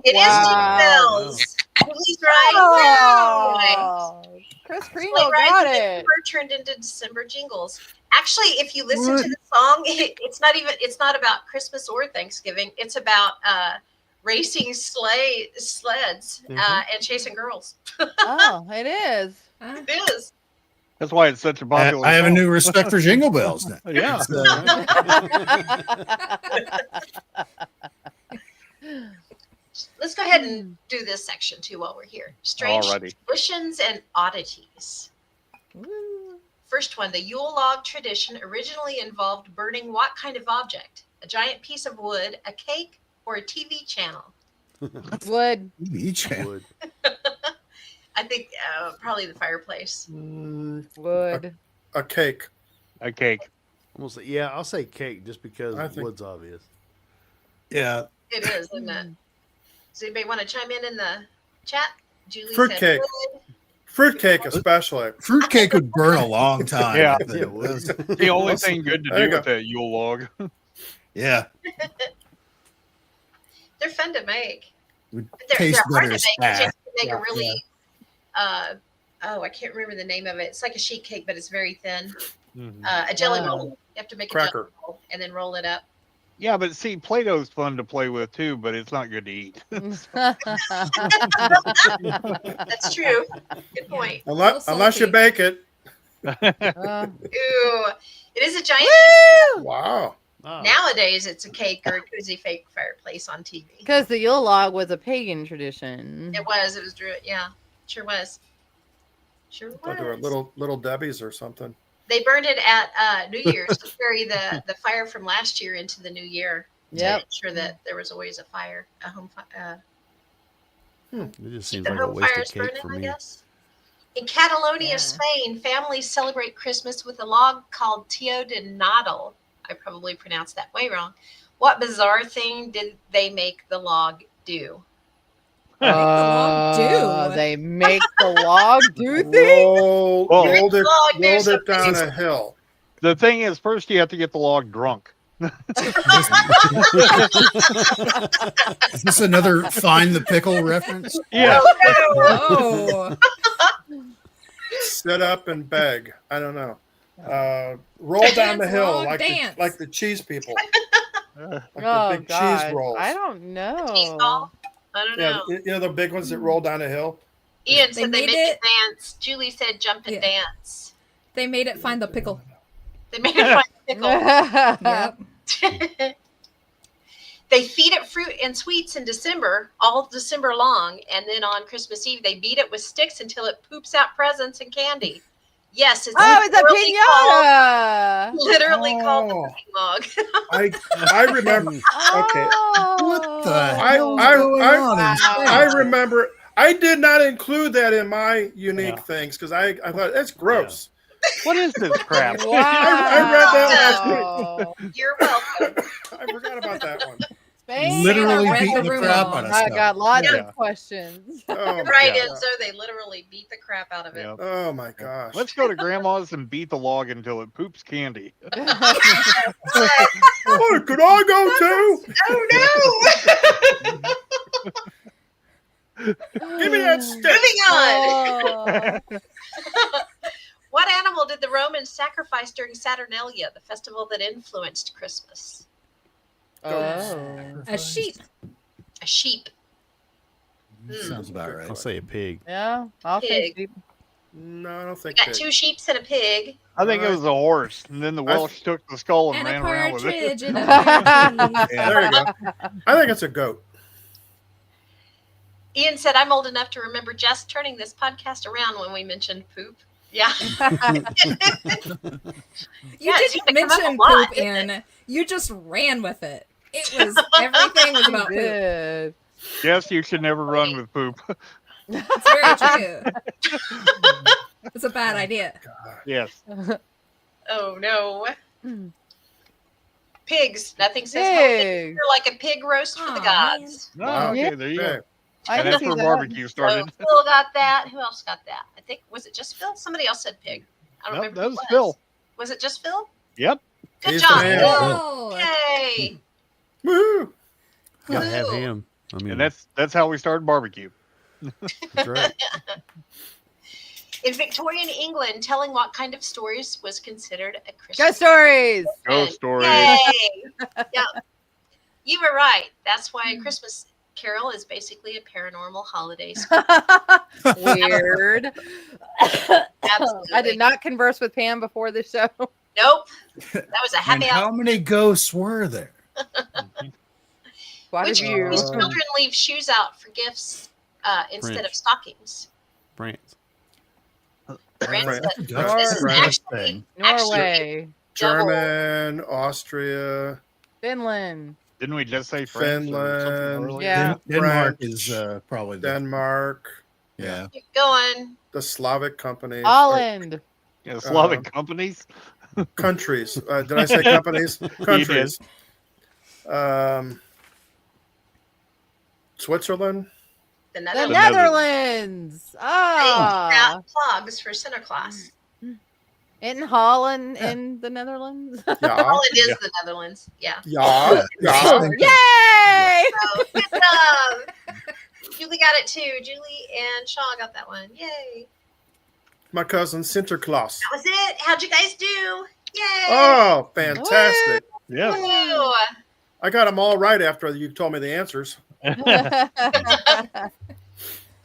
Speaker 1: is Jingle Bells. He's right.
Speaker 5: Oh, Chris
Speaker 1: Sleigh
Speaker 5: Kringle
Speaker 1: rides
Speaker 5: got
Speaker 1: in
Speaker 5: it.
Speaker 1: December turned into December jingles. Actually, if you listen to the song, it's not about Christmas or Thanksgiving. It's about racing sleds and chasing girls.
Speaker 5: Oh, it is.
Speaker 1: It is.
Speaker 2: That's why it's such a popular
Speaker 3: I have a
Speaker 2: song.
Speaker 3: new respect for Jingle Bells now.
Speaker 2: Yeah.
Speaker 3: It's,
Speaker 1: Let's go ahead and do this section too while we're here. Strange
Speaker 2: Alrighty.
Speaker 1: traditions and oddities. First one, the Yule log tradition originally involved burning what kind of object? A giant piece of wood, a cake, or a TV channel?
Speaker 5: Wood.
Speaker 3: each
Speaker 7: Would.
Speaker 1: I think probably the fireplace.
Speaker 5: Wood.
Speaker 4: A cake.
Speaker 2: A cake.
Speaker 7: Almost. Yeah, I'll say cake just because
Speaker 4: I think-
Speaker 7: wood's obvious.
Speaker 3: yeah.
Speaker 1: It is, isn't it? Does anybody want to chime in the chat? Julie said
Speaker 4: Fruitcake.
Speaker 1: wood.
Speaker 4: Fruitcake, especially.
Speaker 3: Fruitcake would burn a long time.
Speaker 2: Yeah.
Speaker 3: I think.
Speaker 7: Yeah, it would.
Speaker 2: The only thing good to
Speaker 4: There you
Speaker 2: do with
Speaker 4: go.
Speaker 2: that Yule log.
Speaker 3: Yeah.
Speaker 1: They're fun to make.
Speaker 3: Would
Speaker 1: But
Speaker 3: taste
Speaker 1: they're hard
Speaker 3: better
Speaker 1: to
Speaker 3: as
Speaker 1: make. 'Cause you
Speaker 3: fat.
Speaker 1: have to make
Speaker 4: Yeah,
Speaker 1: a really, I can't remember the name of it. It's like a sheet cake, but it's very thin. A jelly
Speaker 5: Wow.
Speaker 1: roll. You have to make a
Speaker 4: Cracker.
Speaker 1: jelly roll and then roll it up.
Speaker 2: Yeah, but see, Play-Doh's fun to play with too, but it's not good to eat.
Speaker 1: That's true. Good point.
Speaker 4: Unless you
Speaker 6: salty.
Speaker 4: bake it.
Speaker 1: Ooh, it is a giant.
Speaker 4: Wow.
Speaker 7: Ah,
Speaker 1: Nowadays, it's a cake or a cozy fake fireplace on TV.
Speaker 5: Because the Yule log was a pagan tradition.
Speaker 1: It was. It was Druid. Yeah, sure was. Sure was.
Speaker 4: Like they were little Debbie's or something.
Speaker 1: They burned it at New Year's to carry the fire from last year into the new year.
Speaker 5: Yep.
Speaker 1: To ensure that there was always a fire, a home fire.
Speaker 7: it just
Speaker 1: Keep
Speaker 7: seems
Speaker 1: the
Speaker 7: like a
Speaker 1: home
Speaker 7: wasted
Speaker 1: fires
Speaker 7: cake
Speaker 1: burning,
Speaker 7: for
Speaker 1: I
Speaker 7: me.
Speaker 1: guess. In Catalonia,
Speaker 5: Yeah.
Speaker 1: Spain, families celebrate Christmas with a log called Tio de Nadal. I probably pronounced that way wrong. What bizarre thing did they make the log do?
Speaker 6: log do?
Speaker 5: They make the log do things?
Speaker 4: Rolled
Speaker 2: Well-
Speaker 4: it,
Speaker 1: Log do
Speaker 4: rolled it down
Speaker 1: something.
Speaker 4: a hill.
Speaker 2: The thing is, first you have to get the log drunk.
Speaker 3: Is this another Find the Pickle reference?
Speaker 2: Yeah.
Speaker 6: Oh.
Speaker 4: Sit up and beg. I don't know. Roll down the
Speaker 6: Dance,
Speaker 4: hill
Speaker 6: log,
Speaker 4: like
Speaker 6: dance.
Speaker 4: like the cheese people. Like
Speaker 5: Oh,
Speaker 4: the big
Speaker 5: gosh.
Speaker 4: cheese rolls.
Speaker 5: I don't
Speaker 1: Cheese
Speaker 5: know.
Speaker 1: ball? I don't know.
Speaker 4: Yeah, you know the big ones that roll down a hill.
Speaker 1: Ian
Speaker 6: They
Speaker 1: said they
Speaker 6: made
Speaker 1: make
Speaker 6: it-
Speaker 1: it dance. Julie said jump and
Speaker 6: Yeah.
Speaker 1: dance.
Speaker 6: They made it find the pickle.
Speaker 1: They made it find the pickle.
Speaker 6: Yep.
Speaker 1: They feed it fruit and sweets in December, all December long, and then on Christmas Eve they beat it with sticks until it poops out presents and candy. Yes, it's
Speaker 5: Oh, it's a
Speaker 1: literally called-
Speaker 5: pinata.
Speaker 1: Literally called the
Speaker 4: Oh.
Speaker 1: pudding log.
Speaker 4: I remember. Okay.
Speaker 3: What the
Speaker 4: I
Speaker 3: hell's
Speaker 4: I
Speaker 3: going
Speaker 4: I,
Speaker 3: on in Spain?
Speaker 4: I remember. I did not include that in my unique
Speaker 2: Yeah.
Speaker 4: things because I thought that's gross.
Speaker 2: What is this crap?
Speaker 5: Wow.
Speaker 4: I read that last
Speaker 1: You're welcome.
Speaker 4: I forgot about that one.
Speaker 5: Spain.
Speaker 3: Literally
Speaker 6: read
Speaker 3: beating
Speaker 6: the
Speaker 3: the
Speaker 6: room
Speaker 3: crap
Speaker 6: on.
Speaker 3: out of
Speaker 5: I
Speaker 3: stuff.
Speaker 5: got lots
Speaker 2: Yeah.
Speaker 5: of questions.
Speaker 4: Oh, my
Speaker 1: Right,
Speaker 2: Yeah.
Speaker 1: Enzo. They literally beat the crap out of it.
Speaker 2: Yeah.
Speaker 4: Oh my gosh.
Speaker 2: Let's go to grandma's and beat the log until it poops candy.
Speaker 4: Oh, could I go too?
Speaker 1: Oh no!
Speaker 4: Give me that stick.
Speaker 1: Moving on.
Speaker 5: Oh.
Speaker 1: What animal did the Romans sacrifice during Saturnalia, the festival that influenced Christmas?
Speaker 5: Oh.
Speaker 6: A sheep.
Speaker 1: A sheep.
Speaker 3: Sounds about right.
Speaker 7: I'll say a pig.
Speaker 5: Yeah, I'll say
Speaker 1: Pig.
Speaker 5: sheep.
Speaker 4: No, I don't think
Speaker 1: We got
Speaker 4: pig.
Speaker 1: 2 sheeps and a pig.
Speaker 2: I think it was a horse, and then the Welsh took the skull and
Speaker 6: And
Speaker 2: ran
Speaker 6: a
Speaker 2: around with it.
Speaker 6: partridge in a pear tree.
Speaker 4: Yeah, there you go. I think it's a goat.
Speaker 1: Ian said, I'm old enough to remember Jess turning this podcast around when we mentioned poop. Yeah.
Speaker 6: You
Speaker 1: Yeah, it
Speaker 6: didn't
Speaker 1: seemed to come up
Speaker 6: mention
Speaker 1: a lot,
Speaker 6: poop
Speaker 1: didn't
Speaker 6: in. You just ran with it. It was everything was about poop.
Speaker 5: Good.
Speaker 2: Yes, you should never run with poop.
Speaker 6: It's very true. It's a bad idea.
Speaker 2: Yes.
Speaker 1: Oh, no. Pigs. Nothing says
Speaker 5: Pig.
Speaker 1: you're like a pig roast for the
Speaker 6: Aw,
Speaker 1: gods.
Speaker 2: No,
Speaker 4: Wow.
Speaker 2: okay,
Speaker 5: Yeah.
Speaker 2: there you go.
Speaker 4: Pig.
Speaker 5: I
Speaker 2: And
Speaker 5: can
Speaker 2: that's
Speaker 5: see
Speaker 2: where
Speaker 5: that.
Speaker 2: barbecue
Speaker 1: So
Speaker 2: started.
Speaker 1: Phil got that. Who else got that? I think, was it just Phil? Somebody else said pig. I don't
Speaker 2: Nope,
Speaker 1: remember.
Speaker 2: that
Speaker 1: who
Speaker 2: was
Speaker 1: it
Speaker 2: Phil.
Speaker 1: Was it just Phil?
Speaker 2: Yep.
Speaker 1: Good
Speaker 4: He's the
Speaker 1: job,
Speaker 4: man.
Speaker 1: Phil.
Speaker 6: Oh,
Speaker 1: Yay.
Speaker 4: Woo!
Speaker 7: Gotta have
Speaker 1: Woohoo.
Speaker 7: him. I mean,
Speaker 2: And that's how we started barbecue.
Speaker 7: that's right.
Speaker 1: In Victorian England, telling what kind of stories was considered a Christmas
Speaker 5: Ghost stories.
Speaker 2: Ghost stories.
Speaker 1: Yay! Yep. You were right. That's why Christmas Carol is basically a paranormal holiday.
Speaker 5: Weird.
Speaker 1: Absolutely.
Speaker 5: I did not converse with Pam before the show.
Speaker 1: Nope. That was a
Speaker 3: And
Speaker 1: happy
Speaker 3: how
Speaker 1: hour.
Speaker 3: many ghosts were there?
Speaker 5: Quite
Speaker 1: Which
Speaker 5: a few.
Speaker 1: children leave shoes out for gifts instead
Speaker 7: French.
Speaker 1: of stockings?
Speaker 7: France.
Speaker 1: France
Speaker 4: Right.
Speaker 1: said-
Speaker 3: That's
Speaker 1: This
Speaker 3: the
Speaker 1: is
Speaker 3: greatest
Speaker 1: actually-
Speaker 3: thing.
Speaker 5: Norway,
Speaker 4: German, Austria,
Speaker 5: Finland.
Speaker 2: Didn't we just say French or something
Speaker 4: Finland.
Speaker 2: earlier?
Speaker 5: Yeah.
Speaker 3: Denmark
Speaker 4: French,
Speaker 3: is probably the
Speaker 4: Denmark,
Speaker 3: yeah.
Speaker 1: Keep going.
Speaker 4: the Slavic companies.
Speaker 5: Holland.
Speaker 2: Yeah, Slavic companies.
Speaker 4: Countries. Did I say companies? Countries. Switzerland.
Speaker 1: The
Speaker 5: The
Speaker 1: Netherlands.
Speaker 5: Netherlands. Ah.
Speaker 1: Clogs for Sinterklaas.
Speaker 5: In Holland, in the Netherlands.
Speaker 4: Yeah.
Speaker 1: Holland is the Netherlands. Yeah.
Speaker 4: Yeah. Yeah.
Speaker 5: Yay!
Speaker 1: So, good job. Julie got it too. Julie and Shaw got that one. Yay.
Speaker 4: My cousin Sinterklaas.
Speaker 1: That was it. How'd you guys do? Yay.
Speaker 4: Oh, fantastic.
Speaker 2: Yes.
Speaker 1: Woo.
Speaker 4: I got them all right after you told me the answers.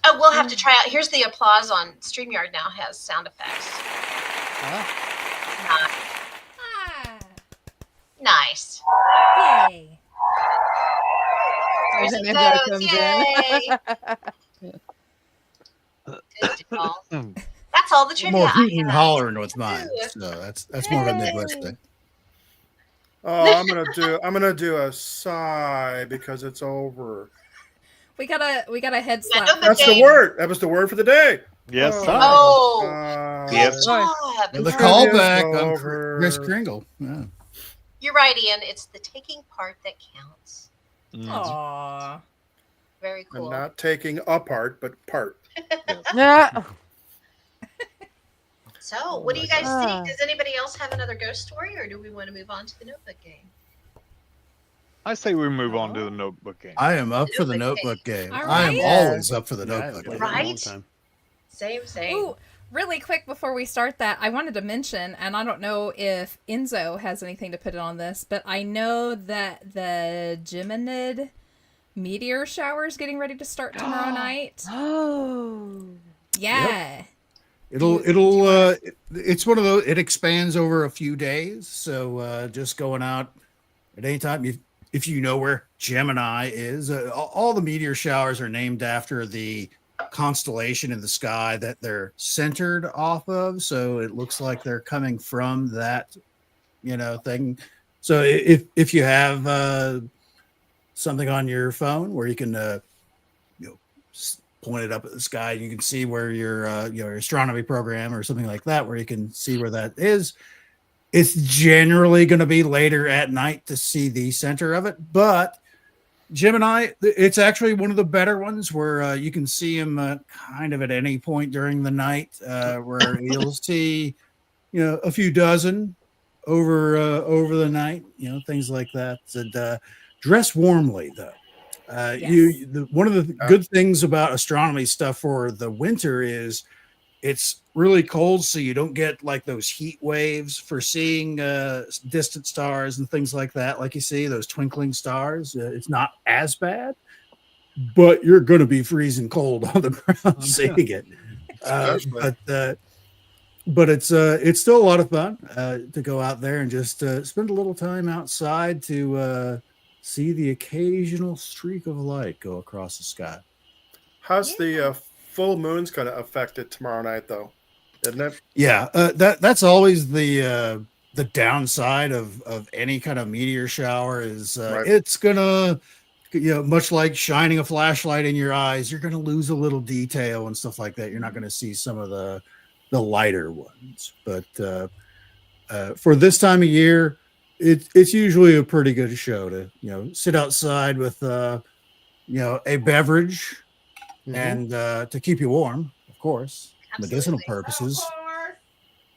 Speaker 1: Oh, we'll have to try out. Here's the applause on StreamYard now has sound effects.
Speaker 6: Ah,
Speaker 1: Nice.
Speaker 6: yay.
Speaker 1: There's
Speaker 5: There's
Speaker 1: a
Speaker 5: an Enzo
Speaker 1: nose.
Speaker 5: comes
Speaker 1: Yay. Good deal. That's all the trivia.
Speaker 3: More
Speaker 1: I
Speaker 3: hooting and
Speaker 1: have.
Speaker 3: hollering with mine. So that's more of a Midwest thing.
Speaker 4: Oh, I'm gonna do a sigh because it's over.
Speaker 6: We got a head
Speaker 1: Yeah,
Speaker 6: slap.
Speaker 1: no,
Speaker 4: That's the word. That was the word for the day.
Speaker 2: Yes.
Speaker 4: Oh.
Speaker 2: sir.
Speaker 1: Oh.
Speaker 2: Yes.
Speaker 1: Good job.
Speaker 3: And the
Speaker 4: It's
Speaker 3: callback
Speaker 4: over.
Speaker 3: on Chris Kringle. Yeah.
Speaker 1: You're right, Ian. It's the taking part that counts.
Speaker 2: Mm.
Speaker 6: Aw.
Speaker 1: Very
Speaker 4: I'm
Speaker 1: cool.
Speaker 4: not taking apart, but part.
Speaker 5: Yeah.
Speaker 1: So, what do you guys
Speaker 5: Ah.
Speaker 1: think? Does anybody else have another ghost story, or do we want to move on to the notebook game?
Speaker 2: I say we move on to the notebook game.
Speaker 3: I am up for the notebook game.
Speaker 6: All
Speaker 3: I am
Speaker 6: right.
Speaker 3: always up for the
Speaker 7: Yeah, I
Speaker 3: notebook
Speaker 7: played
Speaker 3: game.
Speaker 7: it a long
Speaker 1: Right?
Speaker 7: time.
Speaker 1: Same.
Speaker 6: Ooh, really quick before we start that, I wanted to mention, and I don't know if Enzo has anything to put on this, but I know that the Geminid meteor shower is getting ready to start tomorrow night.
Speaker 5: Oh.
Speaker 6: Yeah.
Speaker 3: It's one of those, it expands over a few days. So just going out at any time, if you know where Gemini is, all the meteor showers are named after the constellation in the sky that they're centered off of. So it looks like they're coming from that, thing. So if you have something on your phone where you can, point it up at the sky, you can see where your astronomy program or something like that, where you can see where that is. It's generally going to be later at night to see the center of it, but Gemini, it's actually one of the better ones where you can see them kind of at any point during the night, where you'll see, a few dozen over the night, things like that. And dress warmly, though.
Speaker 6: Yes.
Speaker 3: One of the good things about astronomy stuff for the winter is it's really cold, so you don't get like those heat waves for seeing distant stars and things like that. Like you see those twinkling stars, it's not as bad, but you're going to be freezing cold on the ground seeing it. But it's still a lot of fun to go out there and just spend a little time outside to see the occasional streak of light go across the sky.
Speaker 4: How's the full moon's going to affect it tomorrow night, though? Isn't it?
Speaker 3: Yeah, that's always the downside of any kind of meteor shower is it's gonna, much like shining a flashlight in your eyes, you're gonna lose a little detail and stuff like that. You're not gonna see some of the lighter ones, but for this time of year, it's usually a pretty good show to sit outside with a beverage and to keep you warm, of course.
Speaker 1: Absolutely.
Speaker 3: Medicinal purposes.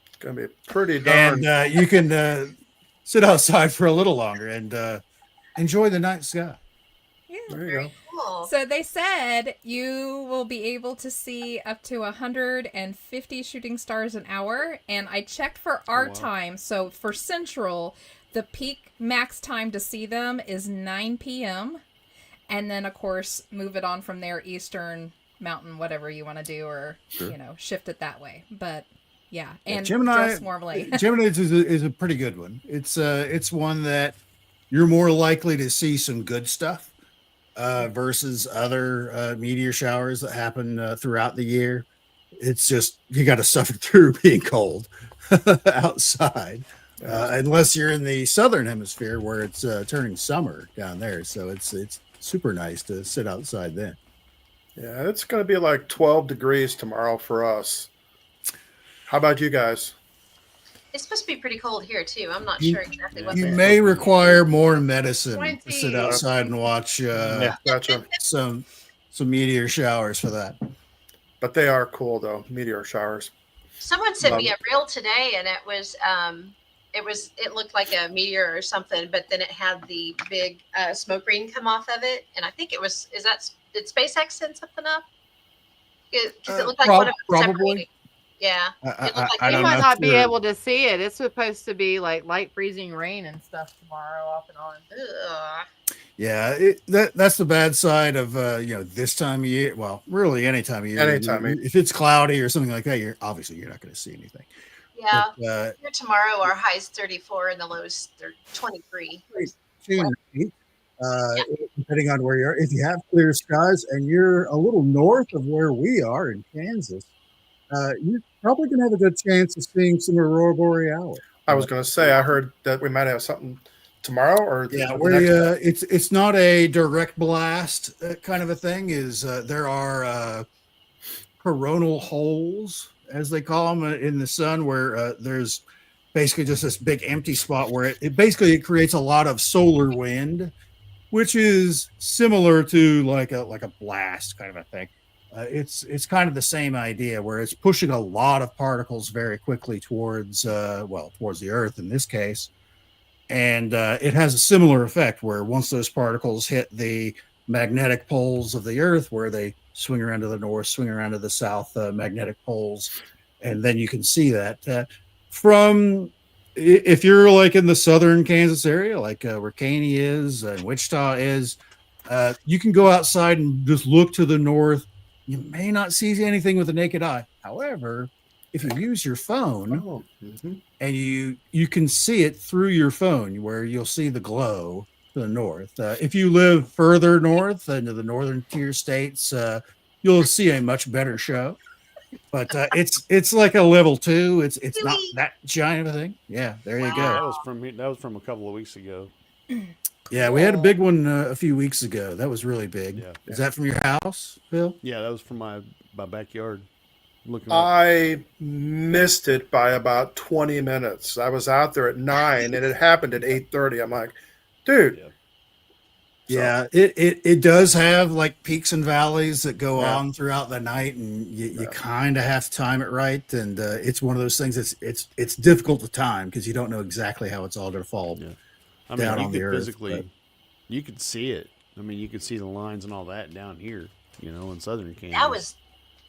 Speaker 4: It's going to be pretty darn.
Speaker 3: And you can sit outside for a little longer and enjoy the night sky.
Speaker 6: Yeah.
Speaker 4: There you go.
Speaker 1: Cool.
Speaker 6: So they said you will be able to see up to 150 shooting stars an hour. And I checked for our time. So for Central, the peak max time to see them is 9 p.m. And then, of course, move it on from there, Eastern, Mountain, whatever you want to do, or, shift it that way. But, yeah. And
Speaker 3: Gemini,
Speaker 6: dress warmly.
Speaker 3: Gemini is a pretty good one. It's one that you're more likely to see some good stuff versus other meteor showers that happen throughout the year. It's just, you got to suffer through being cold outside. Unless you're in the southern hemisphere where it's turning summer down there. So it's super nice to sit outside then.
Speaker 4: Yeah, it's going to be like 12 degrees tomorrow for us. How about you guys?
Speaker 1: It's supposed to be pretty cold here too. I'm not sure exactly what.
Speaker 3: You may require more medicine to sit outside and watch
Speaker 4: Gotcha.
Speaker 3: some meteor showers for that.
Speaker 4: But they are cool though, meteor showers.
Speaker 1: Someone sent me a reel today, and it looked like a meteor or something, but then it had the big smoke ring come off of it, and I think did SpaceX send something up? Because it looked like one of them separating. Yeah.
Speaker 5: You might not be able to see it. It's supposed to be like light freezing rain and stuff tomorrow off and on.
Speaker 1: Ugh.
Speaker 3: Yeah, that's the bad side of this time of year. Well, really any time of year. If it's cloudy or something like that, you're not going to see anything.
Speaker 1: Yeah.
Speaker 3: But,
Speaker 1: here tomorrow, our high's 34 and the low's 23.
Speaker 3: Depending on where you are, if you have clear skies and you're a little north of where we are in Kansas, you're probably going to have a good chance of seeing some aurora borealis.
Speaker 4: I was going to say, I heard that we might have something tomorrow or
Speaker 3: it's not a direct blast kind of a thing. There are coronal holes, as they call them, in the sun, where there's basically just this big empty spot where it creates a lot of solar wind, which is similar to like a blast kind of a thing. It's kind of the same idea where it's pushing a lot of particles very quickly towards the Earth in this case. And it has a similar effect where once those particles hit the magnetic poles of the Earth, where they swing around to the north, swing around to the south magnetic poles, and then you can see that from if you're like in the southern Kansas area, like where Caney is and Wichita is, you can go outside and just look to the north. You may not see anything with the naked eye. However, if you use your phone and you can see it through your phone, where you'll see the glow to the north. If you live further north into the northern tier states, you'll see a much better show. But it's like a level 2. It's not that giant of a thing. Yeah, there you go.
Speaker 7: That was from a couple of weeks ago.
Speaker 3: Yeah, we had a big one a few weeks ago. That was really big. Yeah. Is that from your house, Phil?
Speaker 7: Yeah, that was from my backyard.
Speaker 4: I missed it by about 20 minutes. I was out there at 9 and it happened at 8:30. I'm like, dude,
Speaker 3: Yeah, it does have like peaks and valleys that go
Speaker 4: Yeah.
Speaker 3: on throughout the night, and you kind of have to time it right. And it's one of those things that's it's difficult to time because you don't know exactly how it's all going to fall
Speaker 7: Yeah. I
Speaker 3: down
Speaker 7: mean,
Speaker 3: on
Speaker 7: you
Speaker 3: the
Speaker 7: could
Speaker 3: earth.
Speaker 7: physically, you could see it. I mean, you could see the lines and all that down here, in southern Kansas.
Speaker 1: That was,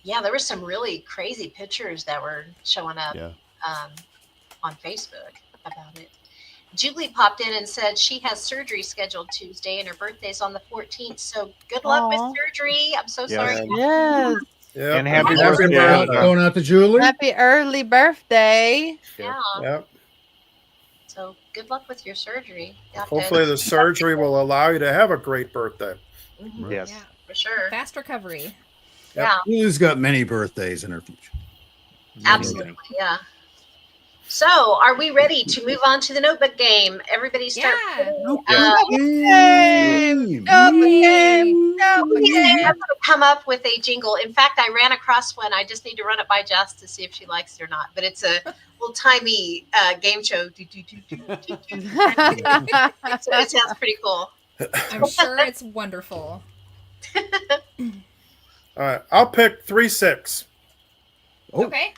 Speaker 1: there were some really crazy pictures that were showing up
Speaker 7: Yeah.
Speaker 1: On Facebook about it. Julie popped in and said she has surgery scheduled Tuesday and her birthday's on the 14th. So good luck
Speaker 5: Aw.
Speaker 1: with surgery. I'm so
Speaker 2: Yes.
Speaker 1: sorry.
Speaker 5: Yes.
Speaker 4: Yeah.
Speaker 2: And happy
Speaker 1: Happy
Speaker 2: birthday.
Speaker 1: birthday.
Speaker 3: Going out to Julie.
Speaker 5: Happy early birthday.
Speaker 1: Yeah.
Speaker 4: Yep.
Speaker 1: So good luck with your surgery. You have to-
Speaker 4: Hopefully the surgery will allow you to have a great birthday.
Speaker 1: Mhm.
Speaker 2: Yes.
Speaker 6: Yeah.
Speaker 1: For sure.
Speaker 6: Fast recovery.
Speaker 1: Yeah,
Speaker 3: Julie's got many birthdays in her future.
Speaker 1: absolutely. Yeah. So are we ready to move on to the notebook game? Everybody start.
Speaker 6: Yeah.
Speaker 5: Game.
Speaker 1: I'm going to come up with a jingle. In fact, I ran across one. I just need to run it by Jess to see if she likes it or not. But it's a old timey game show. So it sounds pretty cool.
Speaker 6: I'm sure it's wonderful.
Speaker 4: All right. I'll pick 3-6.
Speaker 3: Oh.
Speaker 6: Okay.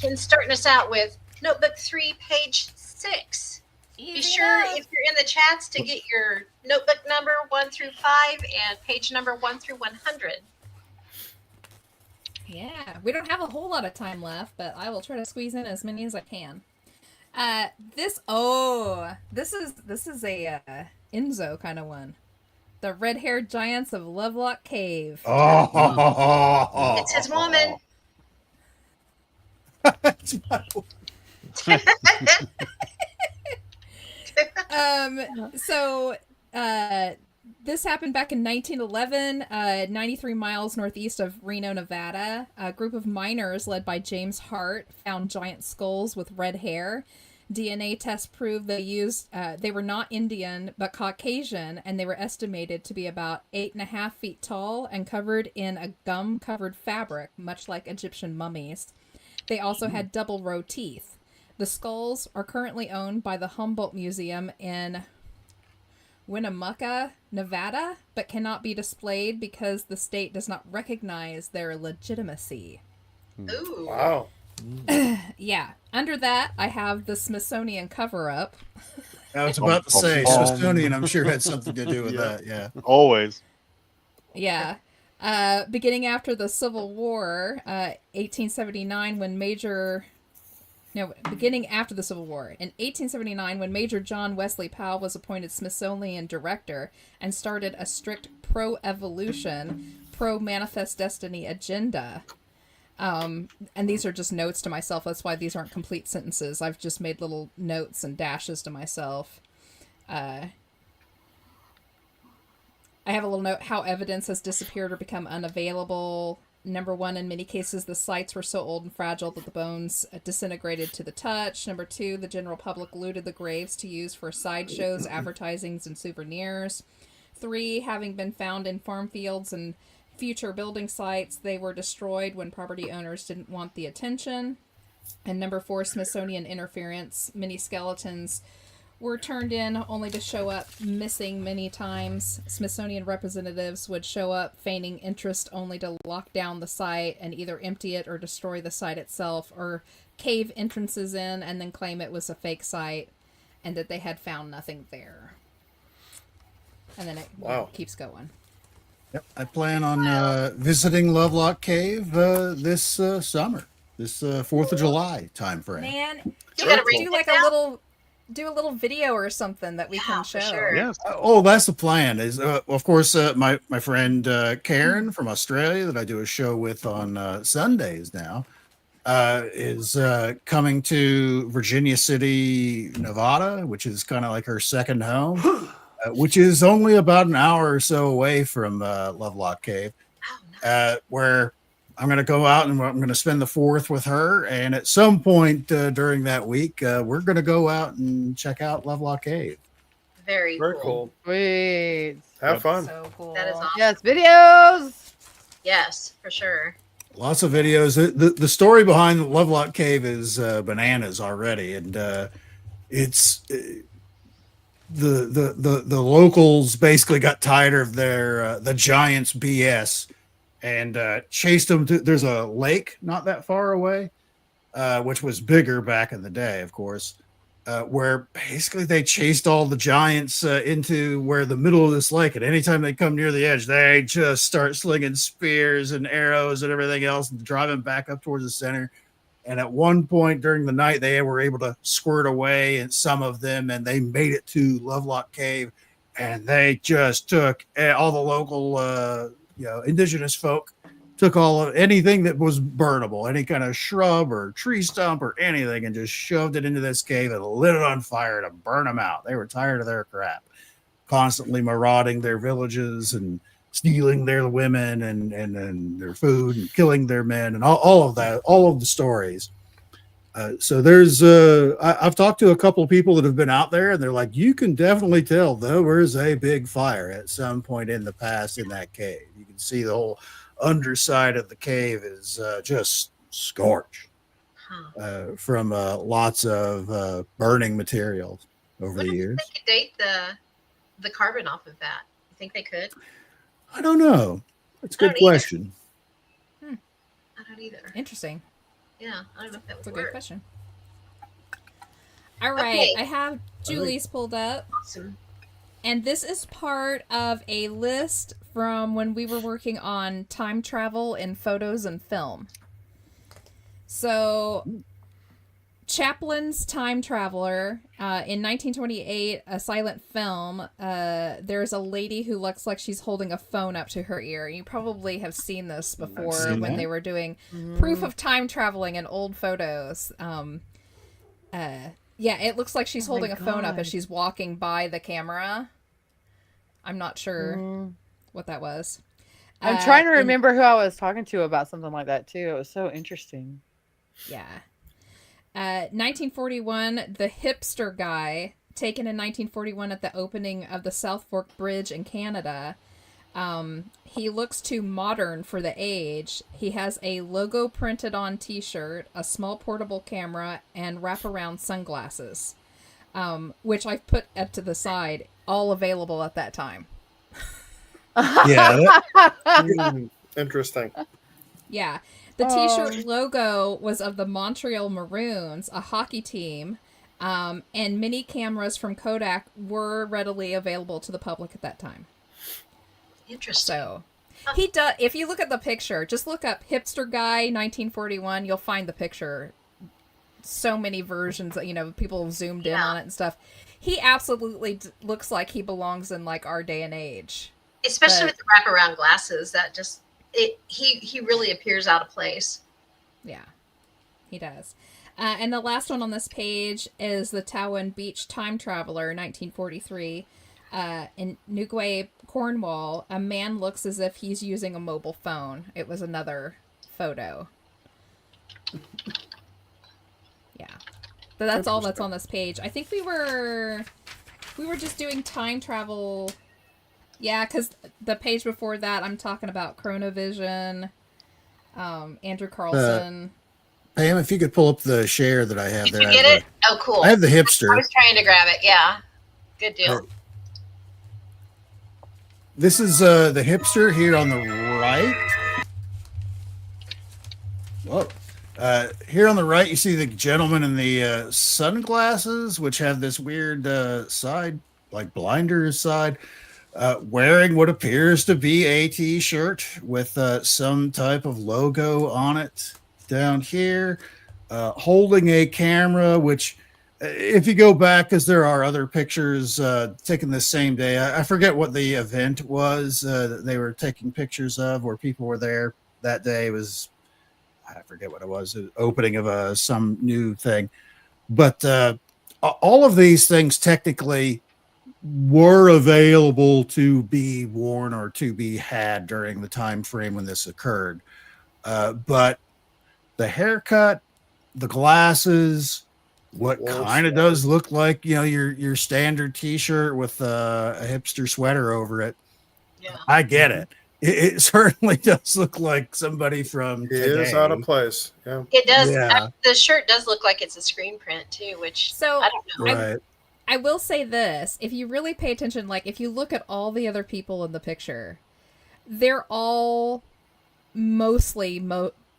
Speaker 1: Ken's starting us out with notebook 3, page 6. Be
Speaker 6: Easy
Speaker 1: sure
Speaker 6: enough.
Speaker 1: if you're in the chats to get your notebook number 1 through 5 and page number 1 through 100.
Speaker 6: Yeah, we don't have a whole lot of time left, but I will try to squeeze in as many as I can. This is a Enzo kind of one. The red-haired giants of Lovelock Cave.
Speaker 3: Oh,
Speaker 1: It's his woman.
Speaker 6: This happened back in 1911, 93 miles northeast of Reno, Nevada. A group of miners led by James Hart found giant skulls with red hair. DNA tests proved they were not Indian, but Caucasian, and they were estimated to be about 8.5 feet tall and covered in a gum-covered fabric, much like Egyptian mummies. They also had double-row teeth. The skulls are currently owned by the Humboldt Museum in Winnemucca, Nevada, but cannot be displayed because the state does not recognize their legitimacy.
Speaker 1: Ooh.
Speaker 4: Wow.
Speaker 6: Yeah. Under that, I have the Smithsonian cover-up.
Speaker 3: I was about to say Smithsonian. I'm sure had something to do with that. Yeah.
Speaker 2: Always.
Speaker 6: Yeah. Beginning after the Civil War, 1879, beginning after the Civil War. In 1879, when Major John Wesley Powell was appointed Smithsonian director and started a strict pro-evolution, pro-manifest destiny agenda. And these are just notes to myself. That's why these aren't complete sentences. I've just made little notes and dashes to myself. I have a little note how evidence has disappeared or become unavailable. Number 1, in many cases, the sites were so old and fragile that the bones disintegrated to the touch. Number 2, the general public looted the graves to use for sideshows, advertisings, and souvenirs. 3, having been found in farm fields and future building sites, they were destroyed when property owners didn't want the attention. And number 4, Smithsonian interference. Many skeletons were turned in only to show up missing many times. Smithsonian representatives would show up feigning interest only to lock down the site and either empty it or destroy the site itself, or cave entrances in and then claim it was a fake site and that they had found nothing there. And then it keeps going.
Speaker 3: Yep. I plan on visiting Lovelock Cave this summer, this 4th of July time frame.
Speaker 6: Man,
Speaker 1: You gotta bring
Speaker 6: do like
Speaker 1: it
Speaker 6: do a little video or something that we can show.
Speaker 1: for sure.
Speaker 2: Yes.
Speaker 3: Oh, that's the plan. Is of course my friend Karen from Australia that I do a show with on Sundays now is coming to Virginia City, Nevada, which is kind of like her second home, which is only about an hour or so away from Lovelock Cave, where I'm going to go out and I'm going to spend the 4th with her. And at some point during that week, we're going to go out and check out Lovelock Cave.
Speaker 1: Very
Speaker 4: cool.
Speaker 5: Sweet.
Speaker 4: Have fun.
Speaker 6: So cool.
Speaker 1: That is awesome.
Speaker 5: Yes, videos.
Speaker 1: Yes, for sure.
Speaker 3: Lots of videos. The story behind Lovelock Cave is bananas already. And it's the locals basically got tired of their the Giants BS and chased them to. There's a lake not that far away, which was bigger back in the day, of course. Where basically they chased all the giants into where the middle of this lake, and anytime they come near the edge, they just start slinging spears and arrows and everything else and driving back up towards the center. And at one point during the night, they were able to squirt away, and some of them, and they made it to Lovelock Cave, and they just took all the local, indigenous folk. Took all of anything that was burnable, any kind of shrub or tree stump or anything, and just shoved it into this cave and lit it on fire to burn them out. They were tired of their crap, constantly marauding their villages and stealing their women and their food and killing their men and all of that, all of the stories. So there's, I've talked to a couple of people that have been out there, and they're like, you can definitely tell there was a big fire at some point in the past in that cave. You can see the whole underside of the cave is just scorched from lots of burning materials over the years.
Speaker 1: They could date the carbon off of that. You think they could?
Speaker 3: I don't know. That's a good question.
Speaker 1: I don't either.
Speaker 6: Interesting.
Speaker 1: Yeah, I don't know if that would
Speaker 6: That's a
Speaker 1: work.
Speaker 6: good question. All right,
Speaker 1: Okay.
Speaker 6: I have Julie's pulled up.
Speaker 1: Awesome.
Speaker 6: And this is part of a list from when we were working on time travel in photos and film. So, Chaplin's Time Traveler, in 1928, a silent film, there's a lady who looks like she's holding a phone up to her ear. You probably have seen this before when they were doing proof of time traveling in old photos. Yeah, it looks like she's holding a phone up as she's walking by the camera. I'm not sure what that was.
Speaker 5: I'm trying to remember who I was talking to about something like that too. It was so interesting.
Speaker 6: Yeah. 1941, the hipster guy, taken in 1941 at the opening of the South Fork Bridge in Canada. He looks too modern for the age. He has a logo printed on t-shirt, a small portable camera, and wraparound sunglasses, which I've put up to the side, all available at that time.
Speaker 3: Yeah.
Speaker 4: Interesting.
Speaker 6: Yeah. The t-shirt logo was of the Montreal Maroons, a hockey team, and mini cameras from Kodak were readily available to the public at that time.
Speaker 1: Interesting.
Speaker 6: So, he does. If you look at the picture, just look up hipster guy 1941. You'll find the picture. So many versions that people zoomed in on it and stuff. He absolutely looks like he belongs in like our day and age.
Speaker 1: Especially with the wraparound glasses, that just he really appears out of place.
Speaker 6: Yeah, he does. And the last one on this page is the Towan Beach Time Traveler, 1943. In Newquay, Cornwall, a man looks as if he's using a mobile phone. It was another photo. Yeah. But that's all that's on this page. I think we were just doing time travel. Yeah, because the page before that, I'm talking about Chronovision, Andrew Carlson.
Speaker 3: Pam, if you could pull up the share that I have
Speaker 1: Did
Speaker 3: there.
Speaker 1: you get it? Oh, cool.
Speaker 3: I have the hipster.
Speaker 1: I was trying to grab it. Yeah. Good deal.
Speaker 3: This is the hipster here on the right. Whoa. Here on the right, you see the gentleman in the sunglasses, which have this weird side, like blinders side, wearing what appears to be a t-shirt with some type of logo on it down here, holding a camera, which if you go back, because there are other pictures taken the same day. I forget what the event was that they were taking pictures of where people were there that day. It was, I forget what it was, the opening of some new thing. But all of these things technically were available to be worn or to be had during the time frame when this occurred. But the haircut, the glasses, what kind of does look like, your standard t-shirt with a hipster sweater over it.
Speaker 1: Yeah.
Speaker 3: I get it. It certainly does look like somebody from
Speaker 4: It
Speaker 3: today.
Speaker 4: is out of place. Yeah.
Speaker 1: It does.
Speaker 3: Yeah.
Speaker 1: The shirt does look like it's a screen print too, which
Speaker 6: So
Speaker 1: I don't know.
Speaker 3: Right.
Speaker 6: I will say this. If you really pay attention, like if you look at all the other people in the picture, they're all mostly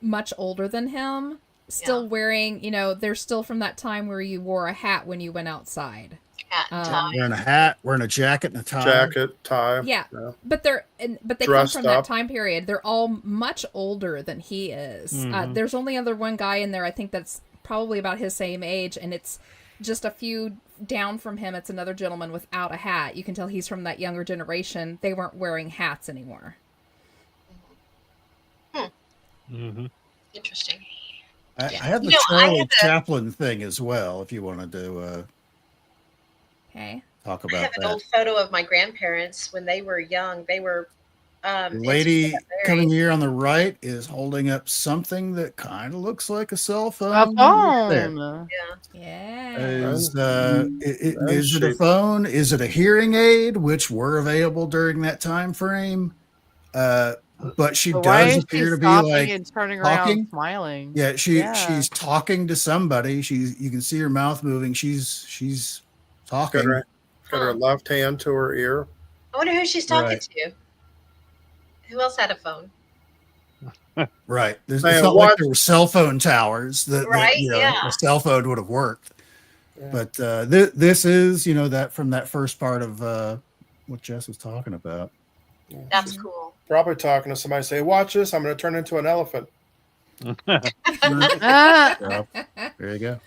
Speaker 6: much older than him. Still wearing, they're still from that time where you wore a hat when you went outside.
Speaker 1: Hat and tie.
Speaker 3: Wearing a hat, wearing a jacket and a tie.
Speaker 4: Jacket, tie.
Speaker 6: Yeah. But they
Speaker 4: Dressed
Speaker 6: come from
Speaker 4: up.
Speaker 6: that time period. They're all much older than he is. There's only other one guy in there, I think, that's probably about his same age, and it's just a few down from him. It's another gentleman without a hat. You can tell he's from that younger generation. They weren't wearing hats anymore.
Speaker 1: Interesting.
Speaker 3: I have the Charlie Chaplin thing as well, if you wanted to talk about
Speaker 1: I have
Speaker 3: that.
Speaker 1: an old photo of my grandparents when they were young. They were
Speaker 3: The lady coming here on the right is holding up something that kind of looks like a cell phone.
Speaker 5: A phone.
Speaker 3: There.
Speaker 6: Yeah.
Speaker 3: Is it a phone? Is it a hearing aid, which were available during that time frame? But she does appear to be like
Speaker 5: and turning
Speaker 3: talking,
Speaker 5: around, smiling.
Speaker 3: Yeah, she's talking to somebody. You can see her mouth moving. She's talking.
Speaker 4: Got her left hand to her ear.
Speaker 1: I wonder who she's talking to. Who else had a phone?
Speaker 3: Right. It's not like there were cell phone towers that a cell phone would have worked. Yeah. But this is, that from that first part of what Jess was talking about.
Speaker 1: That's cool.
Speaker 4: Probably talking to somebody, say, watch this, I'm going to turn into an elephant.
Speaker 3: There you go.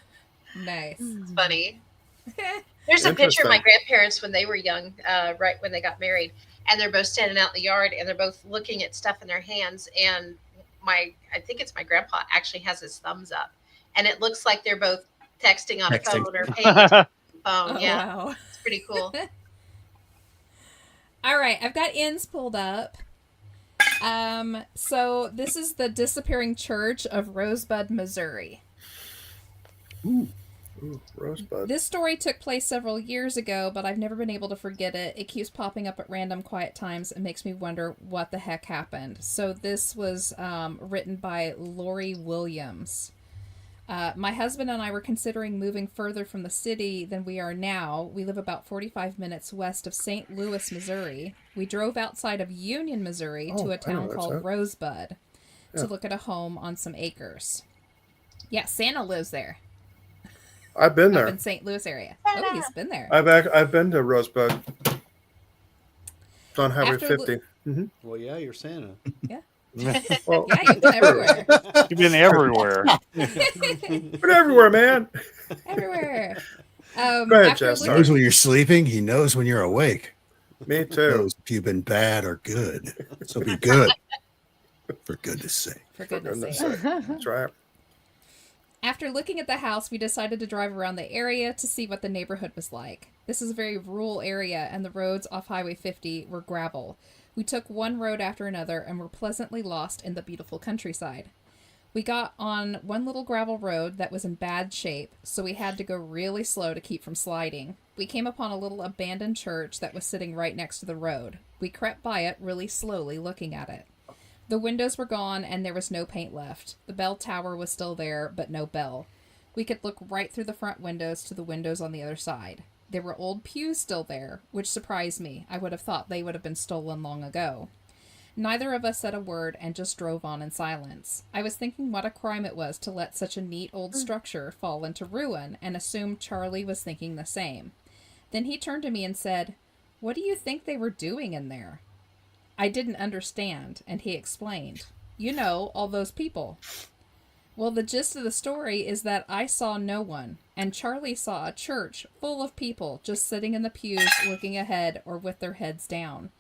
Speaker 6: Nice.
Speaker 1: It's funny. There's a picture of my grandparents when they were young, right when they got married. And they're both standing out in the yard, and they're both looking at stuff in their hands. And I think it's my grandpa actually has his thumbs up. And it looks like they're both texting on a phone or paying attention to the phone. Wow. It's pretty cool.
Speaker 6: All right, I've got ends pulled up. So this is the disappearing church of Rosebud, Missouri.
Speaker 4: Ooh, Rosebud.
Speaker 6: This story took place several years ago, but I've never been able to forget it. It keeps popping up at random quiet times and makes me wonder what the heck happened. So this was written by Lori Williams. My husband and I were considering moving further from the city than we are now. We live about 45 minutes west of St. Louis, Missouri. We drove outside of Union, Missouri to a town called Rosebud to look at a home on some acres. Yeah, Santa lives there.
Speaker 4: I've been there.
Speaker 6: Up in St. Louis area. Oh, he's been there.
Speaker 4: I've been to Rosebud on Highway 50.
Speaker 7: Well, yeah, you're Santa.
Speaker 6: Yeah.
Speaker 4: Well,
Speaker 6: yeah, you've been everywhere.
Speaker 2: You've been everywhere.
Speaker 4: Been everywhere, man.
Speaker 6: Everywhere.
Speaker 4: Go ahead, Jess.
Speaker 3: He knows when you're sleeping. He knows when you're awake.
Speaker 4: Me too.
Speaker 3: He knows if you've been bad or good. So be good. For goodness sake.
Speaker 6: For goodness sake.
Speaker 4: That's right.
Speaker 6: After looking at the house, we decided to drive around the area to see what the neighborhood was like. This is a very rural area, and the roads off Highway 50 were gravel. We took one road after another and were pleasantly lost in the beautiful countryside. We got on one little gravel road that was in bad shape, so we had to go really slow to keep from sliding. We came upon a little abandoned church that was sitting right next to the road. We crept by it really slowly, looking at it. The windows were gone, and there was no paint left. The bell tower was still there, but no bell. We could look right through the front windows to the windows on the other side. There were old pews still there, which surprised me. I would have thought they would have been stolen long ago. Neither of us said a word and just drove on in silence. I was thinking what a crime it was to let such a neat old structure fall into ruin, and assumed Charlie was thinking the same. Then he turned to me and said, "What do you think they were doing in there?" I didn't understand, and he explained. "You know, all those people." Well, the gist of the story is that I saw no one, and Charlie saw a church full of people just sitting in the pews looking ahead or with their heads down.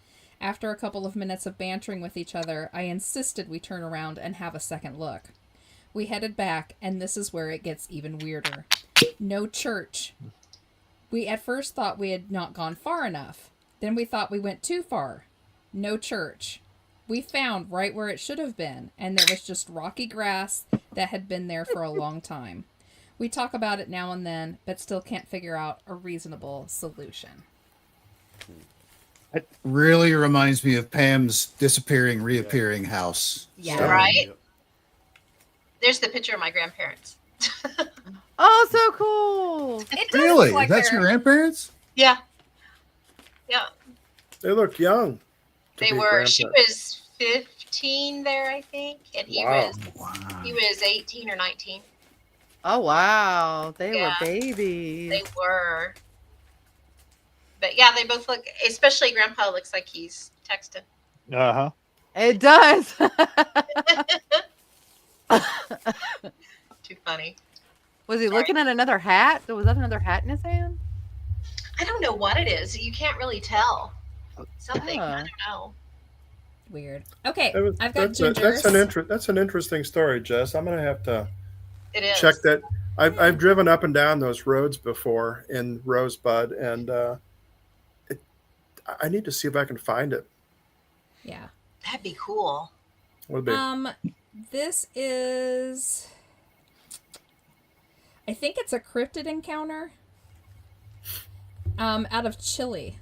Speaker 6: After a couple of minutes of bantering with each other, I insisted we turn around and have a second look. We headed back, and this is where it gets even weirder. No church. We at first thought we had not gone far enough. Then we thought we went too far. No church. We found right where it should have been, and there was just rocky grass that had been there for a long time. We talk about it now and then, but still can't figure out a reasonable solution.
Speaker 3: It really reminds me of Pam's disappearing, reappearing house.
Speaker 6: Yeah.
Speaker 3: story.
Speaker 1: Right? There's the picture of my grandparents.
Speaker 5: Oh, so cool.
Speaker 6: It does
Speaker 3: Really?
Speaker 6: look like
Speaker 3: That's
Speaker 6: they're-
Speaker 3: your grandparents?
Speaker 1: Yeah. Yeah.
Speaker 4: They look young. to
Speaker 1: They
Speaker 4: be
Speaker 1: were. She
Speaker 4: grandparents.
Speaker 1: was 15 there, I think, and
Speaker 4: Wow.
Speaker 1: he was 18 or 19.
Speaker 5: Oh, wow. They were
Speaker 1: Yeah.
Speaker 5: babies.
Speaker 1: They were. But yeah, they both look. Especially Grandpa looks like he's texting.
Speaker 2: Uh huh.
Speaker 5: It does.
Speaker 1: Too funny.
Speaker 5: Was he looking at another hat? Was that another hat in his hand?
Speaker 1: I don't know what it is. You can't really tell. Something. I
Speaker 5: Ah.
Speaker 1: don't know.
Speaker 6: Weird. Okay,
Speaker 4: That was-
Speaker 6: I've got
Speaker 4: that's
Speaker 6: gingers.
Speaker 4: that's an interesting story, Jess. I'm gonna have to
Speaker 1: It is.
Speaker 4: check that. I've driven up and down those roads before in Rosebud, and I need to see if I can find it.
Speaker 6: Yeah.
Speaker 1: That'd be cool.
Speaker 4: Would be.
Speaker 6: This is. I think it's a cryptid encounter. Out of Chile.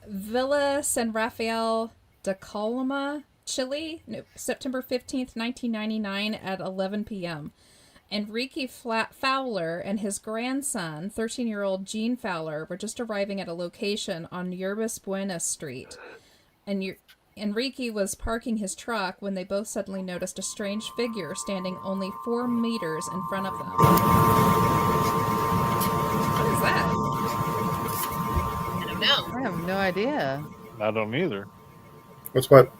Speaker 6: Villa San Rafael de Colima, Chile, September 15th, 1999 at 11 p.m. Enrique Fowler and his grandson, 13-year-old Gene Fowler, were just arriving at a location on Yerbas Buenas Street. And Enrique was parking his truck when they both suddenly noticed a strange figure standing only 4 meters in front of them. What is that?
Speaker 1: I don't know.
Speaker 5: I have no idea.
Speaker 2: I don't either.
Speaker 4: What's what?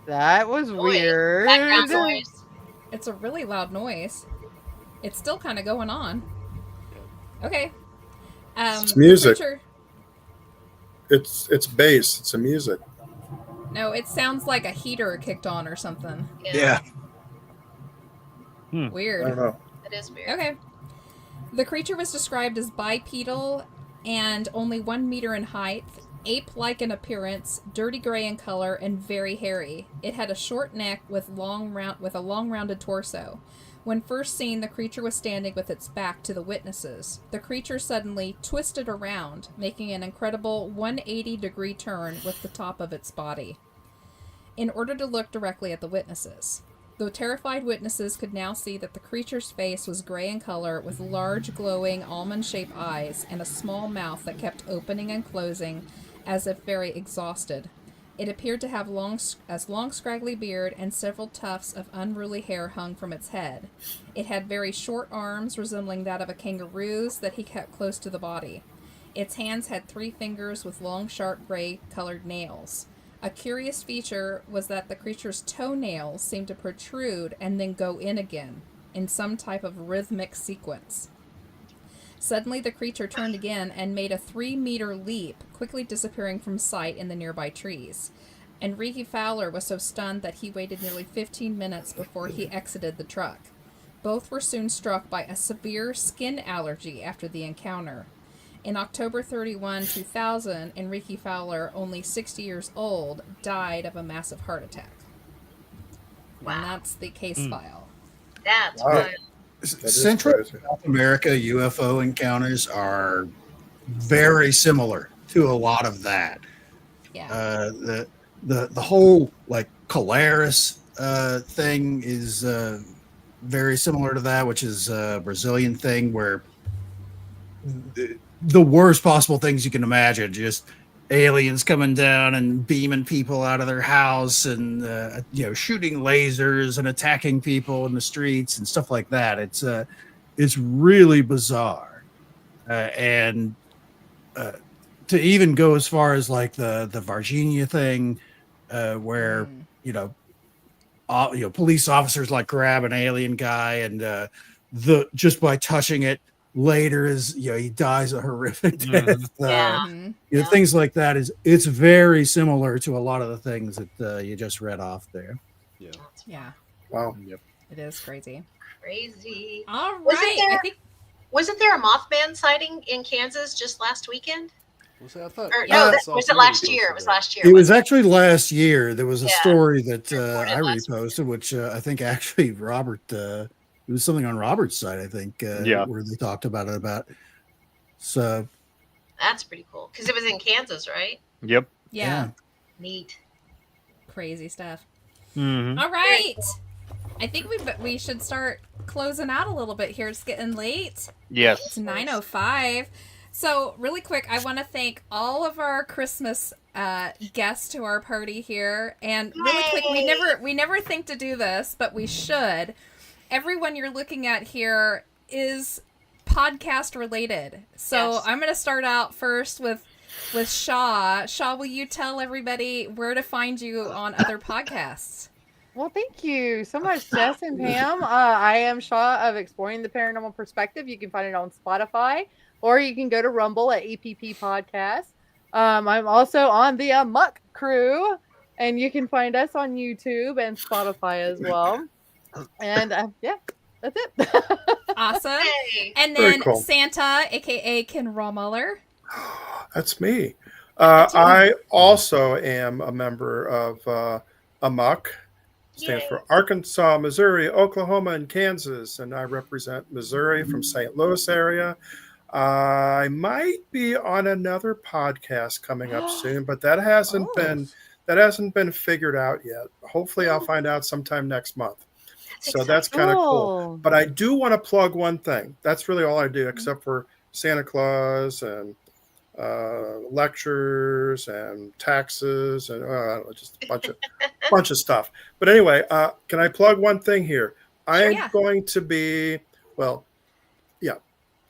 Speaker 5: That was
Speaker 1: Noise.
Speaker 5: weird.
Speaker 1: Background noise.
Speaker 6: It's a really loud noise. It's still kind of going on. Okay.
Speaker 4: It's music.
Speaker 6: Creature,
Speaker 4: It's bass. It's a music.
Speaker 6: no, it sounds like a heater kicked on or something.
Speaker 3: Yeah.
Speaker 4: I don't
Speaker 6: Weird.
Speaker 4: know.
Speaker 1: It is weird.
Speaker 6: Okay. The creature was described as bipedal and only 1 meter in height, ape-like in appearance, dirty gray in color, and very hairy. It had a short neck with a long rounded torso. When first seen, the creature was standing with its back to the witnesses. The creature suddenly twisted around, making an incredible 180-degree turn with the top of its body, in order to look directly at the witnesses. The terrified witnesses could now see that the creature's face was gray in color with large, glowing, almond-shaped eyes and a small mouth that kept opening and closing as if very exhausted. It appeared to have long, scraggly beard and several tufts of unruly hair hung from its head. It had very short arms resembling that of a kangaroo's that he kept close to the body. Its hands had 3 fingers with long, sharp, gray-colored nails. A curious feature was that the creature's toenails seemed to protrude and then go in again, in some type of rhythmic sequence. Suddenly the creature turned again and made a 3-meter leap, quickly disappearing from sight in the nearby trees. Enrique Fowler was so stunned that he waited nearly 15 minutes before he exited the truck. Both were soon struck by a severe skin allergy after the encounter. In October 31, 2000, Enrique Fowler, only 60 years old, died of a massive heart attack.
Speaker 1: Wow.
Speaker 6: And that's the case file.
Speaker 1: That's
Speaker 4: Wow.
Speaker 1: wild.
Speaker 4: is
Speaker 3: Central
Speaker 4: crazy.
Speaker 3: South America UFO encounters are very similar to a lot of that.
Speaker 6: Yeah.
Speaker 3: The whole like Colaris thing is very similar to that, which is a Brazilian thing where the worst possible things you can imagine, just aliens coming down and beaming people out of their house and shooting lasers and attacking people in the streets and stuff like that. It's really bizarre, and to even go as far as like the Virginia thing, where police officers like grab an alien guy and just by touching it later is he dies a horrific death.
Speaker 1: Yeah.
Speaker 3: Things like that it's very similar to a lot of the things that you just read off there.
Speaker 6: Yeah.
Speaker 4: Wow.
Speaker 6: It is crazy.
Speaker 1: Crazy.
Speaker 6: All
Speaker 1: Wasn't
Speaker 6: right.
Speaker 1: there-
Speaker 6: I think
Speaker 1: Wasn't there a Mothman sighting in Kansas just last weekend?
Speaker 7: Was that, I thought,
Speaker 1: Or no,
Speaker 7: I saw
Speaker 1: was it
Speaker 7: somebody
Speaker 1: last year? It
Speaker 7: posted
Speaker 1: was
Speaker 7: that.
Speaker 1: last year.
Speaker 3: It was
Speaker 1: wasn't
Speaker 3: actually last year. There was a
Speaker 1: Yeah.
Speaker 3: story that
Speaker 1: Reported
Speaker 3: I
Speaker 1: last week.
Speaker 3: reposted, which I think actually Robert, it was something on Robert's site, I think,
Speaker 2: Yeah.
Speaker 3: where they talked about it. So
Speaker 1: That's pretty cool because it was in Kansas, right?
Speaker 2: Yep.
Speaker 6: yeah.
Speaker 1: Neat.
Speaker 6: Crazy stuff.
Speaker 2: Mm-hmm.
Speaker 6: All right. I think we should start closing out a little bit here. It's getting late. It's
Speaker 2: Yes.
Speaker 6: 9:05. So really quick, I want to thank all of our Christmas guests to our party here. And really quick, we never think to do this, but we should. Everyone you're looking at here is podcast related. So
Speaker 1: Yes.
Speaker 6: I'm going to start out first with Shaw. Shaw, will you tell everybody where to find you on other podcasts?
Speaker 5: Well, thank you so much, Jess and Pam. I am Shaw of Exploring the Paranormal Perspective. You can find it on Spotify, or you can go to Rumble at EPP Podcast. I'm also on the Muck Crew, and you can find us on YouTube and Spotify as well. And yeah, that's it.
Speaker 6: Awesome.
Speaker 1: Hey.
Speaker 6: And
Speaker 4: Very
Speaker 6: then
Speaker 4: cool.
Speaker 6: Santa, aka Ken Rawmuller.
Speaker 4: That's me. I also am a member of AMUC. Stands
Speaker 1: Yay.
Speaker 4: for Arkansas, Missouri, Oklahoma, and Kansas. And I represent Missouri from St. Louis area. I might be on another podcast coming up soon, but that hasn't been figured out yet. Hopefully I'll find out sometime next month. So that's kind of cool. But I do want to plug one thing. That's really all I do, except for Santa Claus and lectures and taxes and just a bunch of stuff. But anyway, can I plug one thing here? I'm going to be,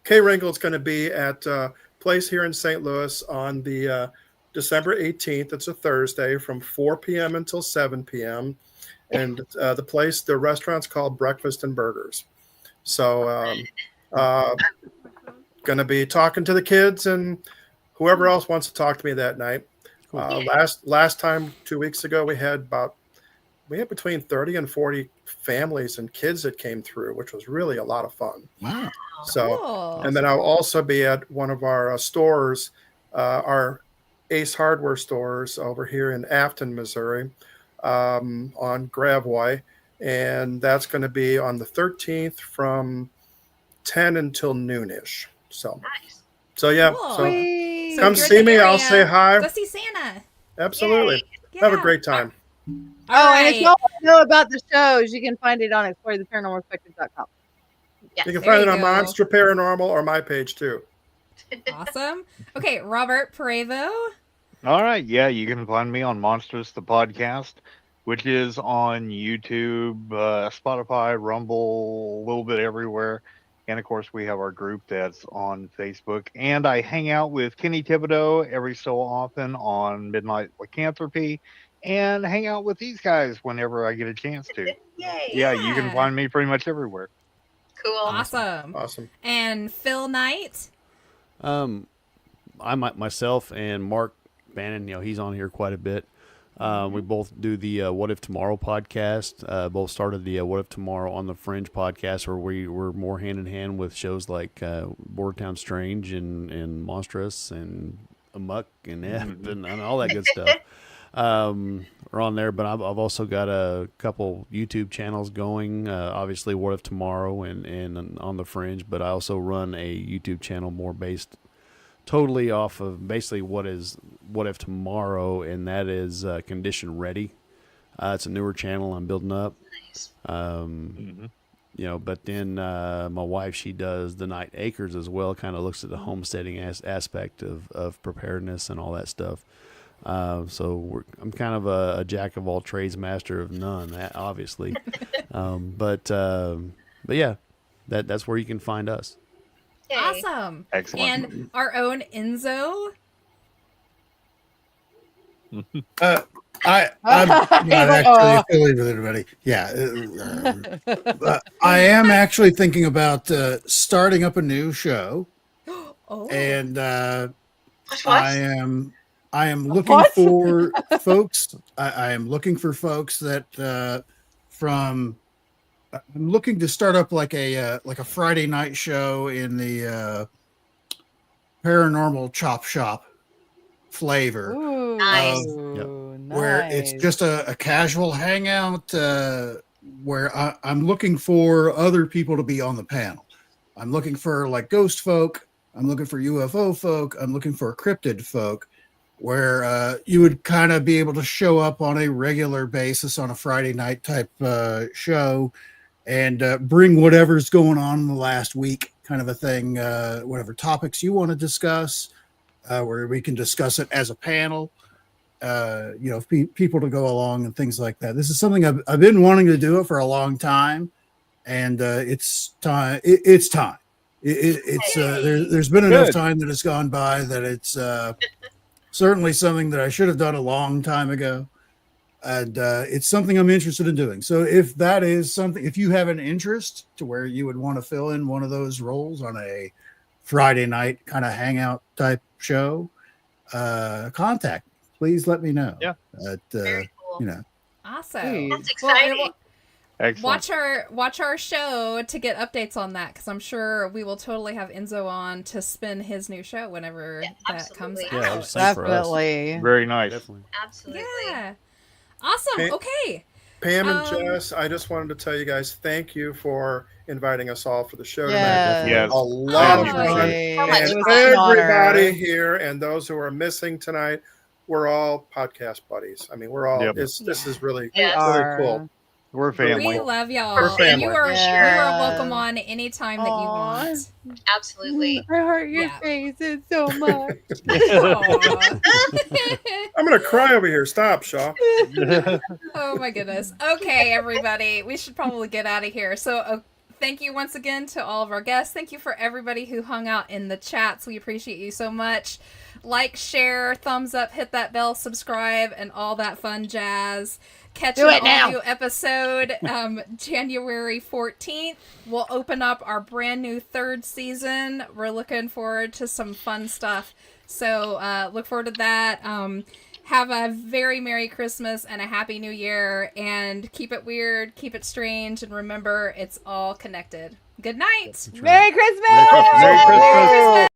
Speaker 4: Kay Ringgold's going to be at a place here in St. Louis on the December 18th. It's a Thursday from 4 p.m. until 7 p.m. And the restaurant's called Breakfast and Burgers. So going to be talking to the kids and whoever else wants to talk to me that night. Cool. Last time, 2 weeks ago, we had between 30 and 40 families and kids that came through, which was really a lot of fun.
Speaker 3: Wow.
Speaker 4: So,
Speaker 6: Cool.
Speaker 4: and then I'll also be at one of our stores, our Ace Hardware stores over here in Afton, Missouri, on Gravois. And that's going to be on the 13th from 10 until noonish. So,
Speaker 1: Nice.
Speaker 4: so yeah.
Speaker 6: Cool.
Speaker 4: So
Speaker 5: Sweet.
Speaker 6: So
Speaker 4: come
Speaker 6: if you're in
Speaker 4: see
Speaker 6: the
Speaker 4: me. I'll
Speaker 6: area,
Speaker 4: say hi.
Speaker 6: Go see Santa.
Speaker 4: Absolutely.
Speaker 1: Yay.
Speaker 4: Have a
Speaker 6: Yeah.
Speaker 4: great time.
Speaker 6: All
Speaker 5: And if
Speaker 6: right.
Speaker 5: y'all want to know about the shows, you can find it on exploretheParanormalperspective.com.
Speaker 1: Yes.
Speaker 4: You can
Speaker 6: There
Speaker 4: find it
Speaker 6: you
Speaker 4: on
Speaker 6: go.
Speaker 4: Monster Paranormal or my page too.
Speaker 6: Awesome. Okay, Robert Parevo.
Speaker 2: All right. Yeah, you can find me on Monstrous the Podcast, which is on YouTube, Spotify, Rumble, a little bit everywhere. And of course, we have our group that's on Facebook. And I hang out with Kenny Thibodeau every so often on Midnight Lycanthropy and hang out with these guys whenever I get a chance to.
Speaker 1: Yay.
Speaker 2: Yeah, you can find me pretty much everywhere.
Speaker 1: Cool.
Speaker 6: Awesome.
Speaker 4: Awesome.
Speaker 6: And Phil Knight.
Speaker 7: I myself and Mark Bannon, he's on here quite a bit. We both do the What If Tomorrow podcast. Both started the What If Tomorrow on the Fringe podcast, where we were more hand in hand with shows like Bordertown Strange and Monstrous and Amuck and F and all that good stuff. We're on there, but I've also got a couple YouTube channels going. Obviously, What If Tomorrow and on the Fringe, but I also run a YouTube channel more based totally off of basically what if tomorrow, and that is Condition Ready. It's a newer channel I'm building up.
Speaker 1: Nice.
Speaker 7: But then my wife, she does The Night Acres as well, kind of looks at the homesteading aspect of preparedness and all that stuff. So I'm kind of a jack of all trades, master of none, obviously. But yeah, that's where you can find us.
Speaker 1: Yay.
Speaker 6: Awesome.
Speaker 2: Excellent.
Speaker 6: And our own Enzo.
Speaker 3: I'm not actually affiliated with anybody. Yeah. I am actually thinking about starting up a new show.
Speaker 6: Oh.
Speaker 3: And
Speaker 1: What?
Speaker 3: I am looking
Speaker 5: What?
Speaker 3: for folks. I am looking for folks that I'm looking to start up like a Friday night show in the paranormal chop shop flavor.
Speaker 5: Ooh,
Speaker 1: Nice.
Speaker 3: Where it's just a casual hangout where I'm looking for other people to be on the panel. I'm looking for like ghost folk. I'm looking for UFO folk. I'm looking for cryptid folk. where you would kind of be able to show up on a regular basis on a Friday night type show and bring whatever's going on in the last week, kind of a thing, whatever topics you want to discuss, where we can discuss it as a panel, people to go along and things like that. This is something I've been wanting to do it for a long time, and it's time. It's time. There's been enough time that has gone by that it's certainly something that I should have done a long time ago. And it's something I'm interested in doing. So if that is something, if you have an interest to where you would want to fill in one of those roles on a Friday night kind of hangout type show, contact me. Please let me know.
Speaker 2: Yeah.
Speaker 1: Very cool.
Speaker 6: Awesome.
Speaker 1: That's exciting.
Speaker 2: Excellent.
Speaker 6: Watch our show to get updates on that, because I'm sure we will totally have Enzo on to spin his new show whenever that comes out.
Speaker 7: Yeah, same for us.
Speaker 5: Definitely.
Speaker 2: Very nice.
Speaker 7: Definitely.
Speaker 1: Absolutely.
Speaker 6: Yeah. Awesome. Okay.
Speaker 4: Pam and Jess, I just wanted to tell you guys thank you for inviting us all for the show tonight.
Speaker 2: Yes.
Speaker 4: A lot of fun.
Speaker 5: Definitely.
Speaker 1: So much
Speaker 4: And
Speaker 1: fun.
Speaker 4: everybody
Speaker 5: Honor.
Speaker 4: here and those who are missing tonight, we're all podcast buddies. I mean, we're all,
Speaker 2: Yep.
Speaker 4: this is really,
Speaker 1: Yes.
Speaker 4: really cool.
Speaker 2: We're family.
Speaker 6: We love y'all.
Speaker 4: We're
Speaker 6: And
Speaker 4: family.
Speaker 6: you are
Speaker 5: Yeah.
Speaker 6: welcome on anytime that you want.
Speaker 1: Absolutely.
Speaker 5: I hurt your
Speaker 6: Yeah.
Speaker 5: faces so much.
Speaker 6: Aw.
Speaker 4: I'm going to cry over here. Stop, Shaw.
Speaker 6: Oh my goodness. Okay, everybody, we should probably get out of here. So thank you once again to all of our guests. Thank you for everybody who hung out in the chats. We appreciate you so much. Like, share, thumbs up, hit that bell, subscribe, and all that fun jazz. Catch
Speaker 5: Do
Speaker 6: an
Speaker 5: it now.
Speaker 6: audio episode January 14th. We'll open up our brand new 3rd season. We're looking forward to some fun stuff. So look forward to that. Have a very Merry Christmas and a Happy New Year. And keep it weird, keep it strange, and remember, it's all connected. Good night.
Speaker 5: Merry Christmas!
Speaker 2: Merry Christmas.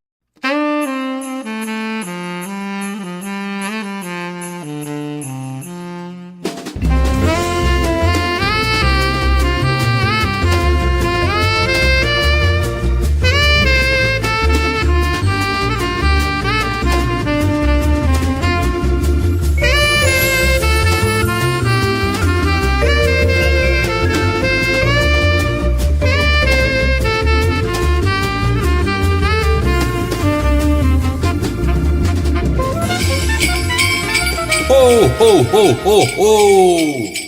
Speaker 8: Ho, ho, ho, ho, ho!